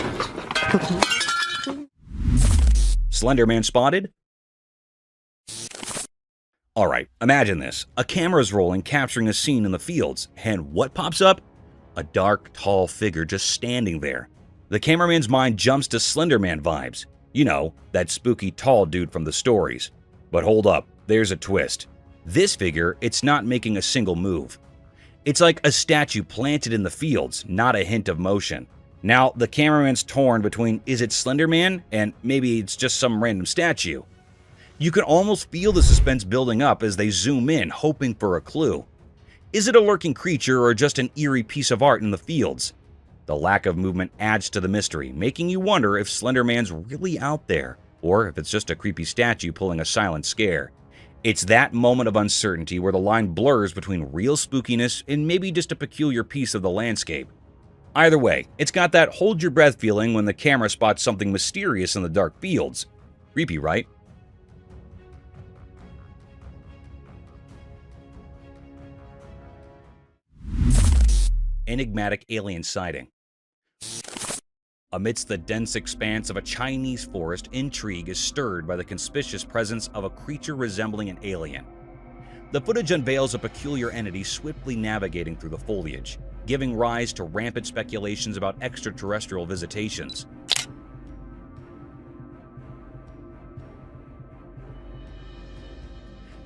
Slenderman spotted? Alright, imagine this. A camera's rolling, capturing a scene in the fields, and what pops up? A dark, tall figure just standing there. The cameraman's mind jumps to Slenderman vibes. You know, that spooky tall dude from the stories. But hold up, there's a twist. This figure, it's not making a single move. It's like a statue planted in the fields, not a hint of motion. Now, the cameraman's torn between is it Slenderman and maybe it's just some random statue. You can almost feel the suspense building up as they zoom in, hoping for a clue. Is it a lurking creature or just an eerie piece of art in the fields? The lack of movement adds to the mystery, making you wonder if Slenderman's really out there, or if it's just a creepy statue pulling a silent scare. It's that moment of uncertainty where the line blurs between real spookiness and maybe just a peculiar piece of the landscape. Either way, it's got that hold your breath feeling when the camera spots something mysterious in the dark fields. Creepy, right? Enigmatic alien sighting. Amidst the dense expanse of a Chinese forest, intrigue is stirred by the conspicuous presence of a creature resembling an alien. The footage unveils a peculiar entity swiftly navigating through the foliage, giving rise to rampant speculations about extraterrestrial visitations.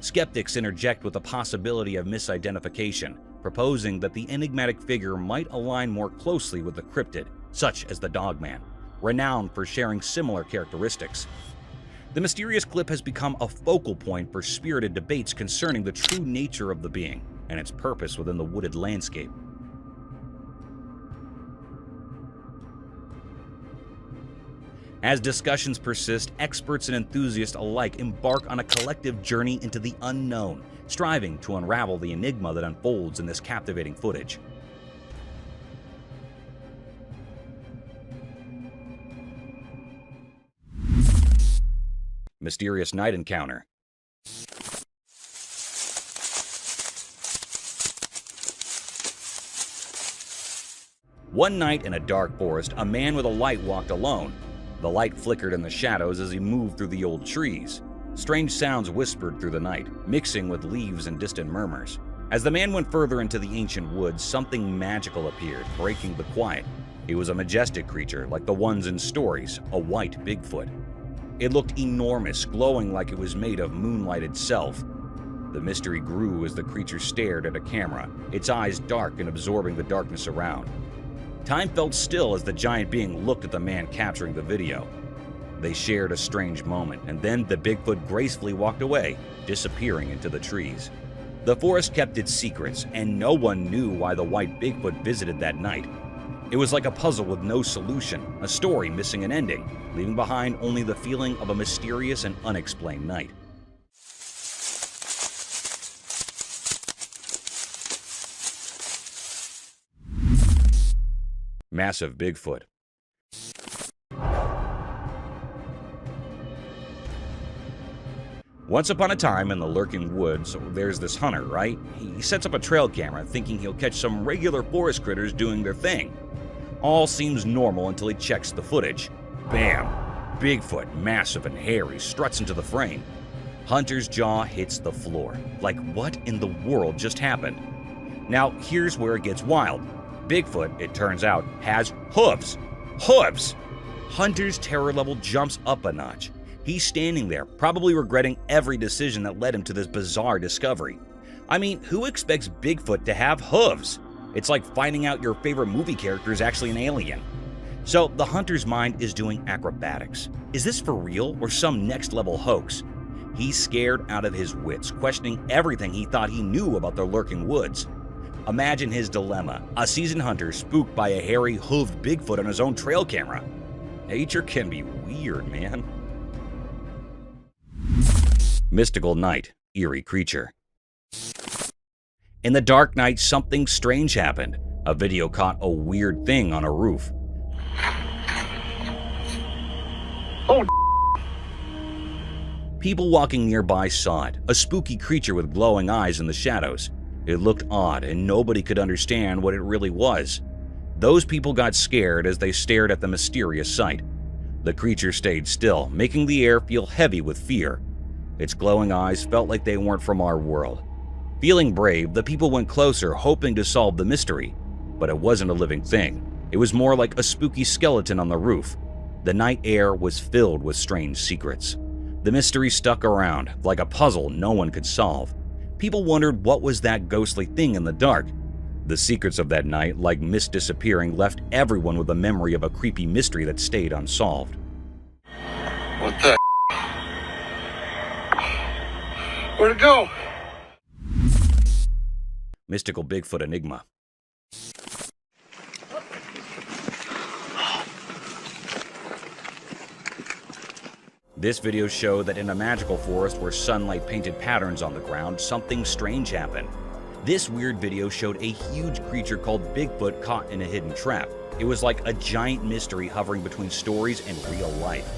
Skeptics interject with the possibility of misidentification, proposing that the enigmatic figure might align more closely with the cryptid, such as the Dogman, renowned for sharing similar characteristics. The mysterious clip has become a focal point for spirited debates concerning the true nature of the being and its purpose within the wooded landscape. As discussions persist, experts and enthusiasts alike embark on a collective journey into the unknown, striving to unravel the enigma that unfolds in this captivating footage. Mysterious night encounter. One night in a dark forest, a man with a light walked alone. The light flickered in the shadows as he moved through the old trees. Strange sounds whispered through the night, mixing with leaves and distant murmurs. As the man went further into the ancient woods, something magical appeared, breaking the quiet. It was a majestic creature, like the ones in stories, a white Bigfoot. It looked enormous, glowing like it was made of moonlight itself. The mystery grew as the creature stared at a camera, its eyes dark and absorbing the darkness around. Time felt still as the giant being looked at the man capturing the video. They shared a strange moment, and then the Bigfoot gracefully walked away, disappearing into the trees. The forest kept its secrets, and no one knew why the white Bigfoot visited that night. It was like a puzzle with no solution, a story missing an ending, leaving behind only the feeling of a mysterious and unexplained night. Massive Bigfoot. Once upon a time in the lurking woods, there's this hunter, right? He sets up a trail camera thinking he'll catch some regular forest critters doing their thing. All seems normal until he checks the footage. Bam! Bigfoot, massive and hairy, struts into the frame. Hunter's jaw hits the floor. Like, what in the world just happened? Now, here's where it gets wild. Bigfoot, it turns out, has hooves. Hooves! Hunter's terror level jumps up a notch. He's standing there, probably regretting every decision that led him to this bizarre discovery. I mean, who expects Bigfoot to have hooves? It's like finding out your favorite movie character is actually an alien. So the hunter's mind is doing acrobatics. Is this for real or some next-level hoax? He's scared out of his wits, questioning everything he thought he knew about the lurking woods. Imagine his dilemma, a seasoned hunter spooked by a hairy, hooved Bigfoot on his own trail camera. Nature can be weird, man. Mystical night, eerie creature. In the dark night, something strange happened. A video caught a weird thing on a roof. Oh, People walking nearby saw it, a spooky creature with glowing eyes in the shadows. It looked odd and nobody could understand what it really was. Those people got scared as they stared at the mysterious sight. The creature stayed still, making the air feel heavy with fear. Its glowing eyes felt like they weren't from our world. Feeling brave, the people went closer, hoping to solve the mystery. But it wasn't a living thing. It was more like a spooky skeleton on the roof. The night air was filled with strange secrets. The mystery stuck around, like a puzzle no one could solve. People wondered what was that ghostly thing in the dark. The secrets of that night, like mist disappearing, left everyone with a memory of a creepy mystery that stayed unsolved. what the? Where'd it go? Mystical Bigfoot enigma. This video showed that in a magical forest where sunlight painted patterns on the ground, something strange happened. This weird video showed a huge creature called Bigfoot caught in a hidden trap. It was like a giant mystery hovering between stories and real life.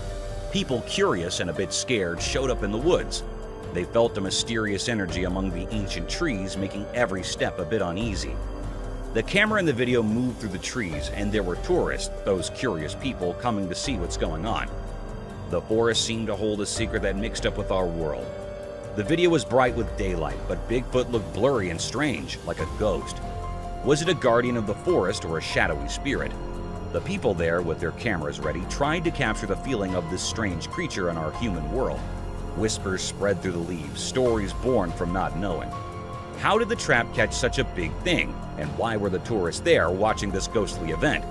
People, curious and a bit scared, showed up in the woods. They felt a mysterious energy among the ancient trees, making every step a bit uneasy. The camera in the video moved through the trees, and there were tourists, those curious people, coming to see what's going on. The forest seemed to hold a secret that mixed up with our world. The video was bright with daylight, but Bigfoot looked blurry and strange, like a ghost. Was it a guardian of the forest or a shadowy spirit? The people there, with their cameras ready, tried to capture the feeling of this strange creature in our human world. Whispers spread through the leaves, stories born from not knowing. How did the trap catch such a big thing, and why were the tourists there watching this ghostly event?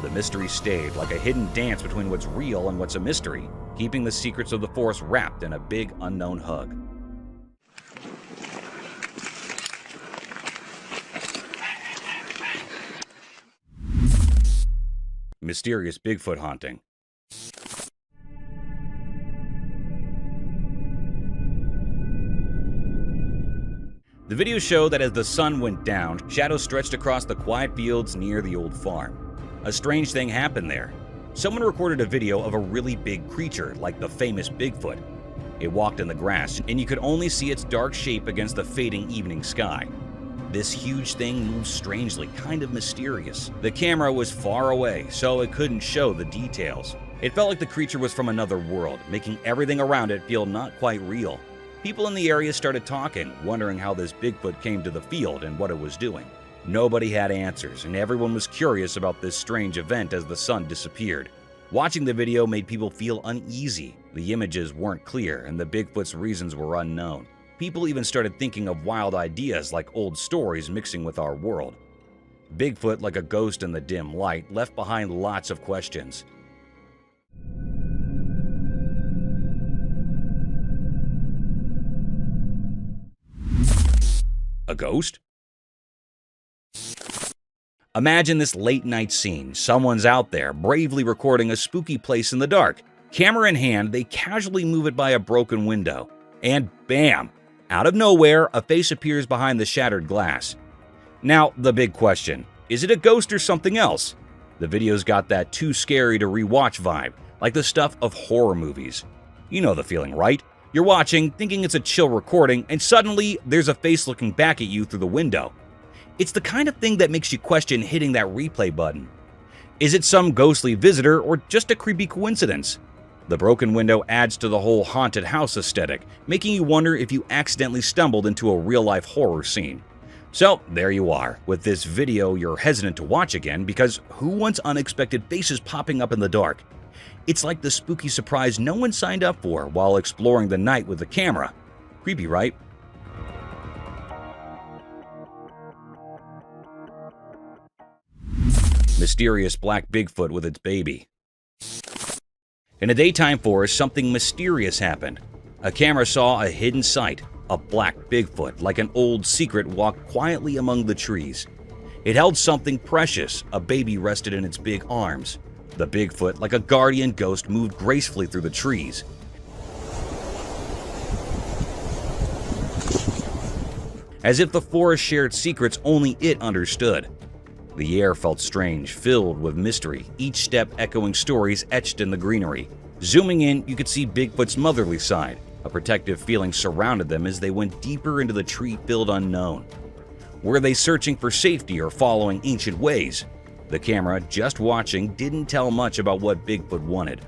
The mystery stayed, like a hidden dance between what's real and what's a mystery, keeping the secrets of the forest wrapped in a big unknown hug. Mysterious Bigfoot haunting. The video showed that as the sun went down, shadows stretched across the quiet fields near the old farm. A strange thing happened there. Someone recorded a video of a really big creature, like the famous Bigfoot. It walked in the grass, and you could only see its dark shape against the fading evening sky. This huge thing moved strangely, kind of mysterious. The camera was far away, so it couldn't show the details. It felt like the creature was from another world, making everything around it feel not quite real. People in the area started talking, wondering how this Bigfoot came to the field and what it was doing. Nobody had answers, and everyone was curious about this strange event as the sun disappeared. Watching the video made people feel uneasy. The images weren't clear, and the Bigfoot's reasons were unknown. People even started thinking of wild ideas like old stories mixing with our world. Bigfoot, like a ghost in the dim light, left behind lots of questions. A ghost? Imagine this late night scene. Someone's out there bravely recording a spooky place in the dark. Camera in hand, they casually move it by a broken window. And bam! Out of nowhere, a face appears behind the shattered glass. Now, the big question, is it a ghost or something else? The video's got that too scary to rewatch vibe, like the stuff of horror movies. You know the feeling, right? You're watching, thinking it's a chill recording, and suddenly there's a face looking back at you through the window. It's the kind of thing that makes you question hitting that replay button. Is it some ghostly visitor or just a creepy coincidence? The broken window adds to the whole haunted house aesthetic, making you wonder if you accidentally stumbled into a real-life horror scene. So there you are. With this video, you're hesitant to watch again because who wants unexpected faces popping up in the dark? It's like the spooky surprise no one signed up for while exploring the night with the camera. Creepy, right? Mysterious black Bigfoot with its baby. In a daytime forest, something mysterious happened. A camera saw a hidden sight. A black Bigfoot, like an old secret, walked quietly among the trees. It held something precious. A baby rested in its big arms. The Bigfoot, like a guardian ghost, moved gracefully through the trees. As if the forest shared secrets only it understood. The air felt strange, filled with mystery, each step echoing stories etched in the greenery. Zooming in, you could see Bigfoot's motherly side. A protective feeling surrounded them as they went deeper into the tree-filled unknown. Were they searching for safety or following ancient ways? The camera, just watching, didn't tell much about what Bigfoot wanted.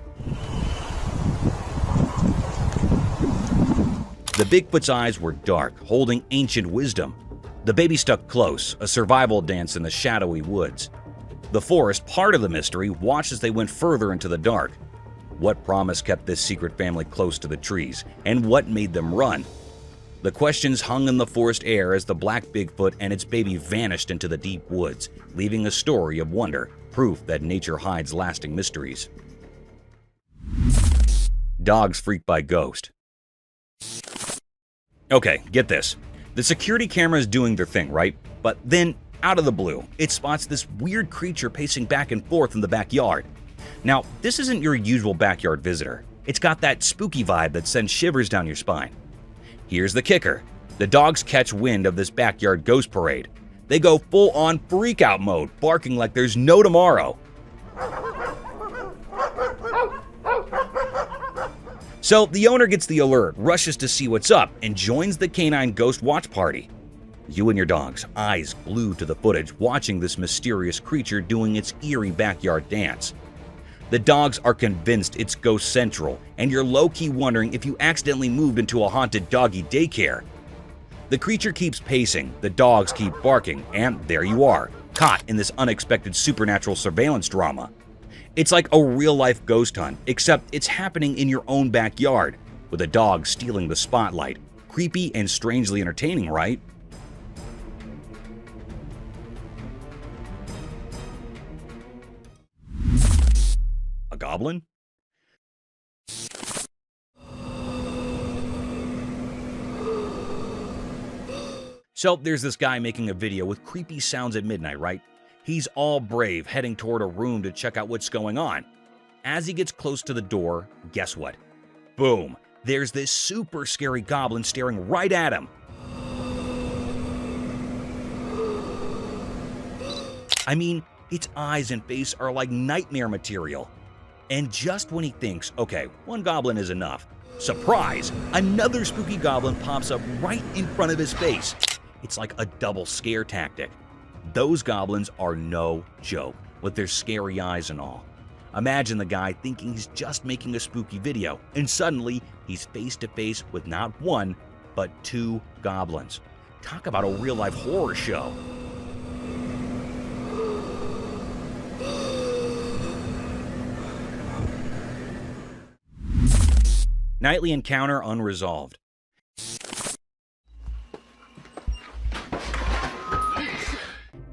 The Bigfoot's eyes were dark, holding ancient wisdom. The baby stuck close, a survival dance in the shadowy woods. The forest, part of the mystery, watched as they went further into the dark. What promise kept this secret family close to the trees, and what made them run? The questions hung in the forest air as the black Bigfoot and its baby vanished into the deep woods, leaving a story of wonder, proof that nature hides lasting mysteries. Dogs freaked by ghost. Okay, get this. The security camera is doing their thing, right? But then, out of the blue, it spots this weird creature pacing back and forth in the backyard. Now, this isn't your usual backyard visitor. It's got that spooky vibe that sends shivers down your spine. Here's the kicker. The dogs catch wind of this backyard ghost parade. They go full-on freak-out mode, barking like there's no tomorrow. So the owner gets the alert, rushes to see what's up, and joins the canine ghost watch party. You and your dogs, eyes glued to the footage, watching this mysterious creature doing its eerie backyard dance. The dogs are convinced it's Ghost Central, and you're low-key wondering if you accidentally moved into a haunted doggy daycare. The creature keeps pacing, the dogs keep barking, and there you are, caught in this unexpected supernatural surveillance drama. It's like a real-life ghost hunt, except it's happening in your own backyard, with a dog stealing the spotlight. Creepy and strangely entertaining, right? A goblin? So there's this guy making a video with creepy sounds at midnight, right? He's all brave, heading toward a room to check out what's going on. As he gets close to the door, guess what? Boom! There's this super scary goblin staring right at him. I mean, its eyes and face are like nightmare material. And just when he thinks, okay, one goblin is enough, surprise! Another spooky goblin pops up right in front of his face. It's like a double scare tactic. Those goblins are no joke, with their scary eyes and all. Imagine the guy thinking he's just making a spooky video, and suddenly he's face to face with not one, but two goblins. Talk about a real-life horror show. Nightly encounter unresolved.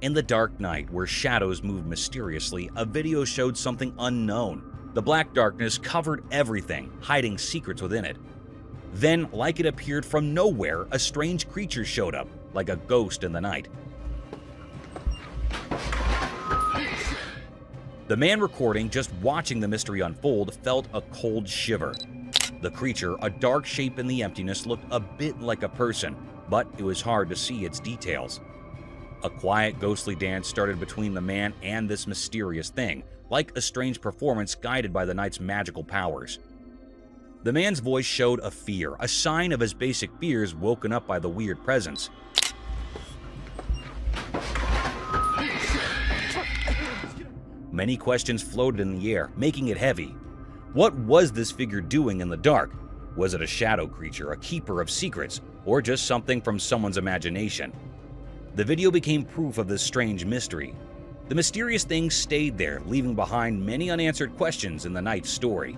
In the dark night, where shadows moved mysteriously, a video showed something unknown. The black darkness covered everything, hiding secrets within it. Then, like it appeared from nowhere, a strange creature showed up, like a ghost in the night. The man recording, just watching the mystery unfold, felt a cold shiver. The creature, a dark shape in the emptiness, looked a bit like a person, but it was hard to see its details. A quiet, ghostly dance started between the man and this mysterious thing, like a strange performance guided by the night's magical powers. The man's voice showed a fear, a sign of his basic fears woken up by the weird presence. Many questions floated in the air, making it heavy. What was this figure doing in the dark? Was it a shadow creature, a keeper of secrets, or just something from someone's imagination? The video became proof of this strange mystery. The mysterious thing stayed there, leaving behind many unanswered questions in the night's story.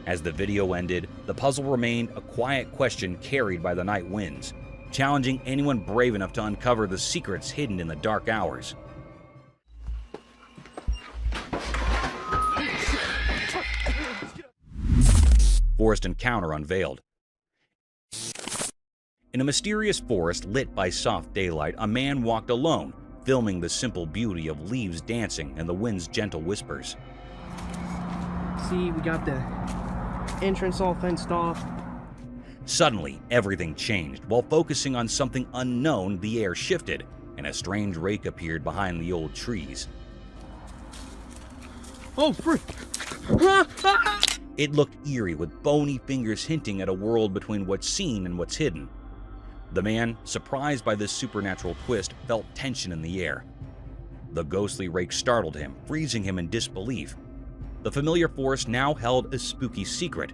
As the video ended, the puzzle remained a quiet question carried by the night winds, challenging anyone brave enough to uncover the secrets hidden in the dark hours. Forest encounter unveiled. In a mysterious forest lit by soft daylight, a man walked alone, filming the simple beauty of leaves dancing and the wind's gentle whispers. See, we got the entrance all fenced off. Suddenly, everything changed. While focusing on something unknown, the air shifted, and a strange rake appeared behind the old trees. Oh, frick! It looked eerie, with bony fingers hinting at a world between what's seen and what's hidden. The man, surprised by this supernatural twist, felt tension in the air. The ghostly rake startled him, freezing him in disbelief. The familiar forest now held a spooky secret.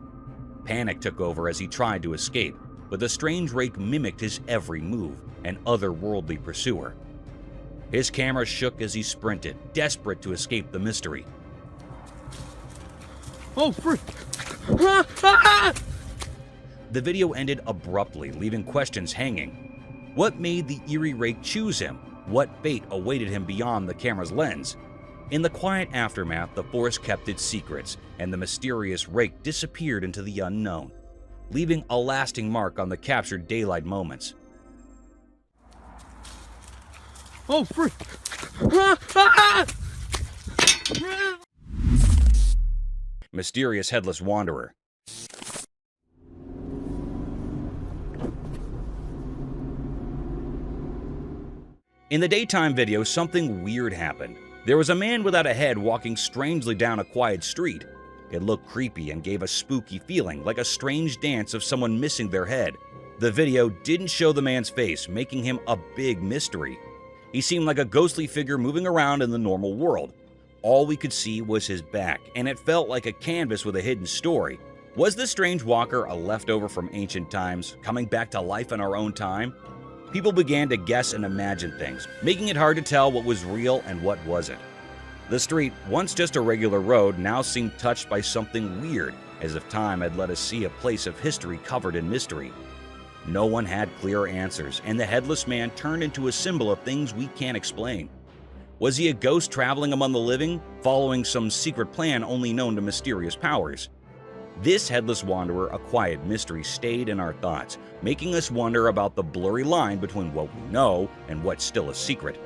Panic took over as he tried to escape, but the strange rake mimicked his every move, an otherworldly pursuer. His camera shook as he sprinted, desperate to escape the mystery. Oh, frick! The video ended abruptly, leaving questions hanging. What made the eerie rake choose him? What fate awaited him beyond the camera's lens? In the quiet aftermath, the forest kept its secrets, and the mysterious rake disappeared into the unknown, leaving a lasting mark on the captured daylight moments. Oh, frick! Mysterious Headless Wanderer. In the daytime video, something weird happened. There was a man without a head walking strangely down a quiet street. It looked creepy and gave a spooky feeling, like a strange dance of someone missing their head. The video didn't show the man's face, making him a big mystery. He seemed like a ghostly figure moving around in the normal world. All we could see was his back, and it felt like a canvas with a hidden story. Was this strange walker a leftover from ancient times, coming back to life in our own time? People began to guess and imagine things, making it hard to tell what was real and what wasn't. The street, once just a regular road, now seemed touched by something weird, as if time had let us see a place of history covered in mystery. No one had clear answers, and the headless man turned into a symbol of things we can't explain. Was he a ghost traveling among the living, following some secret plan only known to mysterious powers? This headless wanderer, a quiet mystery, stayed in our thoughts, making us wonder about the blurry line between what we know and what's still a secret.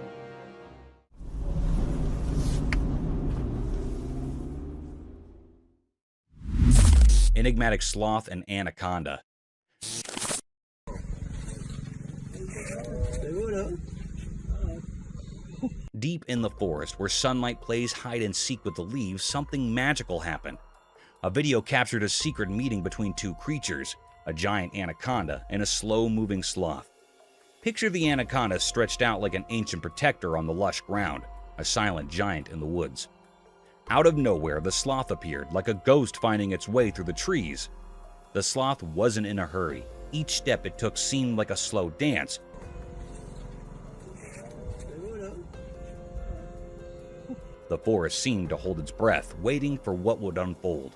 Enigmatic sloth and anaconda. Deep in the forest, where sunlight plays hide-and-seek with the leaves, something magical happened. A video captured a secret meeting between two creatures, a giant anaconda and a slow-moving sloth. Picture the anaconda stretched out like an ancient protector on the lush ground, a silent giant in the woods. Out of nowhere, the sloth appeared, like a ghost finding its way through the trees. The sloth wasn't in a hurry. Each step it took seemed like a slow dance. The forest seemed to hold its breath, waiting for what would unfold.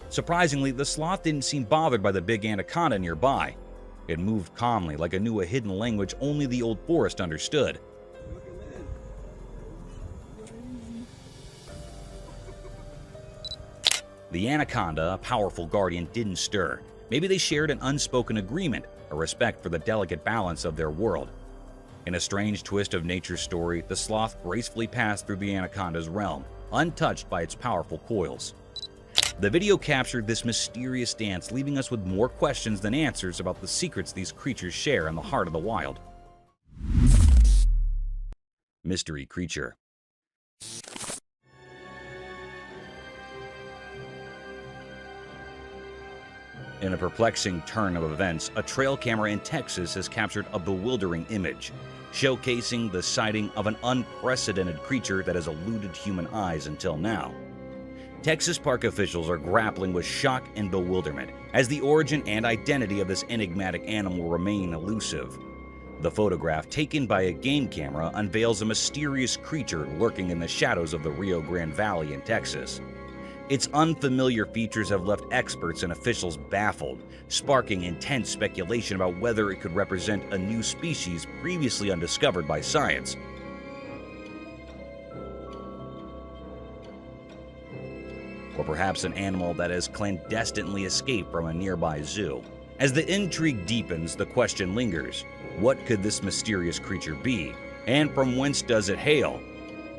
Surprisingly, the sloth didn't seem bothered by the big anaconda nearby. It moved calmly, like it knew a hidden language only the old forest understood. The anaconda, a powerful guardian, didn't stir. Maybe they shared an unspoken agreement, a respect for the delicate balance of their world. In a strange twist of nature's story, the sloth gracefully passed through the anaconda's realm, untouched by its powerful coils. The video captured this mysterious dance, leaving us with more questions than answers about the secrets these creatures share in the heart of the wild. Mystery creature. In a perplexing turn of events, a trail camera in Texas has captured a bewildering image, showcasing the sighting of an unprecedented creature that has eluded human eyes until now. Texas park officials are grappling with shock and bewilderment as the origin and identity of this enigmatic animal remain elusive. The photograph, taken by a game camera, unveils a mysterious creature lurking in the shadows of the Rio Grande Valley in Texas. Its unfamiliar features have left experts and officials baffled, sparking intense speculation about whether it could represent a new species previously undiscovered by science. Or perhaps an animal that has clandestinely escaped from a nearby zoo. As the intrigue deepens, the question lingers: what could this mysterious creature be, and from whence does it hail?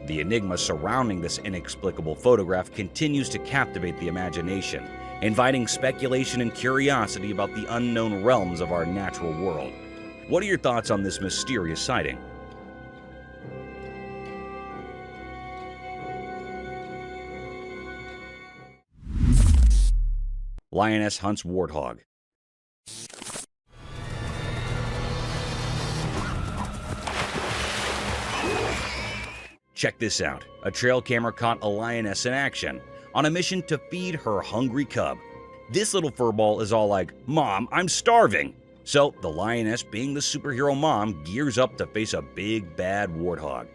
The enigma surrounding this inexplicable photograph continues to captivate the imagination, inviting speculation and curiosity about the unknown realms of our natural world. What are your thoughts on this mysterious sighting? Lioness hunts warthog. Check this out. A trail camera caught a lioness in action, on a mission to feed her hungry cub. This little furball is all like, "Mom, I'm starving." So the lioness, being the superhero mom, gears up to face a big bad warthog.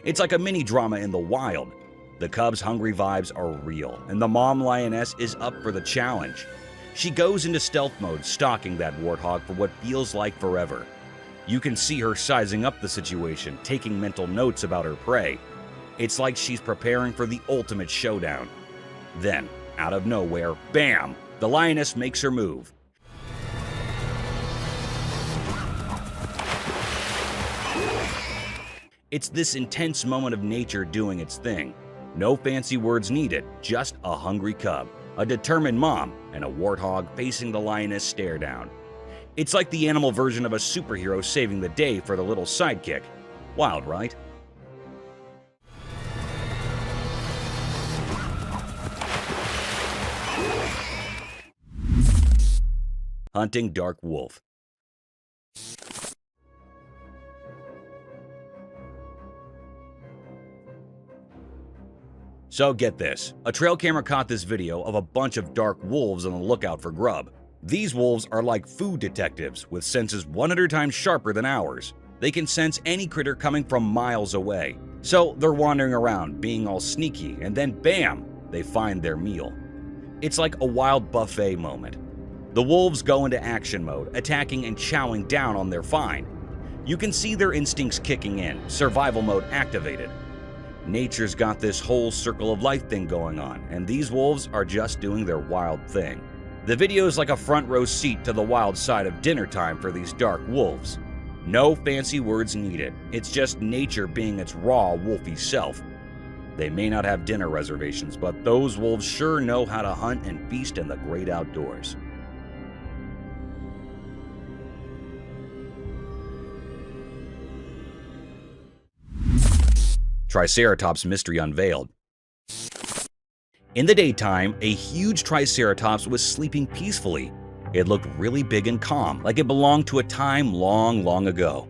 It's like a mini drama in the wild. The cub's hungry vibes are real, and the mom lioness is up for the challenge. She goes into stealth mode, stalking that warthog for what feels like forever. You can see her sizing up the situation, taking mental notes about her prey. It's like she's preparing for the ultimate showdown. Then, out of nowhere, bam! The lioness makes her move. It's this intense moment of nature doing its thing. No fancy words needed, just a hungry cub, a determined mom, and a warthog facing the lioness stare down. It's like the animal version of a superhero saving the day for the little sidekick. Wild, right? Hunting dark wolf. So get this, a trail camera caught this video of a bunch of dark wolves on the lookout for grub. These wolves are like food detectives with senses 100 times sharper than ours. They can sense any critter coming from miles away. So they're wandering around, being all sneaky, and then bam, they find their meal. It's like a wild buffet moment. The wolves go into action mode, attacking and chowing down on their find. You can see their instincts kicking in, survival mode activated. Nature's got this whole circle of life thing going on, and these wolves are just doing their wild thing. The video is like a front row seat to the wild side of dinner time for these dark wolves. No fancy words needed, it's just nature being its raw, wolfy self. They may not have dinner reservations, but those wolves sure know how to hunt and feast in the great outdoors. Triceratops mystery unveiled. In the daytime, a huge Triceratops was sleeping peacefully. It looked really big and calm, like it belonged to a time long, long ago.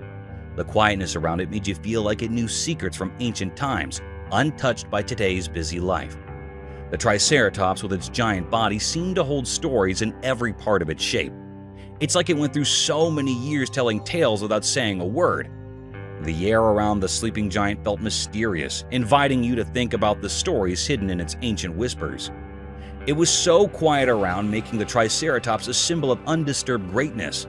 The quietness around it made you feel like it knew secrets from ancient times, untouched by today's busy life. The Triceratops, with its giant body, seemed to hold stories in every part of its shape. It's like it went through so many years telling tales without saying a word. The air around the sleeping giant felt mysterious, inviting you to think about the stories hidden in its ancient whispers. It was so quiet around, making the Triceratops a symbol of undisturbed greatness.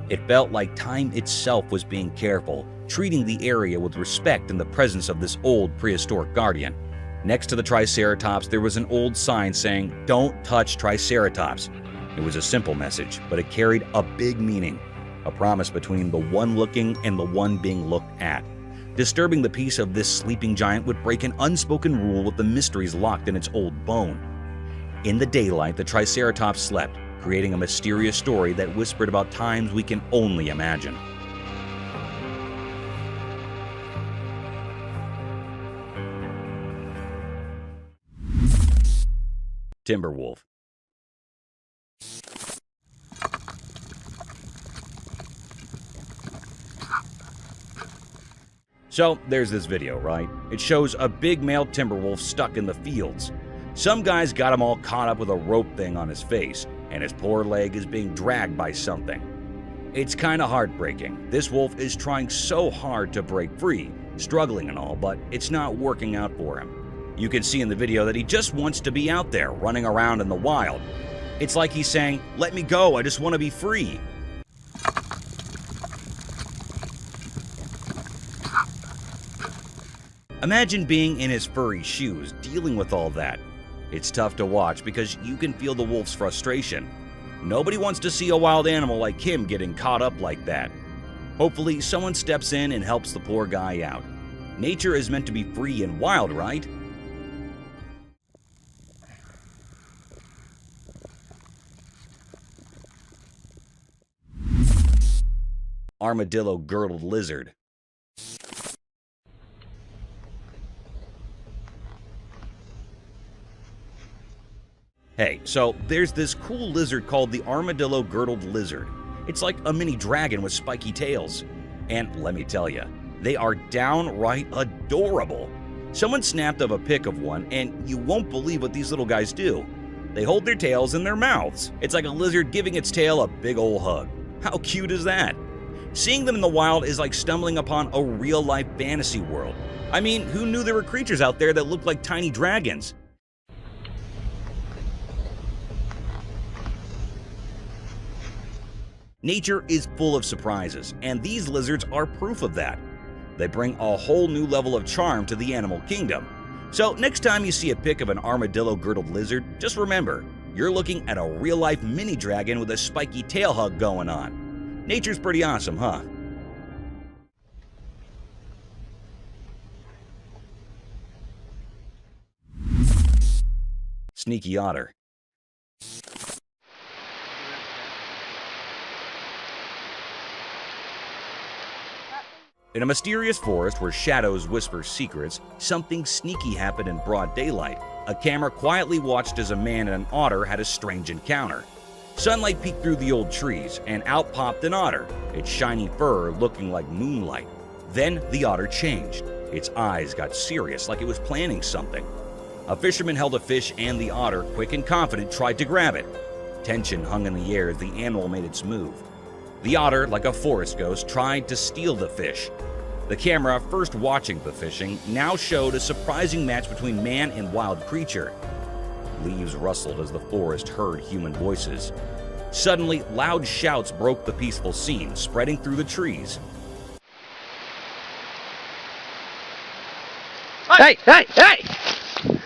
It felt like time itself was being careful, treating the area with respect in the presence of this old prehistoric guardian. Next to the Triceratops, there was an old sign saying, "Don't touch Triceratops." It was a simple message, but it carried a big meaning. A promise between the one looking and the one being looked at. Disturbing the peace of this sleeping giant would break an unspoken rule with the mysteries locked in its old bone. In the daylight, the Triceratops slept, creating a mysterious story that whispered about times we can only imagine. Timberwolf. So there's this video, right? It shows a big male timber wolf stuck in the fields. Some guy's got him all caught up with a rope thing on his face, and his poor leg is being dragged by something. It's kinda heartbreaking. This wolf is trying so hard to break free, struggling and all, but it's not working out for him. You can see in the video that he just wants to be out there, running around in the wild. It's like he's saying, "Let me go, I just want to be free." Imagine being in his furry shoes, dealing with all that. It's tough to watch because you can feel the wolf's frustration. Nobody wants to see a wild animal like him getting caught up like that. Hopefully, someone steps in and helps the poor guy out. Nature is meant to be free and wild, right? Armadillo-girdled lizard. Hey, so there's this cool lizard called the armadillo-girdled lizard. It's like a mini dragon with spiky tails. And let me tell you, they are downright adorable. Someone snapped up a pic of one, and you won't believe what these little guys do. They hold their tails in their mouths. It's like a lizard giving its tail a big ol' hug. How cute is that? Seeing them in the wild is like stumbling upon a real-life fantasy world. I mean, who knew there were creatures out there that looked like tiny dragons? Nature is full of surprises, and these lizards are proof of that. They bring a whole new level of charm to the animal kingdom. So next time you see a pic of an armadillo-girdled lizard, just remember, you're looking at a real-life mini dragon with a spiky tail hug going on. Nature's pretty awesome, huh? Sneaky otter. In a mysterious forest where shadows whisper secrets, something sneaky happened in broad daylight. A camera quietly watched as a man and an otter had a strange encounter. Sunlight peeked through the old trees, and out popped an otter, its shiny fur looking like moonlight. Then the otter changed. Its eyes got serious, like it was planning something. A fisherman held a fish, and the otter, quick and confident, tried to grab it. Tension hung in the air as the animal made its move. The otter, like a forest ghost, tried to steal the fish. The camera, first watching the fishing, now showed a surprising match between man and wild creature. Leaves rustled as the forest heard human voices. Suddenly, loud shouts broke the peaceful scene, spreading through the trees. Hey, hey, hey!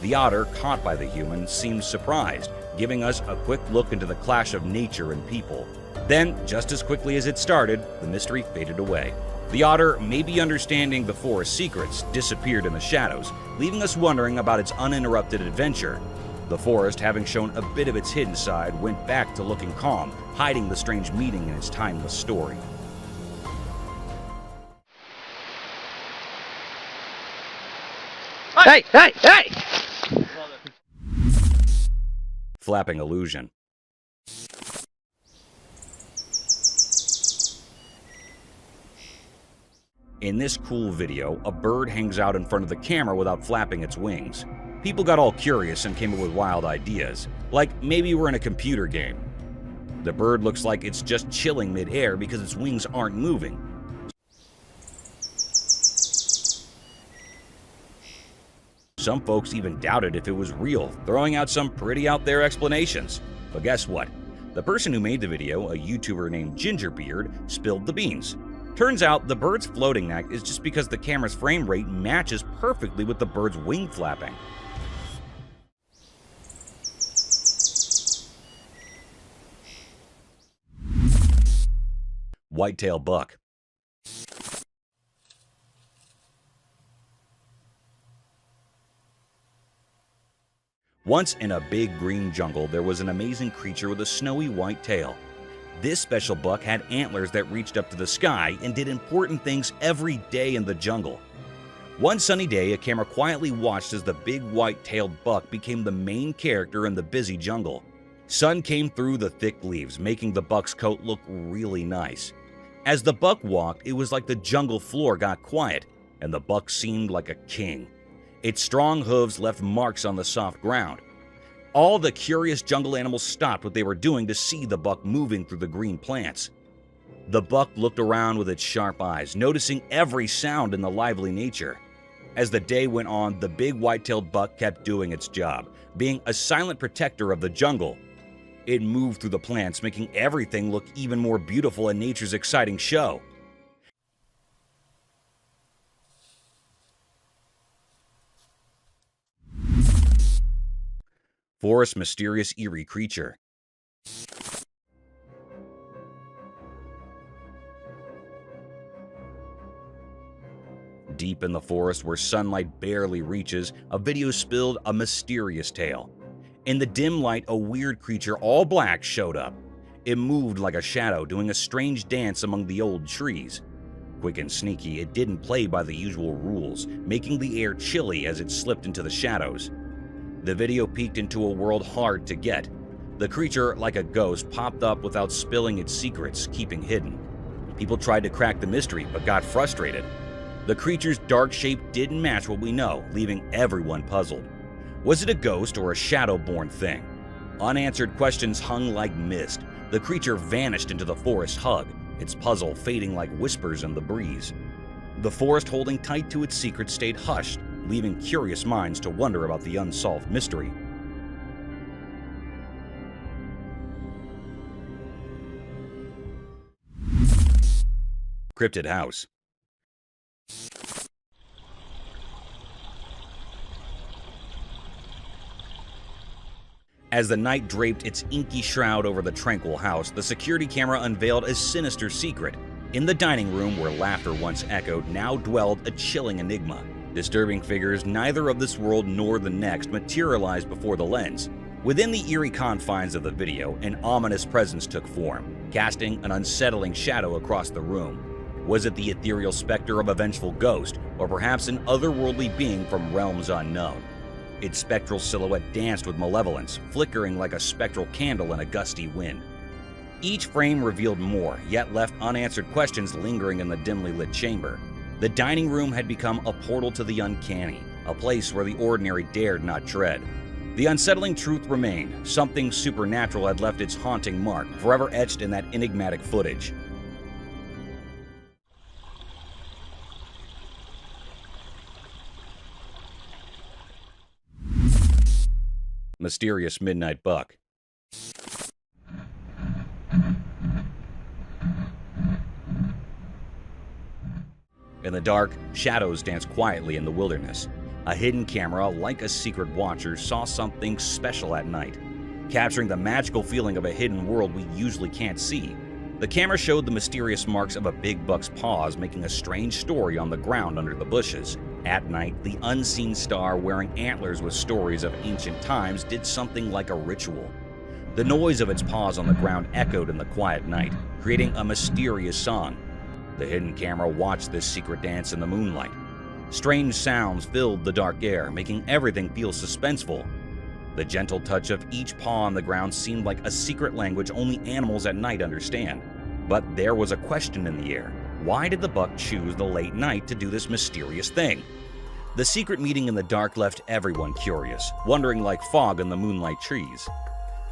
The otter, caught by the human, seemed surprised, giving us a quick look into the clash of nature and people. Then, just as quickly as it started, the mystery faded away. The otter, maybe understanding the forest's secrets, disappeared in the shadows, leaving us wondering about its uninterrupted adventure. The forest, having shown a bit of its hidden side, went back to looking calm, hiding the strange meaning in its timeless story. Hey, hey, hey! Flapping illusion. In this cool video, a bird hangs out in front of the camera without flapping its wings. People got all curious and came up with wild ideas, like maybe we're in a computer game. The bird looks like it's just chilling mid-air because its wings aren't moving. Some folks even doubted if it was real, throwing out some pretty out there explanations. But guess what? The person who made the video, a YouTuber named Gingerbeard, spilled the beans. Turns out the bird's floating neck is just because the camera's frame rate matches perfectly with the bird's wing flapping. Whitetail buck. Once in a big green jungle, there was an amazing creature with a snowy white tail. This special buck had antlers that reached up to the sky and did important things every day in the jungle. One sunny day, a camera quietly watched as the big white-tailed buck became the main character in the busy jungle. Sun came through the thick leaves, making the buck's coat look really nice. As the buck walked, it was like the jungle floor got quiet, and the buck seemed like a king. Its strong hooves left marks on the soft ground. All the curious jungle animals stopped what they were doing to see the buck moving through the green plants. The buck looked around with its sharp eyes, noticing every sound in the lively nature. As the day went on, the big white-tailed buck kept doing its job, being a silent protector of the jungle. It moved through the plants, making everything look even more beautiful in nature's exciting show. Forest mysterious eerie creature. Deep in the forest where sunlight barely reaches, a video spilled a mysterious tale. In the dim light, a weird creature all black showed up. It moved like a shadow, doing a strange dance among the old trees. Quick and sneaky, it didn't play by the usual rules, making the air chilly as it slipped into the shadows. The video peeked into a world hard to get. The creature, like a ghost, popped up without spilling its secrets, keeping hidden. People tried to crack the mystery, but got frustrated. The creature's dark shape didn't match what we know, leaving everyone puzzled. Was it a ghost or a shadow-born thing? Unanswered questions hung like mist. The creature vanished into the forest hug, its puzzle fading like whispers in the breeze. The forest holding tight to its secret stayed hushed, leaving curious minds to wonder about the unsolved mystery. Cryptid House. As the night draped its inky shroud over the tranquil house, the security camera unveiled a sinister secret. In the dining room where laughter once echoed, now dwelled a chilling enigma. Disturbing figures neither of this world nor the next materialized before the lens. Within the eerie confines of the video, an ominous presence took form, casting an unsettling shadow across the room. Was it the ethereal specter of a vengeful ghost, or perhaps an otherworldly being from realms unknown? Its spectral silhouette danced with malevolence, flickering like a spectral candle in a gusty wind. Each frame revealed more, yet left unanswered questions lingering in the dimly lit chamber. The dining room had become a portal to the uncanny, a place where the ordinary dared not tread. The unsettling truth remained. Something supernatural had left its haunting mark, forever etched in that enigmatic footage. Mysterious Midnight Buck. In the dark, shadows danced quietly in the wilderness. A hidden camera, like a secret watcher, saw something special at night, capturing the magical feeling of a hidden world we usually can't see. The camera showed the mysterious marks of a big buck's paws, making a strange story on the ground under the bushes. At night, the unseen star wearing antlers with stories of ancient times did something like a ritual. The noise of its paws on the ground echoed in the quiet night, creating a mysterious song. The hidden camera watched this secret dance in the moonlight. Strange sounds filled the dark air, making everything feel suspenseful. The gentle touch of each paw on the ground seemed like a secret language only animals at night understand. But there was a question in the air. Why did the buck choose the late night to do this mysterious thing? The secret meeting in the dark left everyone curious, wondering like fog in the moonlight trees.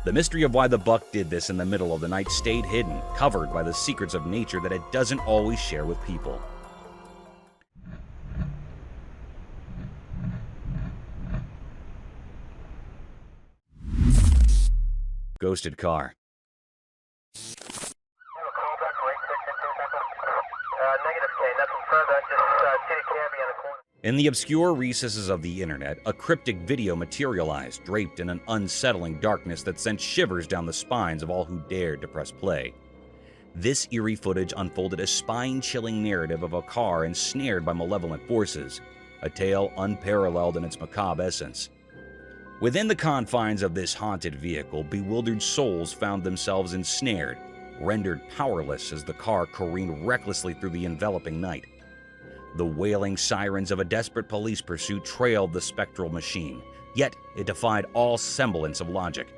The mystery of why the buck did this in the middle of the night stayed hidden, covered by the secrets of nature that it doesn't always share with people. Ghosted car. In the obscure recesses of the internet, a cryptic video materialized, draped in an unsettling darkness that sent shivers down the spines of all who dared to press play. This eerie footage unfolded a spine-chilling narrative of a car ensnared by malevolent forces, a tale unparalleled in its macabre essence. Within the confines of this haunted vehicle, bewildered souls found themselves ensnared, rendered powerless as the car careened recklessly through the enveloping night. The wailing sirens of a desperate police pursuit trailed the spectral machine, yet it defied all semblance of logic.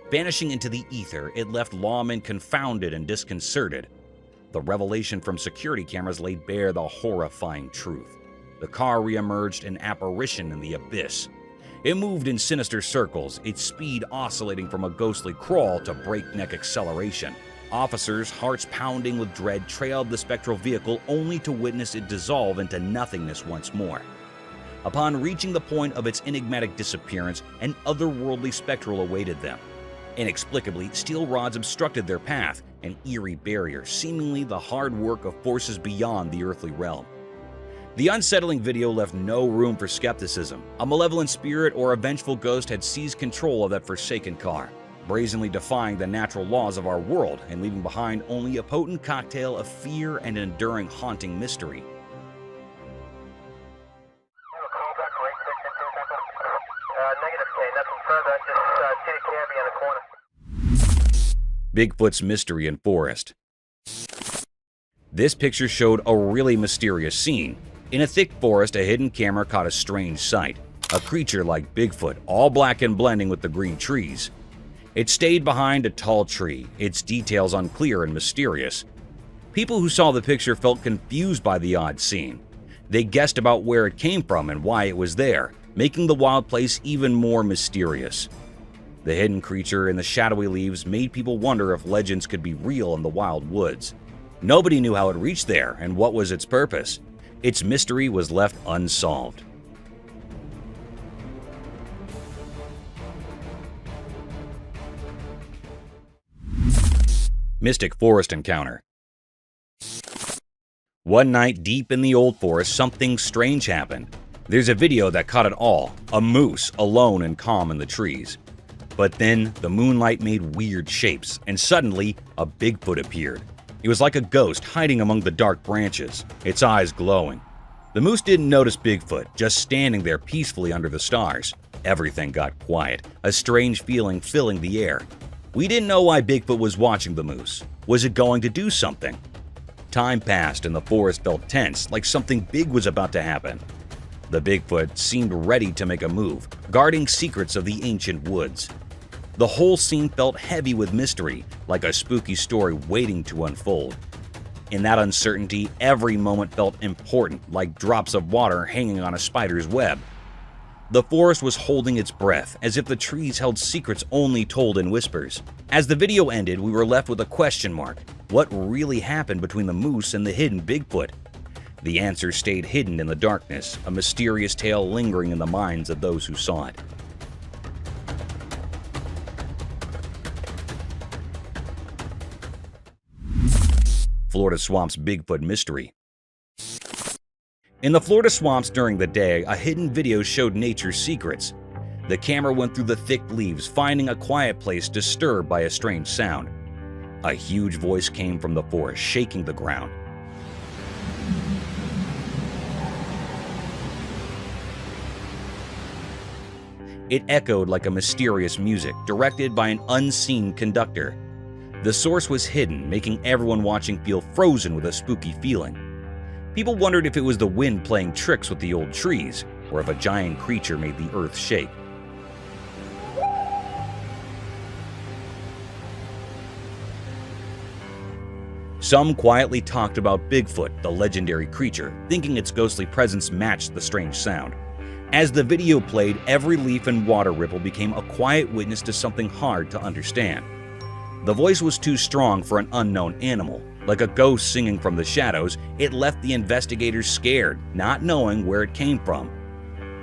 Vanishing into the ether, it left lawmen confounded and disconcerted. The revelation from security cameras laid bare the horrifying truth. The car reemerged an apparition in the abyss. It moved in sinister circles, its speed oscillating from a ghostly crawl to breakneck acceleration. Officers, hearts pounding with dread, trailed the spectral vehicle only to witness it dissolve into nothingness once more. Upon reaching the point of its enigmatic disappearance, an otherworldly spectral awaited them. Inexplicably, steel rods obstructed their path, an eerie barrier, seemingly the hard work of forces beyond the earthly realm. The unsettling video left no room for skepticism. A malevolent spirit or a vengeful ghost had seized control of that forsaken car, brazenly defying the natural laws of our world and leaving behind only a potent cocktail of fear and an enduring haunting mystery. Bigfoot's mystery in forest. This picture showed a really mysterious scene. In a thick forest, a hidden camera caught a strange sight. A creature like Bigfoot, all black and blending with the green trees. It stayed behind a tall tree, its details unclear and mysterious. People who saw the picture felt confused by the odd scene. They guessed about where it came from and why it was there, making the wild place even more mysterious. The hidden creature in the shadowy leaves made people wonder if legends could be real in the wild woods. Nobody knew how it reached there and what was its purpose. Its mystery was left unsolved. Mystic Forest Encounter. One night deep in the old forest, something strange happened. There's a video that caught it all, a moose alone and calm in the trees. But then the moonlight made weird shapes, and suddenly a Bigfoot appeared. It was like a ghost hiding among the dark branches, its eyes glowing. The moose didn't notice Bigfoot, just standing there peacefully under the stars. Everything got quiet, a strange feeling filling the air. We didn't know why Bigfoot was watching the moose. Was it going to do something? Time passed and the forest felt tense, like something big was about to happen. The Bigfoot seemed ready to make a move, guarding secrets of the ancient woods. The whole scene felt heavy with mystery, like a spooky story waiting to unfold. In that uncertainty, every moment felt important, like drops of water hanging on a spider's web. The forest was holding its breath, as if the trees held secrets only told in whispers. As the video ended, we were left with a question mark. What really happened between the moose and the hidden Bigfoot? The answer stayed hidden in the darkness, a mysterious tale lingering in the minds of those who saw it. Florida Swamp's Bigfoot Mystery. In the Florida swamps during the day, a hidden video showed nature's secrets. The camera went through the thick leaves, finding a quiet place disturbed by a strange sound. A huge voice came from the forest, shaking the ground. It echoed like a mysterious music, directed by an unseen conductor. The source was hidden, making everyone watching feel frozen with a spooky feeling. People wondered if it was the wind playing tricks with the old trees, or if a giant creature made the earth shake. Some quietly talked about Bigfoot, the legendary creature, thinking its ghostly presence matched the strange sound. As the video played, every leaf and water ripple became a quiet witness to something hard to understand. The voice was too strong for an unknown animal. Like a ghost singing from the shadows, it left the investigators scared, not knowing where it came from.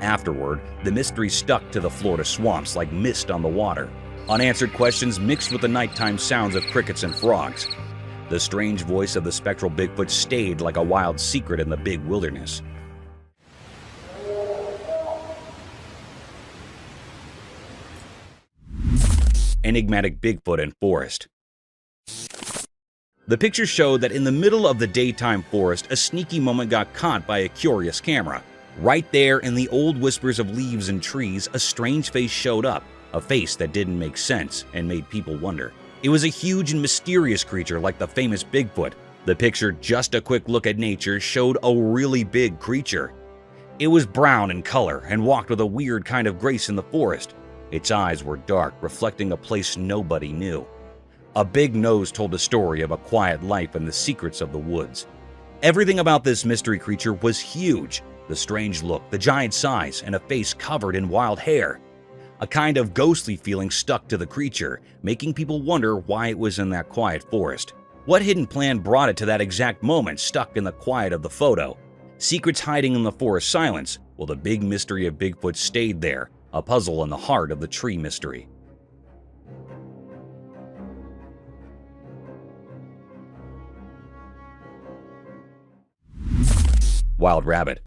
Afterward, the mystery stuck to the Florida swamps like mist on the water. Unanswered questions mixed with the nighttime sounds of crickets and frogs. The strange voice of the spectral Bigfoot stayed like a wild secret in the big wilderness. Enigmatic Bigfoot and Forest. The picture showed that in the middle of the daytime forest, a sneaky moment got caught by a curious camera. Right there in the old whispers of leaves and trees, a strange face showed up, a face that didn't make sense and made people wonder. It was a huge and mysterious creature like the famous Bigfoot. The picture, just a quick look at nature, showed a really big creature. It was brown in color and walked with a weird kind of grace in the forest. Its eyes were dark, reflecting a place nobody knew. A big nose told a story of a quiet life and the secrets of the woods. Everything about this mystery creature was huge. The strange look, the giant size, and a face covered in wild hair. A kind of ghostly feeling stuck to the creature, making people wonder why it was in that quiet forest. What hidden plan brought it to that exact moment stuck in the quiet of the photo? Secrets hiding in the forest silence? Well, the big mystery of Bigfoot stayed there, a puzzle in the heart of the tree mystery. Wild rabbit.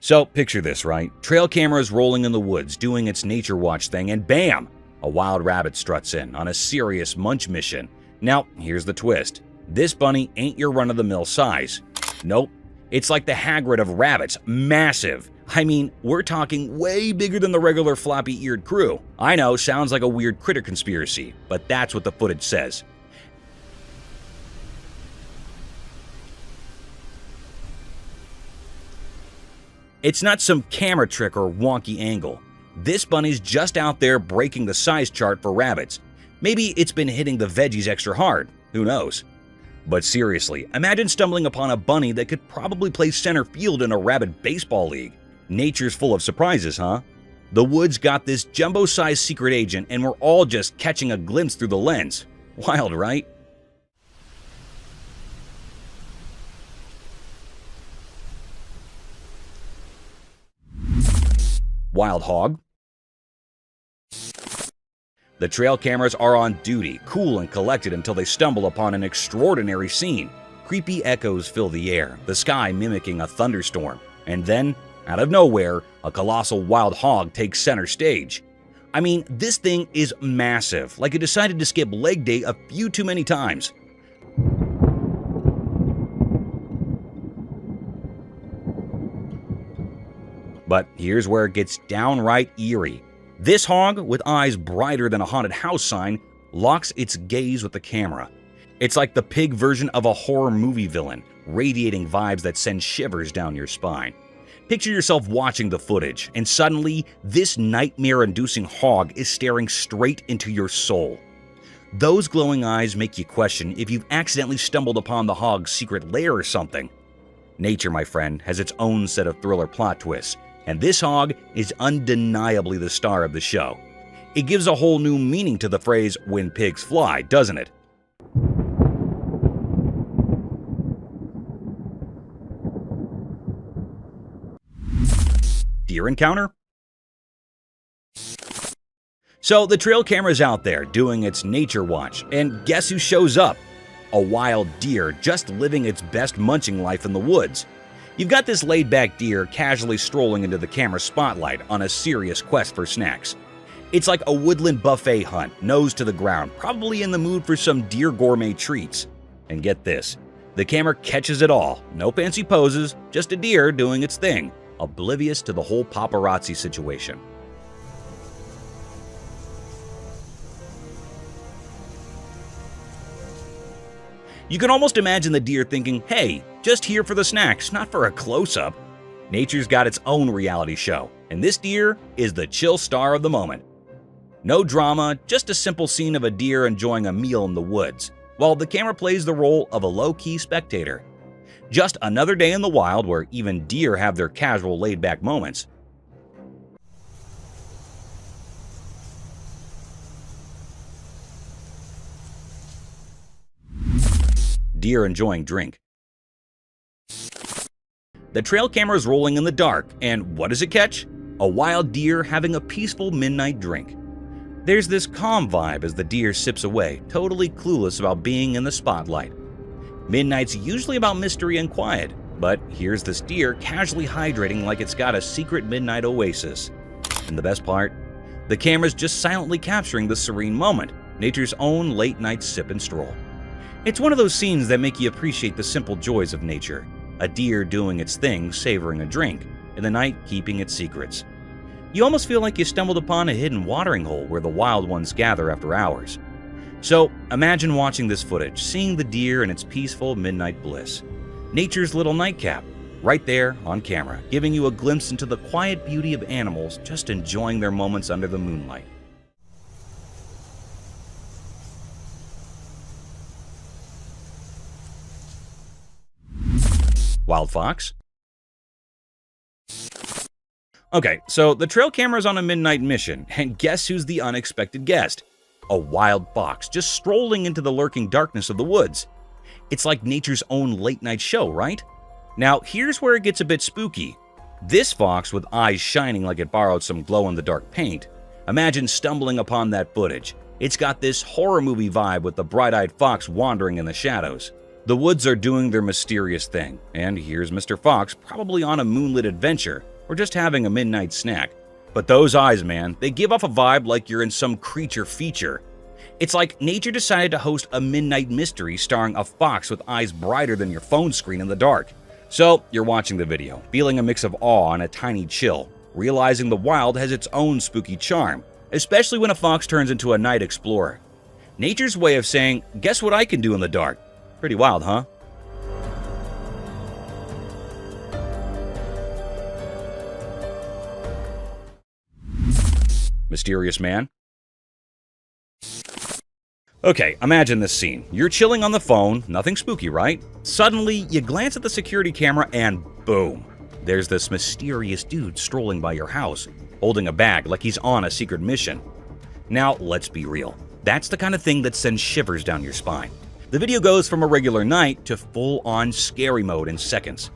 So, picture this, right? Trail cameras rolling in the woods, doing its nature watch thing, and bam! A wild rabbit struts in on a serious munch mission. Now, here's the twist. This bunny ain't your run-of-the-mill size. Nope. It's like the Hagrid of rabbits, massive. I mean, we're talking way bigger than the regular floppy-eared crew. I know, sounds like a weird critter conspiracy, but that's what the footage says. It's not some camera trick or wonky angle. This bunny's just out there breaking the size chart for rabbits. Maybe it's been hitting the veggies extra hard, who knows? But seriously, imagine stumbling upon a bunny that could probably play center field in a rabbit baseball league. Nature's full of surprises, huh? The woods got this jumbo-sized secret agent and we're all just catching a glimpse through the lens. Wild, right? Wild hog. The trail cameras are on duty, cool and collected until they stumble upon an extraordinary scene. Creepy echoes fill the air, the sky mimicking a thunderstorm. And then, out of nowhere, a colossal wild hog takes center stage. I mean, this thing is massive, like it decided to skip leg day a few too many times. But here's where it gets downright eerie. This hog, with eyes brighter than a haunted house sign, locks its gaze with the camera. It's like the pig version of a horror movie villain, radiating vibes that send shivers down your spine. Picture yourself watching the footage, and suddenly, this nightmare-inducing hog is staring straight into your soul. Those glowing eyes make you question if you've accidentally stumbled upon the hog's secret lair or something. Nature, my friend, has its own set of thriller plot twists, and this hog is undeniably the star of the show. It gives a whole new meaning to the phrase, "when pigs fly," doesn't it? Deer encounter? So the trail camera's out there doing its nature watch, and guess who shows up? A wild deer just living its best munching life in the woods. You've got this laid-back deer casually strolling into the camera spotlight on a serious quest for snacks. It's like a woodland buffet hunt, nose to the ground, probably in the mood for some deer gourmet treats. And get this, the camera catches it all. No fancy poses, just a deer doing its thing, oblivious to the whole paparazzi situation. You can almost imagine the deer thinking, hey, just here for the snacks, not for a close-up. Nature's got its own reality show, and this deer is the chill star of the moment. No drama, just a simple scene of a deer enjoying a meal in the woods, while the camera plays the role of a low-key spectator. Just another day in the wild where even deer have their casual laid-back moments. Deer enjoying drink. The trail camera's rolling in the dark, and what does it catch? A wild deer having a peaceful midnight drink. There's this calm vibe as the deer sips away, totally clueless about being in the spotlight. Midnight's usually about mystery and quiet, but here's this deer casually hydrating like it's got a secret midnight oasis. And the best part? The camera's just silently capturing the serene moment, nature's own late-night sip and stroll. It's one of those scenes that make you appreciate the simple joys of nature. a deer doing its thing, savoring a drink, in the night keeping its secrets. You almost feel like you stumbled upon a hidden watering hole where the wild ones gather after hours. So imagine watching this footage, seeing the deer in its peaceful midnight bliss. Nature's little nightcap, right there on camera, giving you a glimpse into the quiet beauty of animals just enjoying their moments under the moonlight. Wild fox? Okay, so the trail camera's on a midnight mission, and guess who's the unexpected guest? A wild fox just strolling into the lurking darkness of the woods. It's like nature's own late-night show, right? Now, here's where it gets a bit spooky. This fox, with eyes shining like it borrowed some glow-in-the-dark paint, imagine stumbling upon that footage. It's got this horror movie vibe with the bright-eyed fox wandering in the shadows. The woods are doing their mysterious thing, and here's Mr. Fox probably on a moonlit adventure or just having a midnight snack. But those eyes, man, they give off a vibe like you're in some creature feature. It's like nature decided to host a midnight mystery starring a fox with eyes brighter than your phone screen in the dark. So you're watching the video, feeling a mix of awe and a tiny chill, realizing the wild has its own spooky charm, especially when a fox turns into a night explorer. Nature's way of saying, guess what I can do in the dark? Pretty wild, huh? Mysterious man? Okay, imagine this scene. You're chilling on the phone, nothing spooky, right? Suddenly, you glance at the security camera and boom! There's this mysterious dude strolling by your house, holding a bag like he's on a secret mission. Now, let's be real. That's the kind of thing that sends shivers down your spine. The video goes from a regular night to full-on scary mode in seconds.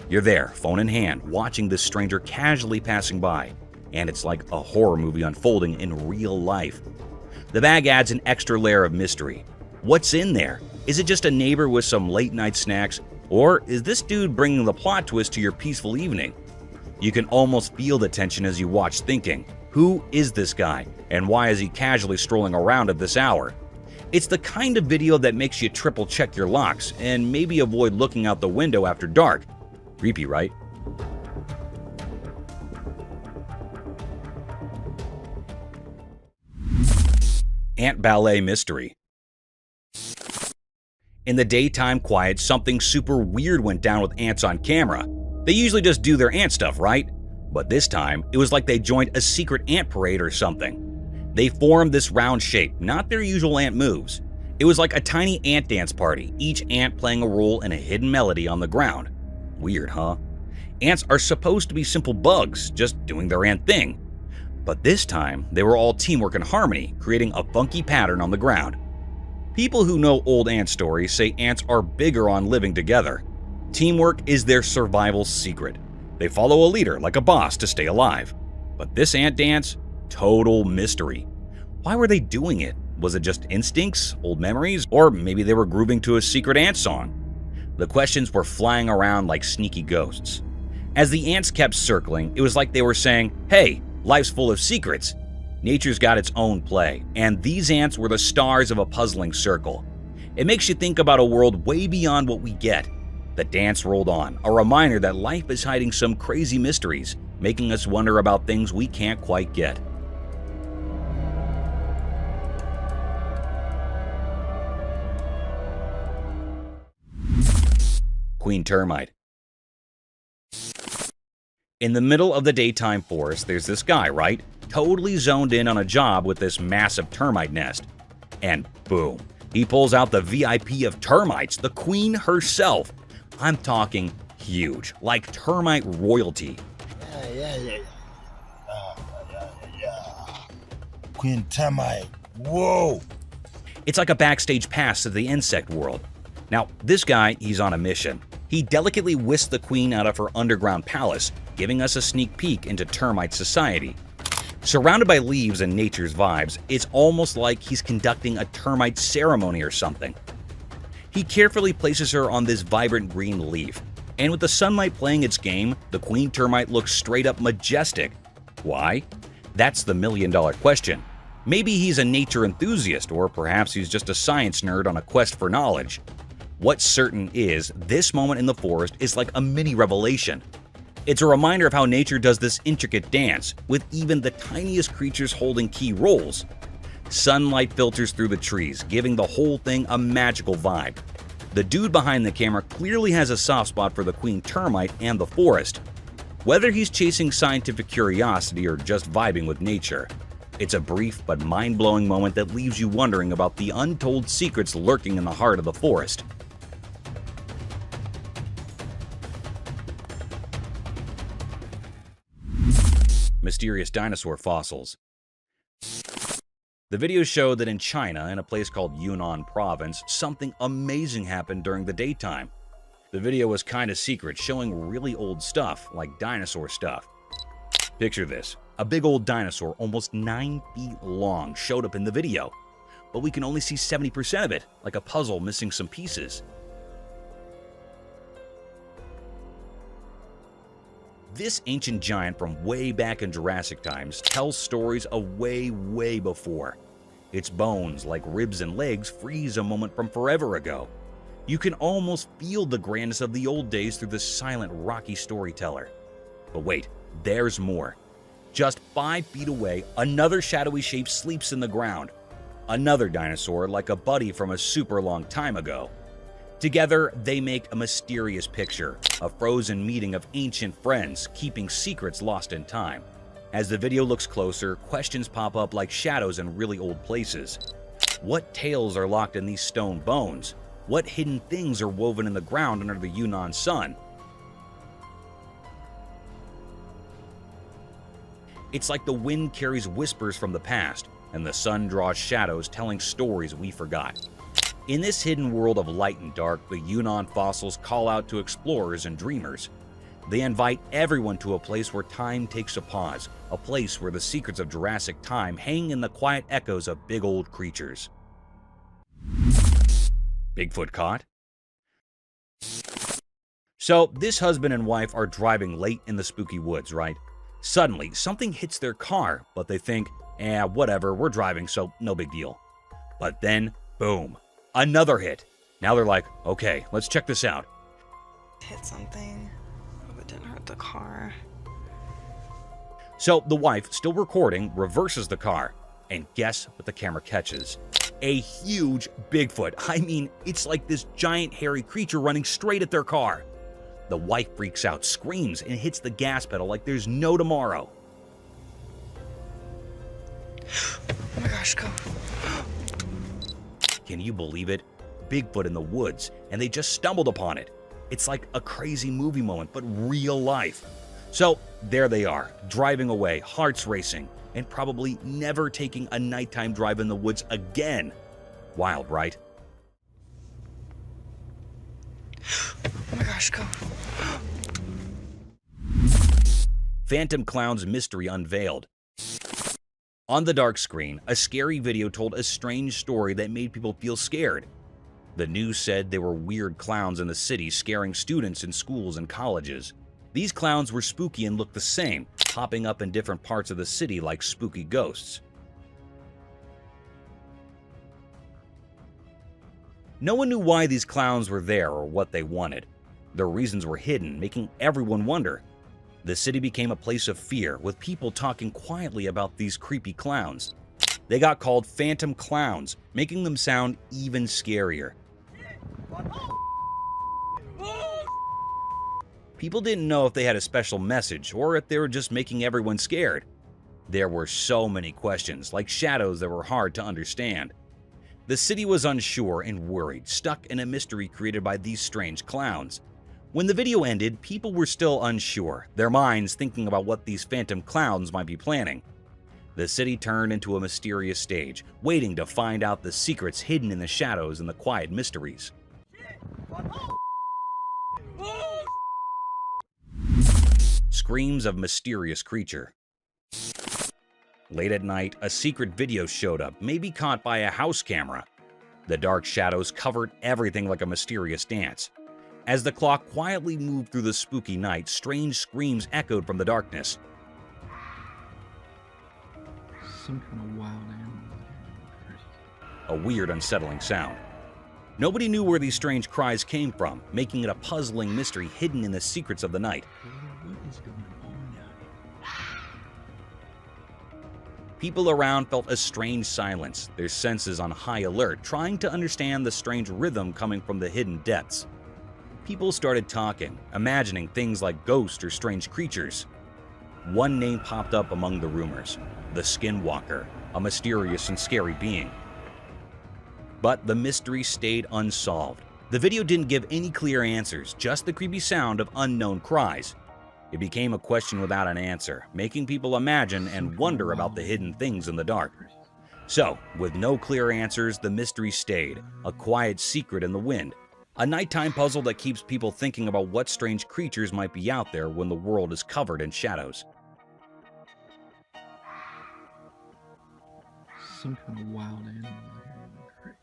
You're there, phone in hand, watching this stranger casually passing by, and it's like a horror movie unfolding in real life. The bag adds an extra layer of mystery. What's in there? Is it just a neighbor with some late-night snacks, or is this dude bringing the plot twist to your peaceful evening? You can almost feel the tension as you watch, thinking, who is this guy, and why is he casually strolling around at this hour? It's the kind of video that makes you triple check your locks and maybe avoid looking out the window after dark. Creepy, right? Ant ballet mystery. In the daytime quiet, something super weird went down with ants on camera. They usually just do their ant stuff, right? But this time, it was like they joined a secret ant parade or something. They formed this round shape, not their usual ant moves. It was like a tiny ant dance party, each ant playing a role in a hidden melody on the ground. Weird, huh? Ants are supposed to be simple bugs, just doing their ant thing. But this time, they were all teamwork and harmony, creating a funky pattern on the ground. People who know old ant stories say ants are bigger on living together. Teamwork is their survival secret. They follow a leader like a boss to stay alive. But this ant dance? Total mystery. Why were they doing it? Was it just instincts, old memories, or maybe they were grooving to a secret ant song? The questions were flying around like sneaky ghosts. As the ants kept circling, it was like they were saying, hey, life's full of secrets. Nature's got its own play, and these ants were the stars of a puzzling circle. It makes you think about a world way beyond what we get. The dance rolled on, a reminder that life is hiding some crazy mysteries, making us wonder about things we can't quite get. Queen termite. In the middle of the daytime forest, there's this guy, right? Totally zoned in on a job with this massive termite nest. And boom, he pulls out the VIP of termites, the queen herself. I'm talking huge, like termite royalty. Queen termite, whoa! It's like a backstage pass to the insect world. Now, this guy, he's on a mission. He delicately whisked the queen out of her underground palace, giving us a sneak peek into termite society. Surrounded by leaves and nature's vibes, it's almost like he's conducting a termite ceremony or something. He carefully places her on this vibrant green leaf, and with the sunlight playing its game, the queen termite looks straight up majestic. Why? That's the million-dollar question. Maybe he's a nature enthusiast, or perhaps he's just a science nerd on a quest for knowledge. What's certain is, this moment in the forest is like a mini revelation. It's a reminder of how nature does this intricate dance, with even the tiniest creatures holding key roles. Sunlight filters through the trees, giving the whole thing a magical vibe. The dude behind the camera clearly has a soft spot for the queen termite and the forest. Whether he's chasing scientific curiosity or just vibing with nature, it's a brief but mind-blowing moment that leaves you wondering about the untold secrets lurking in the heart of the forest. Mysterious dinosaur fossils. The videos show that in China, in a place called Yunnan Province, something amazing happened during the daytime. The video was kinda secret, showing really old stuff, like dinosaur stuff. Picture this. A big old dinosaur, almost 9 feet long, showed up in the video. But we can only see 70% of it, like a puzzle missing some pieces. This ancient giant from way back in Jurassic times tells stories of way before. Its bones, like ribs and legs, freeze a moment from forever ago. You can almost feel the grandness of the old days through the silent, rocky storyteller. But wait, there's more. Just 5 feet away, another shadowy shape sleeps in the ground. Another dinosaur, like a buddy from a super long time ago. Together, they make a mysterious picture, a frozen meeting of ancient friends, keeping secrets lost in time. As the video looks closer, questions pop up like shadows in really old places. What tales are locked in these stone bones? What hidden things are woven in the ground under the Yunnan sun? It's like the wind carries whispers from the past, and the sun draws shadows telling stories we forgot. In this hidden world of light and dark, the Yunnan fossils call out to explorers and dreamers. They invite everyone to a place where time takes a pause, a place where the secrets of Jurassic time hang in the quiet echoes of big old creatures. Bigfoot caught? So, this husband and wife are driving late in the spooky woods, right? Suddenly, something hits their car, but they think, whatever, we're driving, so no big deal. But then, boom. Another hit. Now they're like, okay, let's check this out. Hit something. Hope it didn't hurt the car. So the wife, still recording, reverses the car. And guess what the camera catches? A huge Bigfoot. I mean, it's like this giant hairy creature running straight at their car. The wife freaks out, screams, and hits the gas pedal like there's no tomorrow. Oh my gosh, go. Can you believe it? Bigfoot in the woods, and they just stumbled upon it. It's like a crazy movie moment, but real life. So there they are, driving away, hearts racing, and probably never taking a nighttime drive in the woods again. Wild, right? Oh my gosh, go. Phantom Clown's mystery unveiled. On the dark screen, a scary video told a strange story that made people feel scared. The news said there were weird clowns in the city scaring students in schools and colleges. These clowns were spooky and looked the same, popping up in different parts of the city like spooky ghosts. No one knew why these clowns were there or what they wanted. Their reasons were hidden, making everyone wonder. The city became a place of fear, with people talking quietly about these creepy clowns. They got called Phantom Clowns, making them sound even scarier. People didn't know if they had a special message or if they were just making everyone scared. There were so many questions, like shadows that were hard to understand. The city was unsure and worried, stuck in a mystery created by these strange clowns. When the video ended, people were still unsure, their minds thinking about what these phantom clowns might be planning. The city turned into a mysterious stage, waiting to find out the secrets hidden in the shadows and the quiet mysteries. Screams of mysterious creature. Late at night, a secret video showed up, maybe caught by a house camera. The dark shadows covered everything like a mysterious dance. As the clock quietly moved through the spooky night, strange screams echoed from the darkness. Some kind of wild animal. A weird, unsettling sound. Nobody knew where these strange cries came from, making it a puzzling mystery hidden in the secrets of the night. People around felt a strange silence, their senses on high alert, trying to understand the strange rhythm coming from the hidden depths. People started talking, imagining things like ghosts or strange creatures. One name popped up among the rumors: the Skinwalker, a mysterious and scary being. But the mystery stayed unsolved. The video didn't give any clear answers, just the creepy sound of unknown cries. It became a question without an answer, making people imagine and wonder about the hidden things in the dark. So, with no clear answers, the mystery stayed, a quiet secret in the wind. A nighttime puzzle that keeps people thinking about what strange creatures might be out there when the world is covered in shadows. Some kind of wild animal here.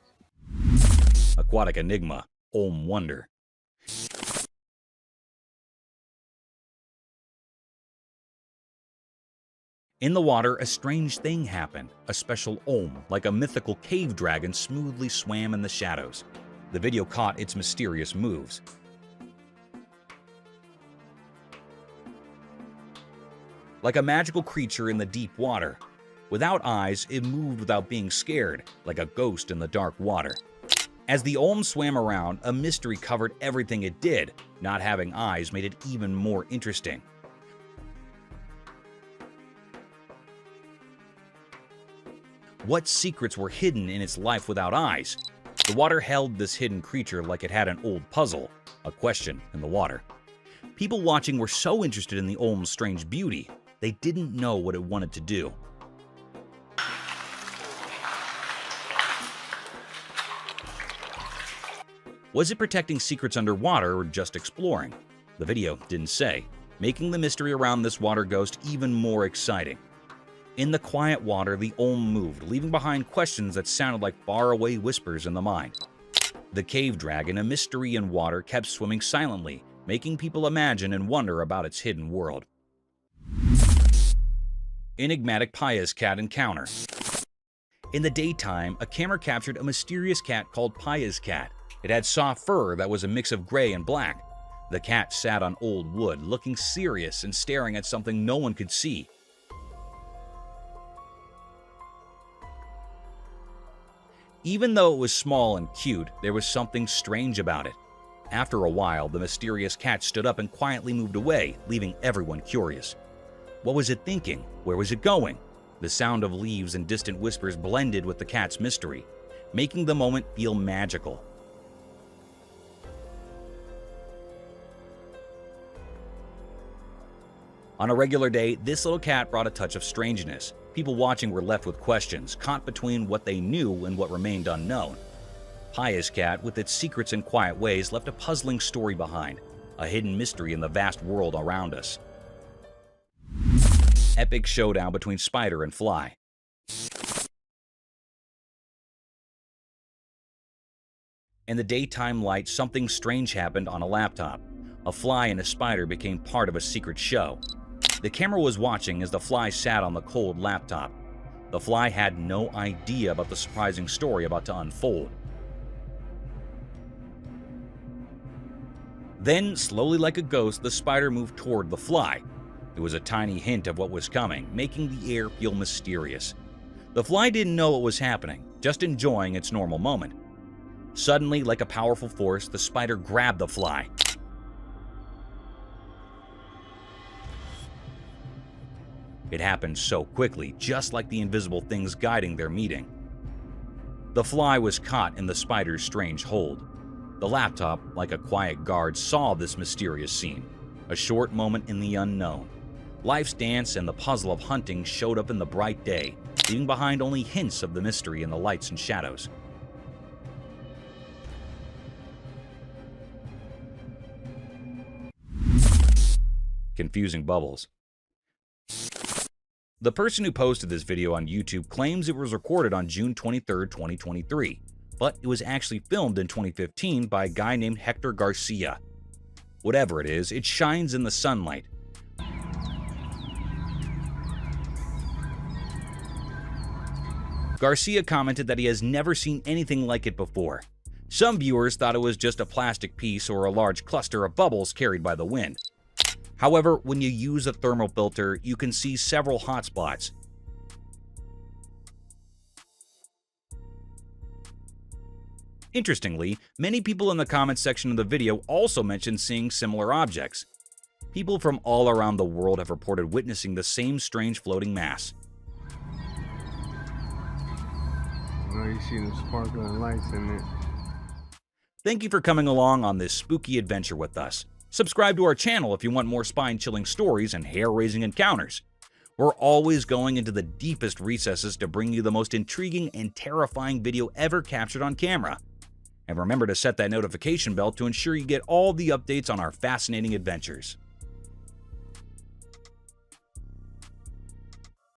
Aquatic enigma, Olm Wonder. In the water, a strange thing happened. A special Olm, like a mythical cave dragon, smoothly swam in the shadows. The video caught its mysterious moves. Like a magical creature in the deep water. Without eyes, it moved without being scared, like a ghost in the dark water. As the Olm swam around, a mystery covered everything it did. Not having eyes made it even more interesting. What secrets were hidden in its life without eyes? The water held this hidden creature like it had an old puzzle, a question in the water. People watching were so interested in the Olm's strange beauty, they didn't know what it wanted to do. Was it protecting secrets underwater or just exploring? The video didn't say, making the mystery around this water ghost even more exciting. In the quiet water, the Olm moved, leaving behind questions that sounded like faraway whispers in the mind. The cave dragon, a mystery in water, kept swimming silently, making people imagine and wonder about its hidden world. Enigmatic Paya's cat encounter. In the daytime, a camera captured a mysterious cat called Paya's cat. It had soft fur that was a mix of gray and black. The cat sat on old wood, looking serious and staring at something no one could see. Even though it was small and cute, there was something strange about it. After a while, the mysterious cat stood up and quietly moved away, leaving everyone curious. What was it thinking? Where was it going? The sound of leaves and distant whispers blended with the cat's mystery, making the moment feel magical. On a regular day, this little cat brought a touch of strangeness. People watching were left with questions, caught between what they knew and what remained unknown. Paya's cat, with its secrets and quiet ways, left a puzzling story behind, a hidden mystery in the vast world around us. Epic showdown between spider and fly. In the daytime light, something strange happened on a laptop. A fly and a spider became part of a secret show. The camera was watching as the fly sat on the cold laptop. The fly had no idea about the surprising story about to unfold. Then, slowly like a ghost, the spider moved toward the fly. It was a tiny hint of what was coming, making the air feel mysterious. The fly didn't know what was happening, just enjoying its normal moment. Suddenly, like a powerful force, the spider grabbed the fly. It happened so quickly, just like the invisible things guiding their meeting. The fly was caught in the spider's strange hold. The laptop, like a quiet guard, saw this mysterious scene. A short moment in the unknown. Life's dance and the puzzle of hunting showed up in the bright day, leaving behind only hints of the mystery in the lights and shadows. Confusing bubbles. The person who posted this video on YouTube claims it was recorded on June 23, 2023, but it was actually filmed in 2015 by a guy named Hector Garcia. Whatever it is, it shines in the sunlight. Garcia commented that he has never seen anything like it before. Some viewers thought it was just a plastic piece or a large cluster of bubbles carried by the wind. However, when you use a thermal filter, you can see several hot spots. Interestingly, many people in the comments section of the video also mentioned seeing similar objects. People from all around the world have reported witnessing the same strange floating mass. Now you see the sparkling lights in it. Thank you for coming along on this spooky adventure with us. Subscribe to our channel if you want more spine-chilling stories and hair-raising encounters. We're always going into the deepest recesses to bring you the most intriguing and terrifying video ever captured on camera. And remember to set that notification bell to ensure you get all the updates on our fascinating adventures.